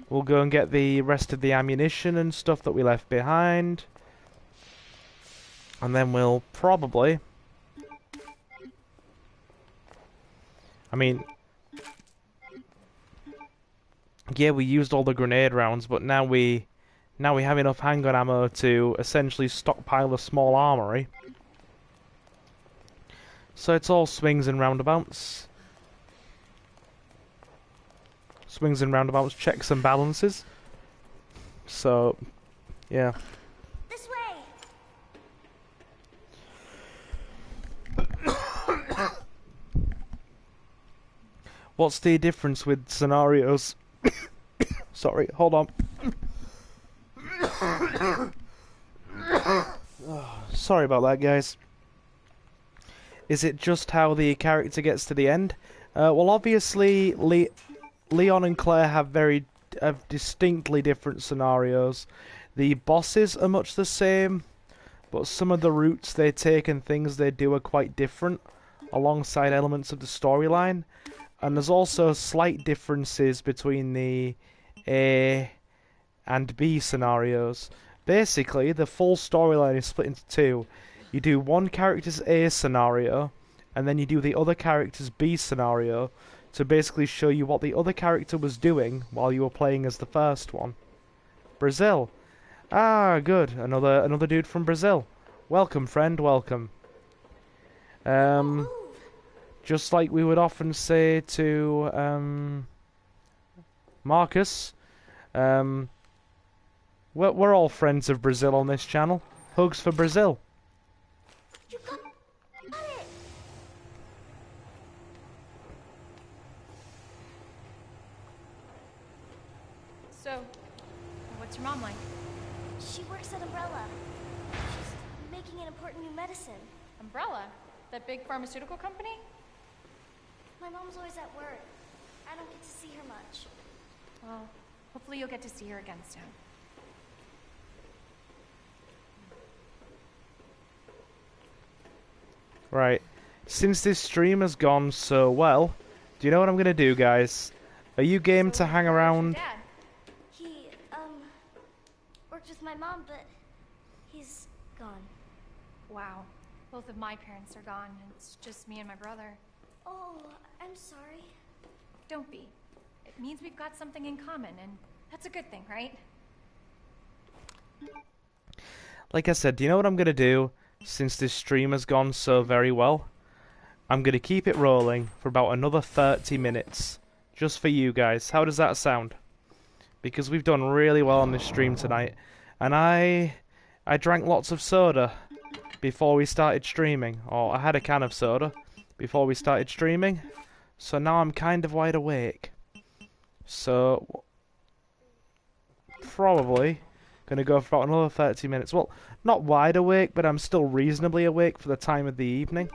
We'll go and get the rest of the ammunition and stuff that we left behind. And then we'll probably... I mean... Yeah, we used all the grenade rounds, but now we have enough handgun ammo to essentially stockpile a small armory. So it's all swings and roundabouts. Swings and roundabouts, checks and balances. So, yeah. This way. What's the difference with scenarios? Sorry, hold on. Oh, sorry about that, guys. Is it just how the character gets to the end? Well, obviously, Leon and Claire have distinctly different scenarios. The bosses are much the same, but some of the routes they take and things they do are quite different, alongside elements of the storyline. And there's also slight differences between the A and B scenarios. Basically, the full storyline is split into two. You do one character's A scenario, and then you do the other character's B scenario, to basically show you what the other character was doing while you were playing as the first one. Brazil. Ah, good. Another dude from Brazil. Welcome, friend, welcome. Just like we would often say to Marcus, we're all friends of Brazil on this channel. Hugs for Brazil. You got it. important new medicine. Umbrella? That big pharmaceutical company? My mom's always at work. I don't get to see her much. Well, hopefully you'll get to see her again soon. Right. Since this stream has gone so well, do you know what I'm gonna do, guys? Are you game to hang Where's your around? dad? He, worked with my mom, but he's gone. Wow. Both of my parents are gone. It's just me and my brother. Oh, I'm sorry. Don't be. It means we've got something in common, and that's a good thing, right? Like I said, do you know what I'm gonna do? Since this stream has gone so very well, I'm gonna keep it rolling for about another 30 minutes. Just for you guys. How does that sound? Because we've done really well on this stream tonight. And I drank lots of soda before we started streaming. Or I had a can of soda before we started streaming. So now I'm kind of wide awake. So probably gonna go for about another 30 minutes. Well, not wide awake, but I'm still reasonably awake for the time of the evening.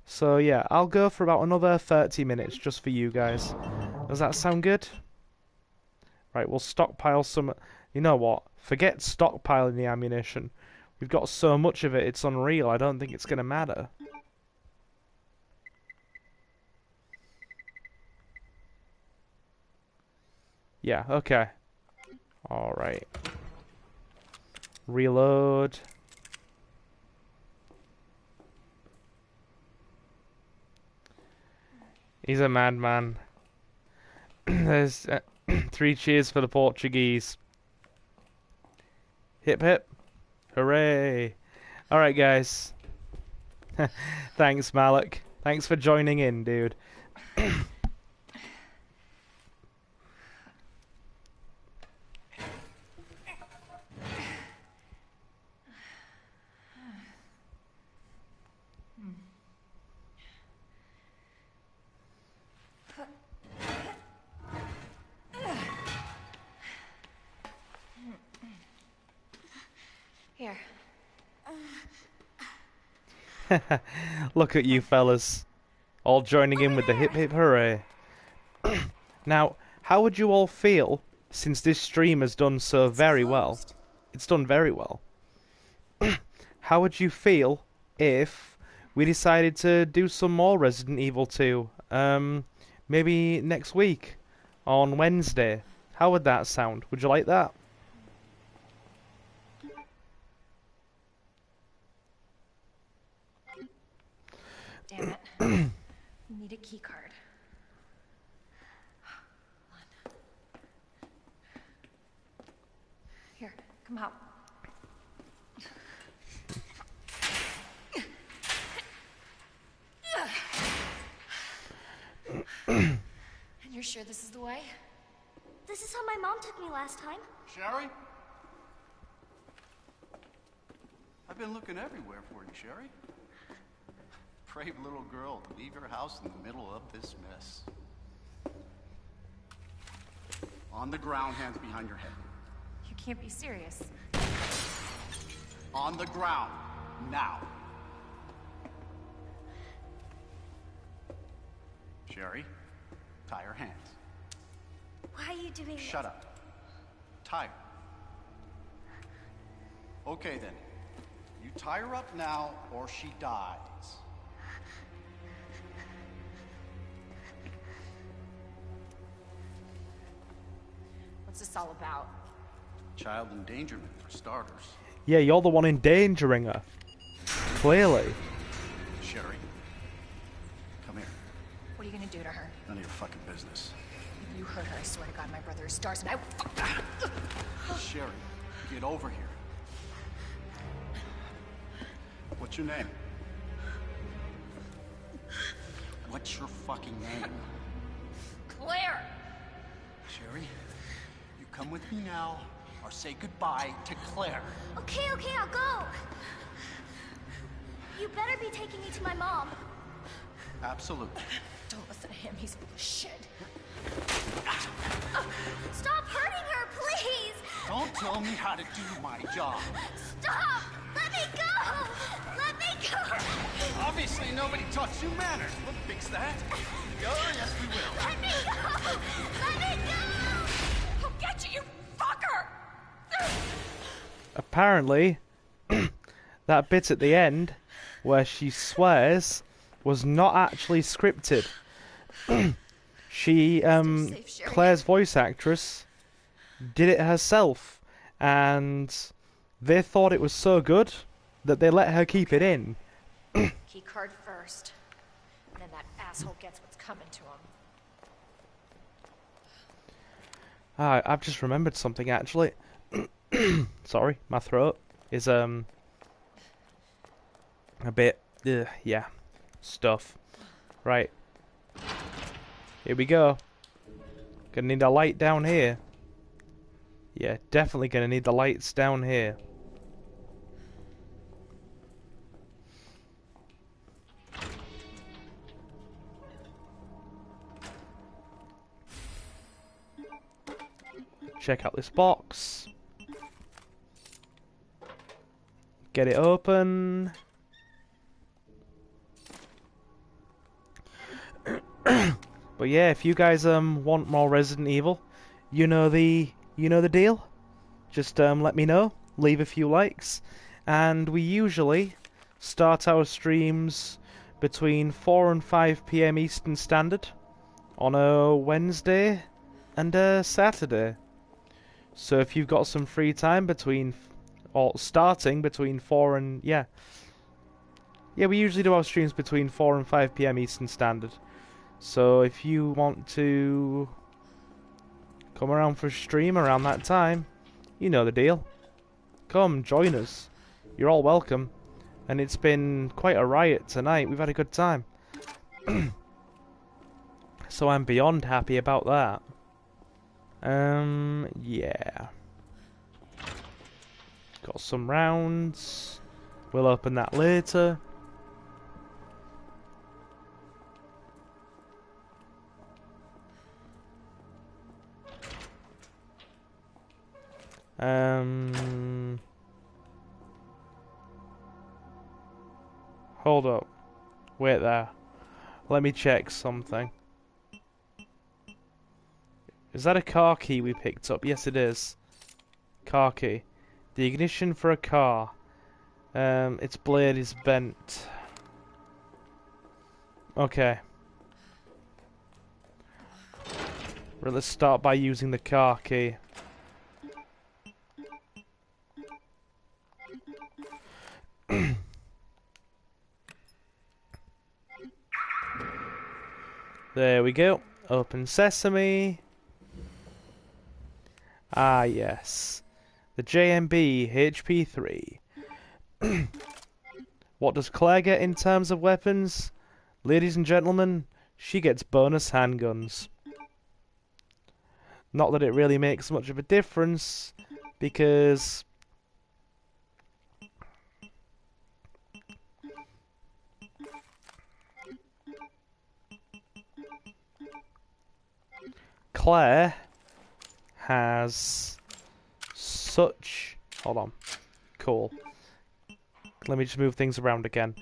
So yeah, I'll go for about another 30 minutes just for you guys. Does that sound good? Right, we'll stockpile some... You know what? Forget stockpiling the ammunition. We've got so much of it, it's unreal. I don't think it's going to matter. Yeah, okay. Alright. Reload. He's a madman. There's 3 cheers for the Portuguese. Hip hip. Hooray. Alright, guys. Thanks, Malik. Thanks for joining in, dude. Here. Look at you fellas. All joining in with the hip hip hooray. Now, how would you all feel since this stream has done so very well? It's done very well. How would you feel if we decided to do some more Resident Evil 2? Maybe next week on Wednesday. How would that sound? Would you like that? Damn it. We need a key card. Hold on. Here, come out. And you're sure this is the way? This is how my mom took me last time. Sherry? I've been looking everywhere for you, Sherry. Brave little girl to leave your house in the middle of this mess. On the ground, hands behind your head. You can't be serious. On the ground, now. Sherry, tie her hands. Why are you doing Shut this? up. Tie her. Okay then. You tie her up now or she dies. What's this all about? Child endangerment for starters. Yeah, you're the one endangering her. Clearly. Sherry, come here. What are you gonna do to her? None of your fucking business. If you hurt her, I swear to God, my brother is stars and I... Sherry, get over here. What's your name? What's your fucking name? Claire! Sherry, you come with me now, or say goodbye to Claire. Okay, I'll go. You better be taking me to my mom. Absolutely. Don't listen to him, he's full of shit. Stop hurting her, please! Don't tell me how to do my job. Stop! Let me go! nobody taught you manners. We'll fix that. Oh, yes, we will. Let me go! Let me go! I'll get you, you fucker! Apparently, that bit at the end where she swears was not actually scripted. She, Claire's voice actress, did it herself, and they thought it was so good that they let her keep it in. Key card first, and then that asshole gets what's coming to him. I've just remembered something actually. Sorry, my throat is a bit yeah, stuff. Right. Here we go. Gonna need a light down here. Yeah, definitely gonna need the lights down here. Check out this box. Get it open. But yeah, if you guys want more Resident Evil, you know the deal. Just let me know, leave a few likes, and we usually start our streams between 4 and 5 PM Eastern Standard on a Wednesday and a Saturday. So if you've got some free time between, or starting between 4 and yeah, we usually do our streams between 4 and 5 PM Eastern Standard. So if you want to come around for a stream around that time, you know the deal. Come, join us. You're all welcome. And it's been quite a riot tonight. We've had a good time. So I'm beyond happy about that. Yeah. Got some rounds. We'll open that later. Hold up. Wait there. Let me check something. Is that a car key we picked up? Yes, it is. Car key. The ignition for a car. Its blade is bent. Okay. Well, let's start by using the car key. There we go. Open sesame. Ah, yes. The JMB HP3. What does Claire get in terms of weapons? Ladies and gentlemen, she gets bonus handguns. Not that it really makes much of a difference, because Claire has such... Hold on. Cool. Let me just move things around again.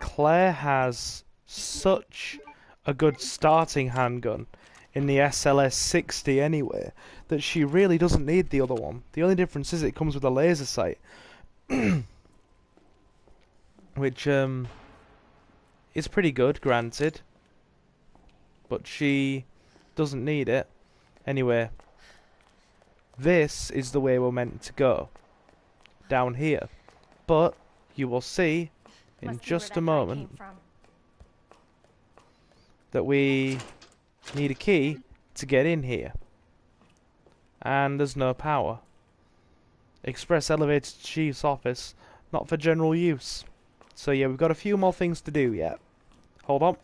Claire has such a good starting handgun in the SLS-60 anyway, that she really doesn't need the other one. The only difference is it comes with a laser sight. Which, is pretty good, granted. But she doesn't need it. Anyway, this is the way we're meant to go. Down here. But you will see in just a moment that we need a key to get in here. And there's no power. Express elevator to Chief's office, not for general use. So yeah, we've got a few more things to do yet. Hold on.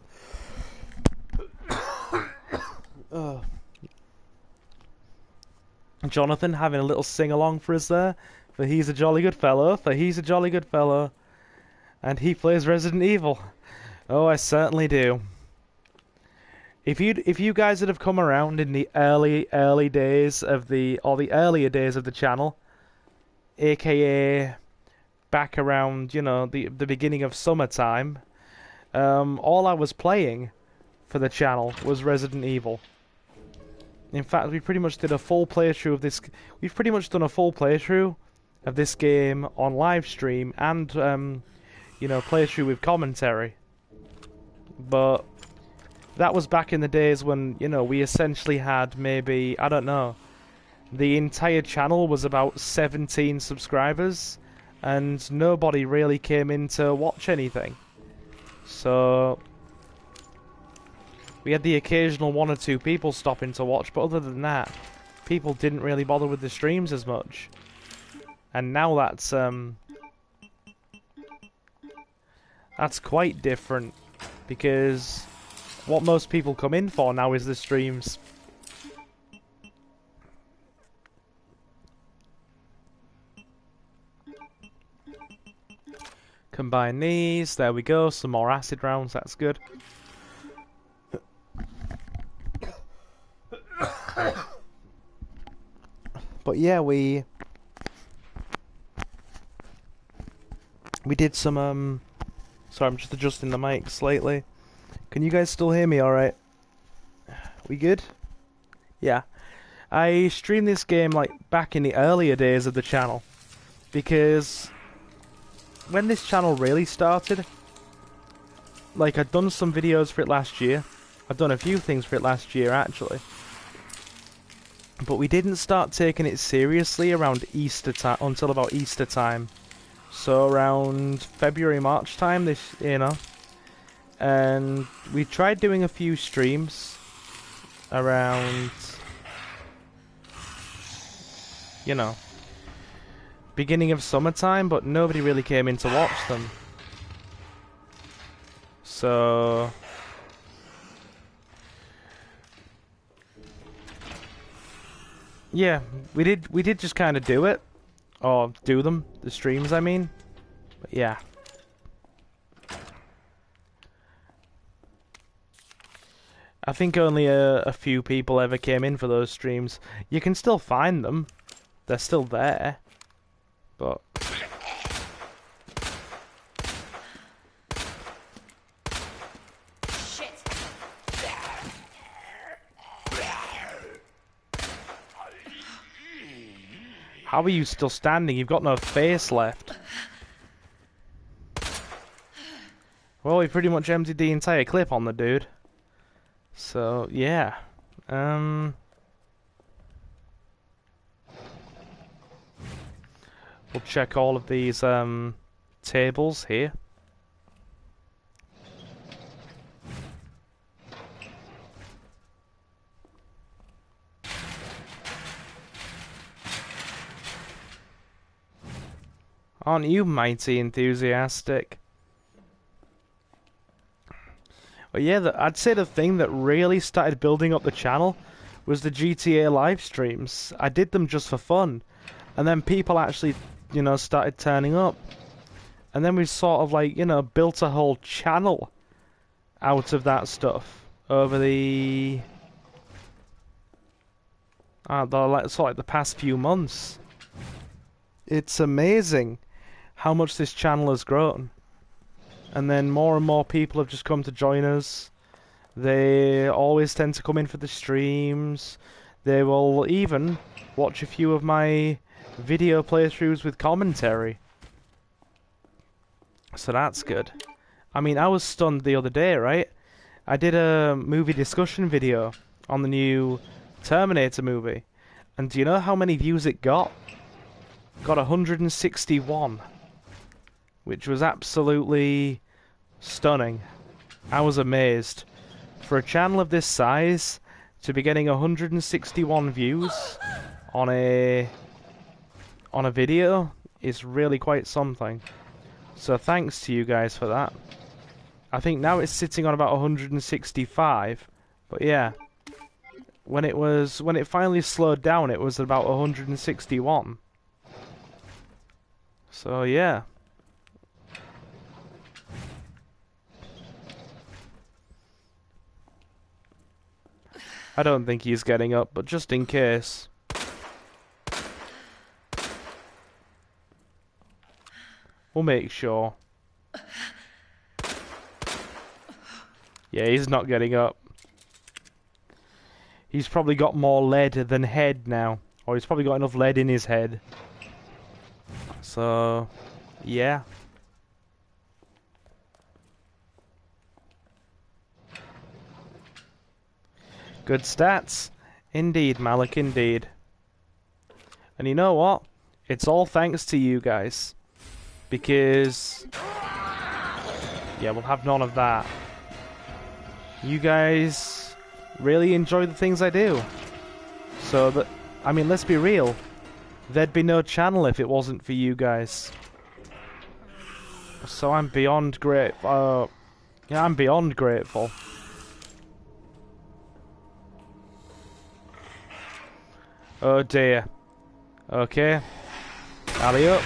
Jonathan having a little sing-along for us there. For he's a jolly good fellow. For he's a jolly good fellow. And he plays Resident Evil. Oh, I certainly do. If you guys would have come around in the early days of the earlier days of the channel, aka back around, you know, the beginning of summertime, all I was playing for the channel was Resident Evil. In fact, we pretty much did a full playthrough of this. We've pretty much done a full playthrough of this game on live stream and you know, playthrough with commentary. But that was back in the days when, you know, we essentially had maybe, I don't know, the entire channel was about 17 subscribers and nobody really came in to watch anything. So we had the occasional 1 or 2 people stopping to watch, but other than that, people didn't really bother with the streams as much. And now that's quite different, because what most people come in for now is the streams. Combine these, there we go, some more acid rounds, that's good. But yeah, we did some, sorry, I'm just adjusting the mic slightly. Can you guys still hear me alright? We good? Yeah. I streamed this game like back in the earlier days of the channel, because when this channel really started, like, I'd done some videos for it last year. I've done a few things for it last year, actually. But we didn't start taking it seriously around Easter time, until about Easter time. So around February, March time, this, you know. And we tried doing a few streams around, you know, beginning of summertime, but nobody really came in to watch them. So yeah, we did just kind of do it, or do them, the streams I mean. But yeah. I think only a few people ever came in for those streams. You can still find them. They're still there. But Shit. how are you still standing? You've got no face left. Well, we pretty much emptied the entire clip on the dude. So, yeah. We'll check all of these tables here. Aren't you mighty enthusiastic? But yeah, I'd say the thing that really started building up the channel was the GTA live streams. I did them just for fun, and then people actually, you know, started turning up, and then we sort of, like, you know, built a whole channel out of that stuff over the sort of the past few months. It's amazing how much this channel has grown. And then more and more people have just come to join us. They always tend to come in for the streams. They will even watch a few of my video playthroughs with commentary. So that's good. I mean, I was stunned the other day, right? I did a movie discussion video on the new Terminator movie. And do you know how many views it got? Got 161. Which was absolutely stunning. I was amazed. For a channel of this size to be getting 161 views on a video is really quite something. So thanks to you guys for that. I think now it's sitting on about 165. But yeah, when it finally slowed down, it was about 161. So yeah. I don't think he's getting up, but just in case. We'll make sure. Yeah, he's not getting up. He's probably got more lead than head now. Or he's probably got enough lead in his head. So, yeah. Good stats. Indeed, Malik, indeed. And you know what? It's all thanks to you guys. Because... yeah, we'll have none of that. You guys really enjoy the things I do. So that, I mean, let's be real. There'd be no channel if it wasn't for you guys. So I'm beyond grateful. Yeah, I'm beyond grateful. Oh dear. Okay. Alley up.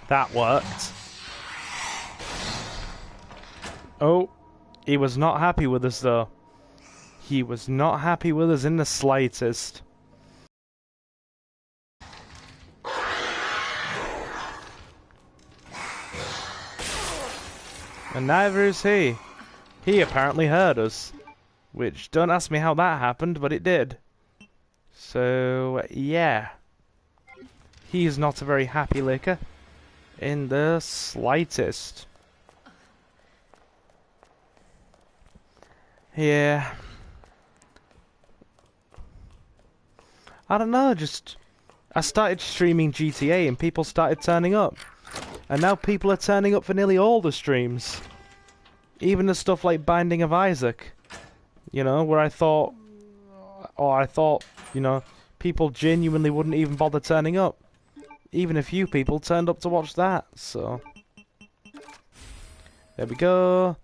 That worked. Oh, he was not happy with us though. He was not happy with us in the slightest. And neither is he. He apparently heard us. Which, don't ask me how that happened, but it did. So, yeah. He's not a very happy licker. In the slightest. Yeah. I don't know, just... I started streaming GTA and people started turning up. And now people are turning up for nearly all the streams. Even the stuff like Binding of Isaac. You know, where I thought... you know, people genuinely wouldn't even bother turning up. Even a few people turned up to watch that, so... there we go.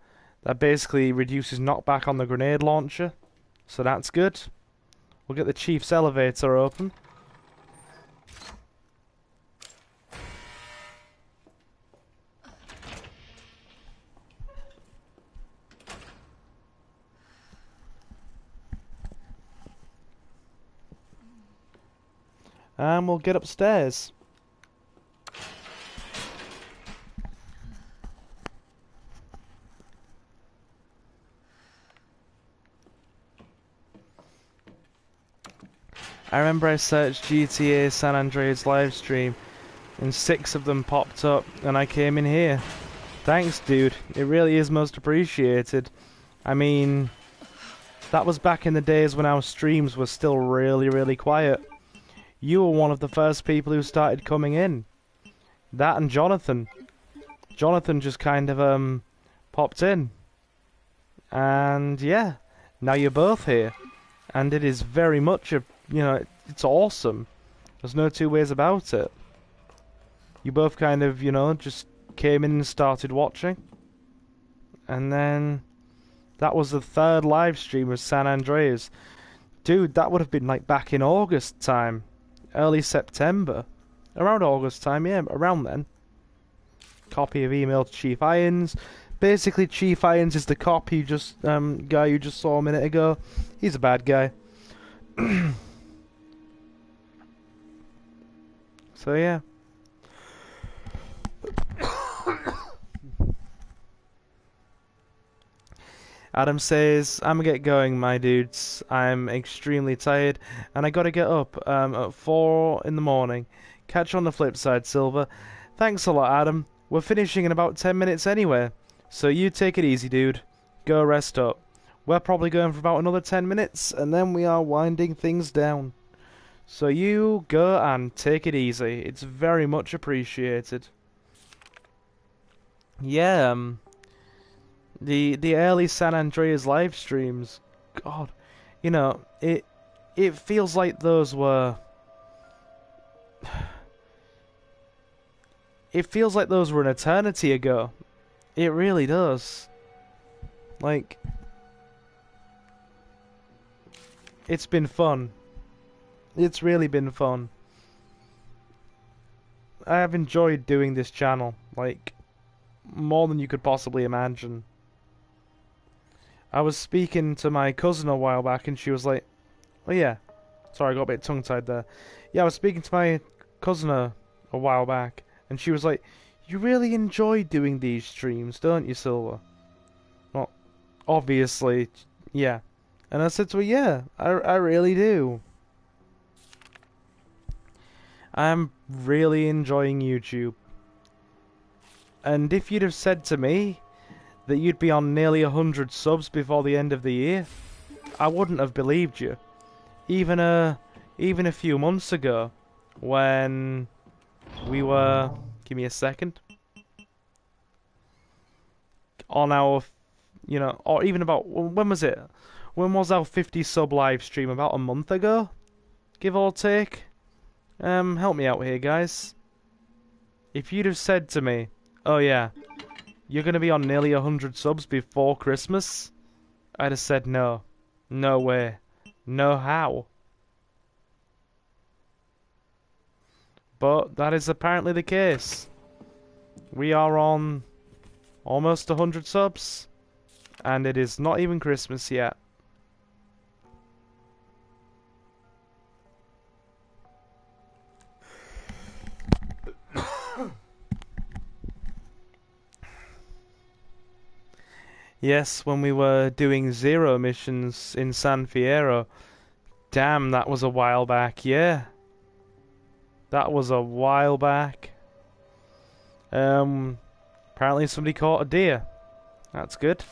That basically reduces knockback on the grenade launcher. So that's good. We'll get the Chief's elevator open. And we'll get upstairs. I remember I searched GTA San Andreas livestream and 6 of them popped up and I came in here. Thanks, dude. It really is most appreciated. I mean, that was back in the days when our streams were still really, really quiet. You were one of the first people who started coming in. That and Jonathan. Jonathan just kind of, popped in. And, yeah, now you're both here. And it is very much a... you know, it's awesome. There's no two ways about it. You both kind of, you know, just came in and started watching. And then... that was the 3rd live stream of San Andreas. Dude, that would have been like back in August time. Early September. Around August time, yeah, around then. Copy of email to Chief Irons. Basically, Chief Irons is the cop you just, guy you just saw a minute ago. He's a bad guy. So, yeah. Adam says, I'm gonna get going, my dudes. I'm extremely tired, and I gotta get up at 4 in the morning. Catch you on the flip side, Silver. Thanks a lot, Adam. We're finishing in about 10 minutes anyway. So you take it easy, dude. Go rest up. We're probably going for about another 10 minutes, and then we are winding things down. So you go and take it easy. It's very much appreciated. Yeah, the early San Andreas live streams, God, you know, it feels like those were... it feels like those were an eternity ago. It really does. Like, it's been fun. It's really been fun. I have enjoyed doing this channel, like, more than you could possibly imagine. I was speaking to my cousin a while back, and she was like, "Oh yeah, sorry, I got a bit tongue-tied there." Yeah, I was speaking to my cousin a while back, and she was like, "You really enjoy doing these streams, don't you, Silver?" Well, obviously, yeah. And I said to her, "Yeah, I really do. I'm really enjoying YouTube." And if you'd have said to me that you'd be on nearly 100 subs before the end of the year, I wouldn't have believed you. Even a few months ago, when we were, give me a second, on our, or even about, when was it? When was our 50 sub live stream? About a month ago, give or take. Help me out here, guys. If you'd have said to me, "Oh yeah, you're gonna be on nearly 100 subs before Christmas," I'd have said no. No way. No how. But that is apparently the case. We are on almost 100 subs, and it is not even Christmas yet. Yes, when we were doing Zero missions in San Fierro. Damn, that was a while back, yeah. That was a while back. Apparently somebody caught a deer. That's good.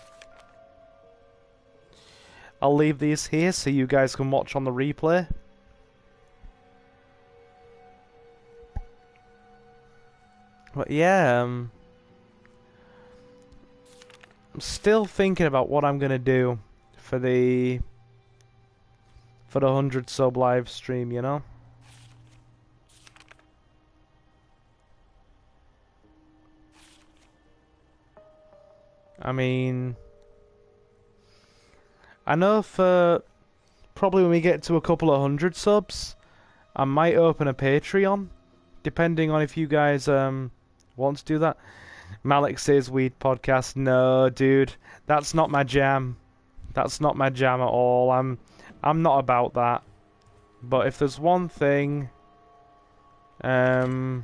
I'll leave these here so you guys can watch on the replay. But yeah, I'm still thinking about what I'm gonna do for the 100 sub live stream, you know? I mean, I know for probably when we get to a couple of 100 subs, I might open a Patreon, depending on if you guys want to do that. Malik says Weed Podcast. No, dude, that's not my jam. That's not my jam at all. I'm not about that. But if there's one thing I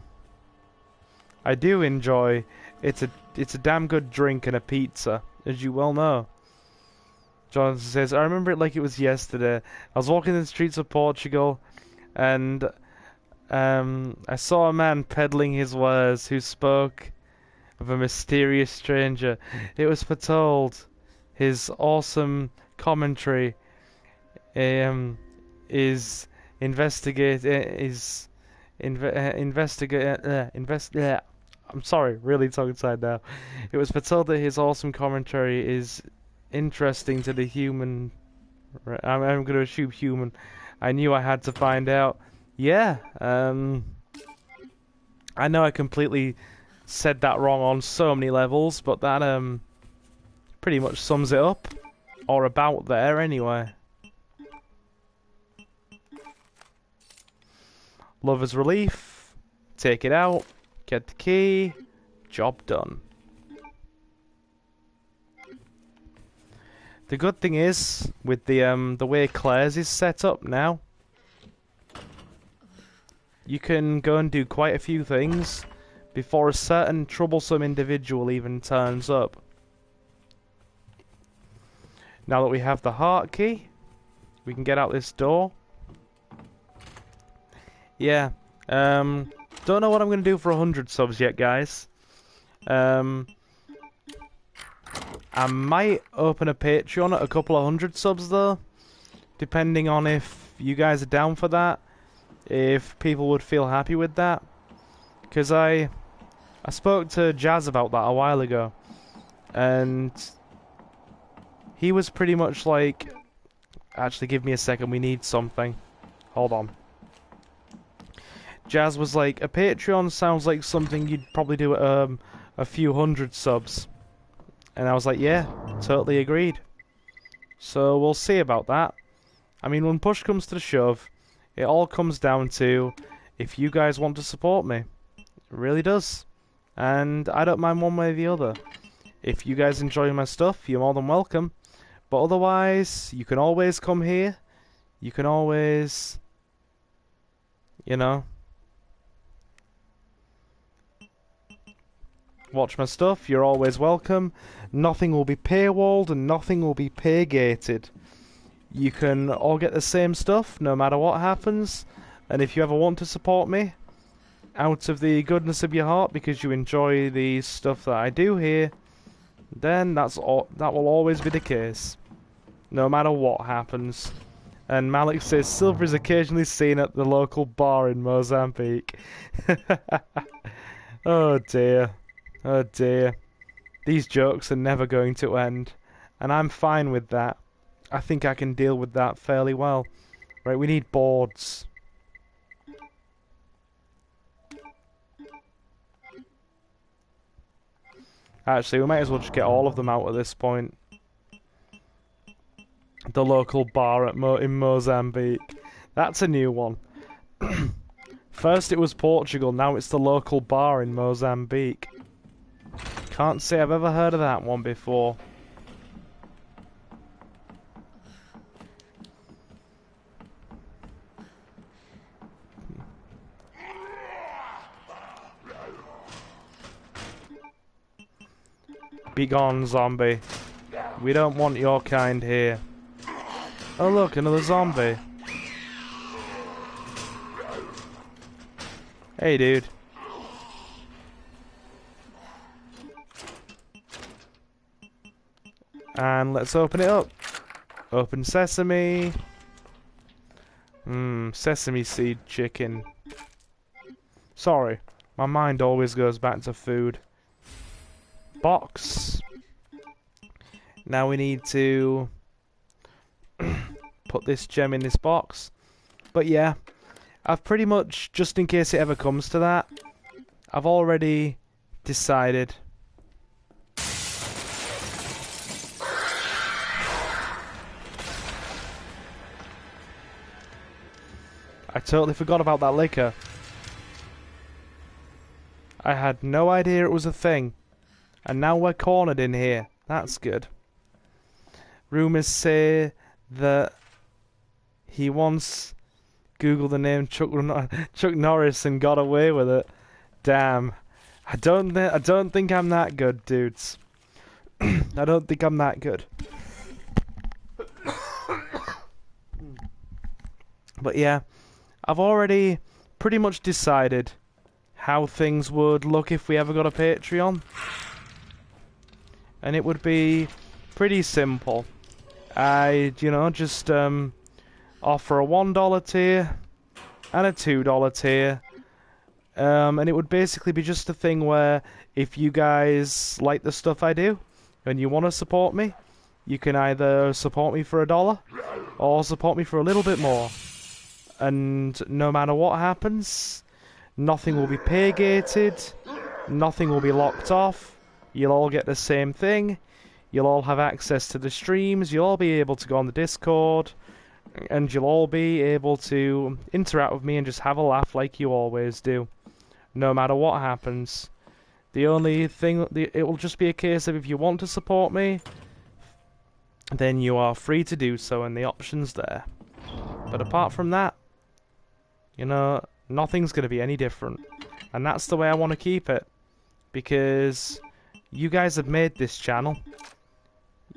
do enjoy, it's a damn good drink and a pizza, as you well know. Jonathan says, "I remember it like it was yesterday. I was walking in the streets of Portugal, and I saw a man peddling his wares who spoke of a mysterious stranger. It was foretold. His awesome commentary is investigate is investigate I'm sorry, really tongue-tied now. It was foretold that his awesome commentary is interesting to the human. I'm going to assume human. I knew I had to find out." Yeah, I know I completely said that wrong on so many levels, but that pretty much sums it up, or about there anyway. Lover's Relief, take it out, get the key, job done. The good thing is, with the way Claire's is set up now, you can go and do quite a few things before a certain troublesome individual even turns up. Now that we have the heart key, we can get out this door. Yeah, don't know what I'm going to do for 100 subs yet, guys. I might open a Patreon at a couple of 100 subs, though, depending on if you guys are down for that, if people would feel happy with that. Because I spoke to Jazz about that a while ago, and he was pretty much like, actually give me a second, we need something. Hold on. Jazz was like, a Patreon sounds like something you'd probably do at a few 100 subs. And I was like, yeah, totally agreed. So we'll see about that. I mean, when push comes to the shove, it all comes down to if you guys want to support me. It really does. and I don't mind one way or the other. If you guys enjoy my stuff, you're more than welcome. But otherwise, you can always come here. You can always, you know, watch my stuff. You're always welcome. Nothing will be paywalled and nothing will be pay-gated. You can all get the same stuff no matter what happens. And if you ever want to support me out of the goodness of your heart because you enjoy the stuff that I do here, then that will always be the case, no matter what happens. And Malik says silver is occasionally seen at the local bar in Mozambique. Oh dear, oh dear. These jokes are never going to end, and I'm fine with that. I think I can deal with that fairly well. Right, we need boards. Actually, we might as well just get all of them out at this point. The local bar at in Mozambique. That's a new one. First it was Portugal, now it's the local bar in Mozambique. Can't say I've ever heard of that one before. Be gone, zombie. We don't want your kind here. Oh look, another zombie. Hey dude. And let's open it up. Open sesame. Sesame seed chicken. Sorry, my mind always goes back to food. Box. Now we need to put this gem in this box. But yeah, I've pretty much, just in case it ever comes to that, I've already decided. I totally forgot about that liquor. I had no idea it was a thing. And now we're cornered in here. That's good. Rumours say that he once Googled the name Chuck Norris and got away with it. Damn. I don't think I'm that good, dudes. I don't think I'm that good. But yeah, I've already pretty much decided how things would look if we ever got a Patreon. And it would be pretty simple. I'd, just offer a $1 tier and a $2 tier. And it would basically be just a thing where if you guys like the stuff I do and you want to support me, you can either support me for $1 or support me for a little bit more. And no matter what happens, nothing will be pay-gated, nothing will be locked off. You'll all get the same thing. You'll all have access to the streams. You'll all be able to go on the Discord. And you'll all be able to interact with me and just have a laugh like you always do. No matter what happens. The only thing, it will just be a case of if you want to support me, then you are free to do so and the option's there. But apart from that, nothing's going to be any different. And that's the way I want to keep it. Because you guys have made this channel.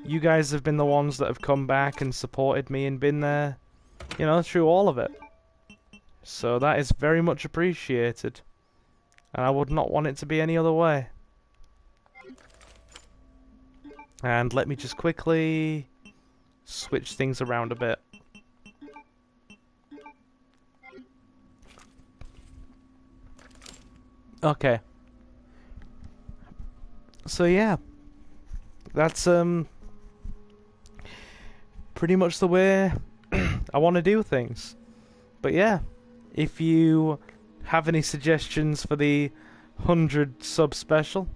You guys have been the ones that have come back and supported me and been there, through all of it. So that is very much appreciated. And I would not want it to be any other way. And let me just quickly switch things around a bit. Okay. So yeah, that's pretty much the way I want to do things. But yeah, if you have any suggestions for the 100 sub special,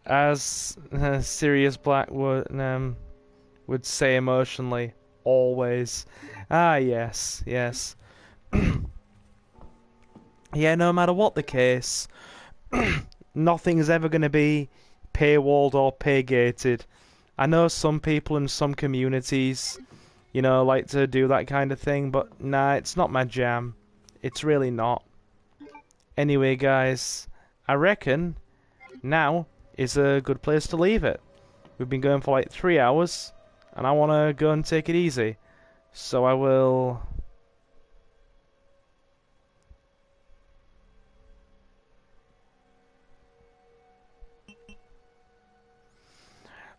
as Sirius Black would say emotionally, always. Ah, yes, yes. Yeah, no matter what the case, nothing's ever going to be paywalled or pay-gated. I know some people in some communities, you know, like to do that kind of thing, but nah, it's not my jam. It's really not. Anyway, guys, I reckon now is a good place to leave it. We've been going for like 3 hours, and I want to go and take it easy. So I will...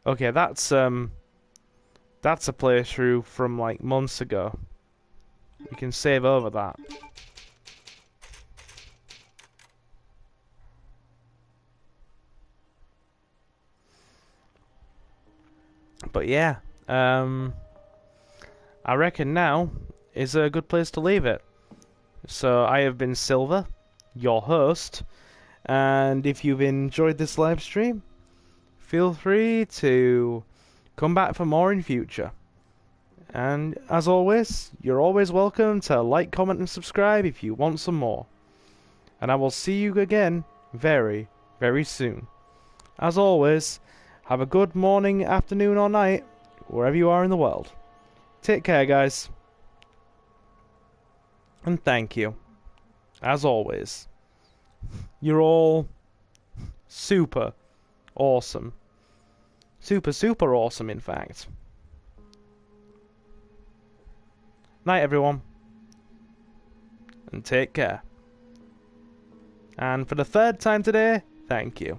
Okay, that's a playthrough from like months ago. You can save over that. But yeah, I reckon now is a good place to leave it. So I have been Silver, your host, and if you've enjoyed this live stream, feel free to come back for more in future. And as always, you're always welcome to like, comment, and subscribe if you want some more. And I will see you again very, very soon. As always, have a good morning, afternoon, or night, wherever you are in the world. Take care, guys. And thank you. As always. You're all super awesome. Super, super awesome, in fact. Night, everyone. And take care. And for the 3rd time today, thank you.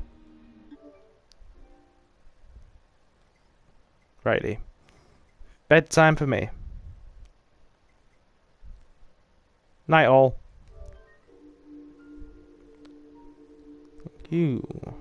Righty. Bedtime for me. Night all. Thank you.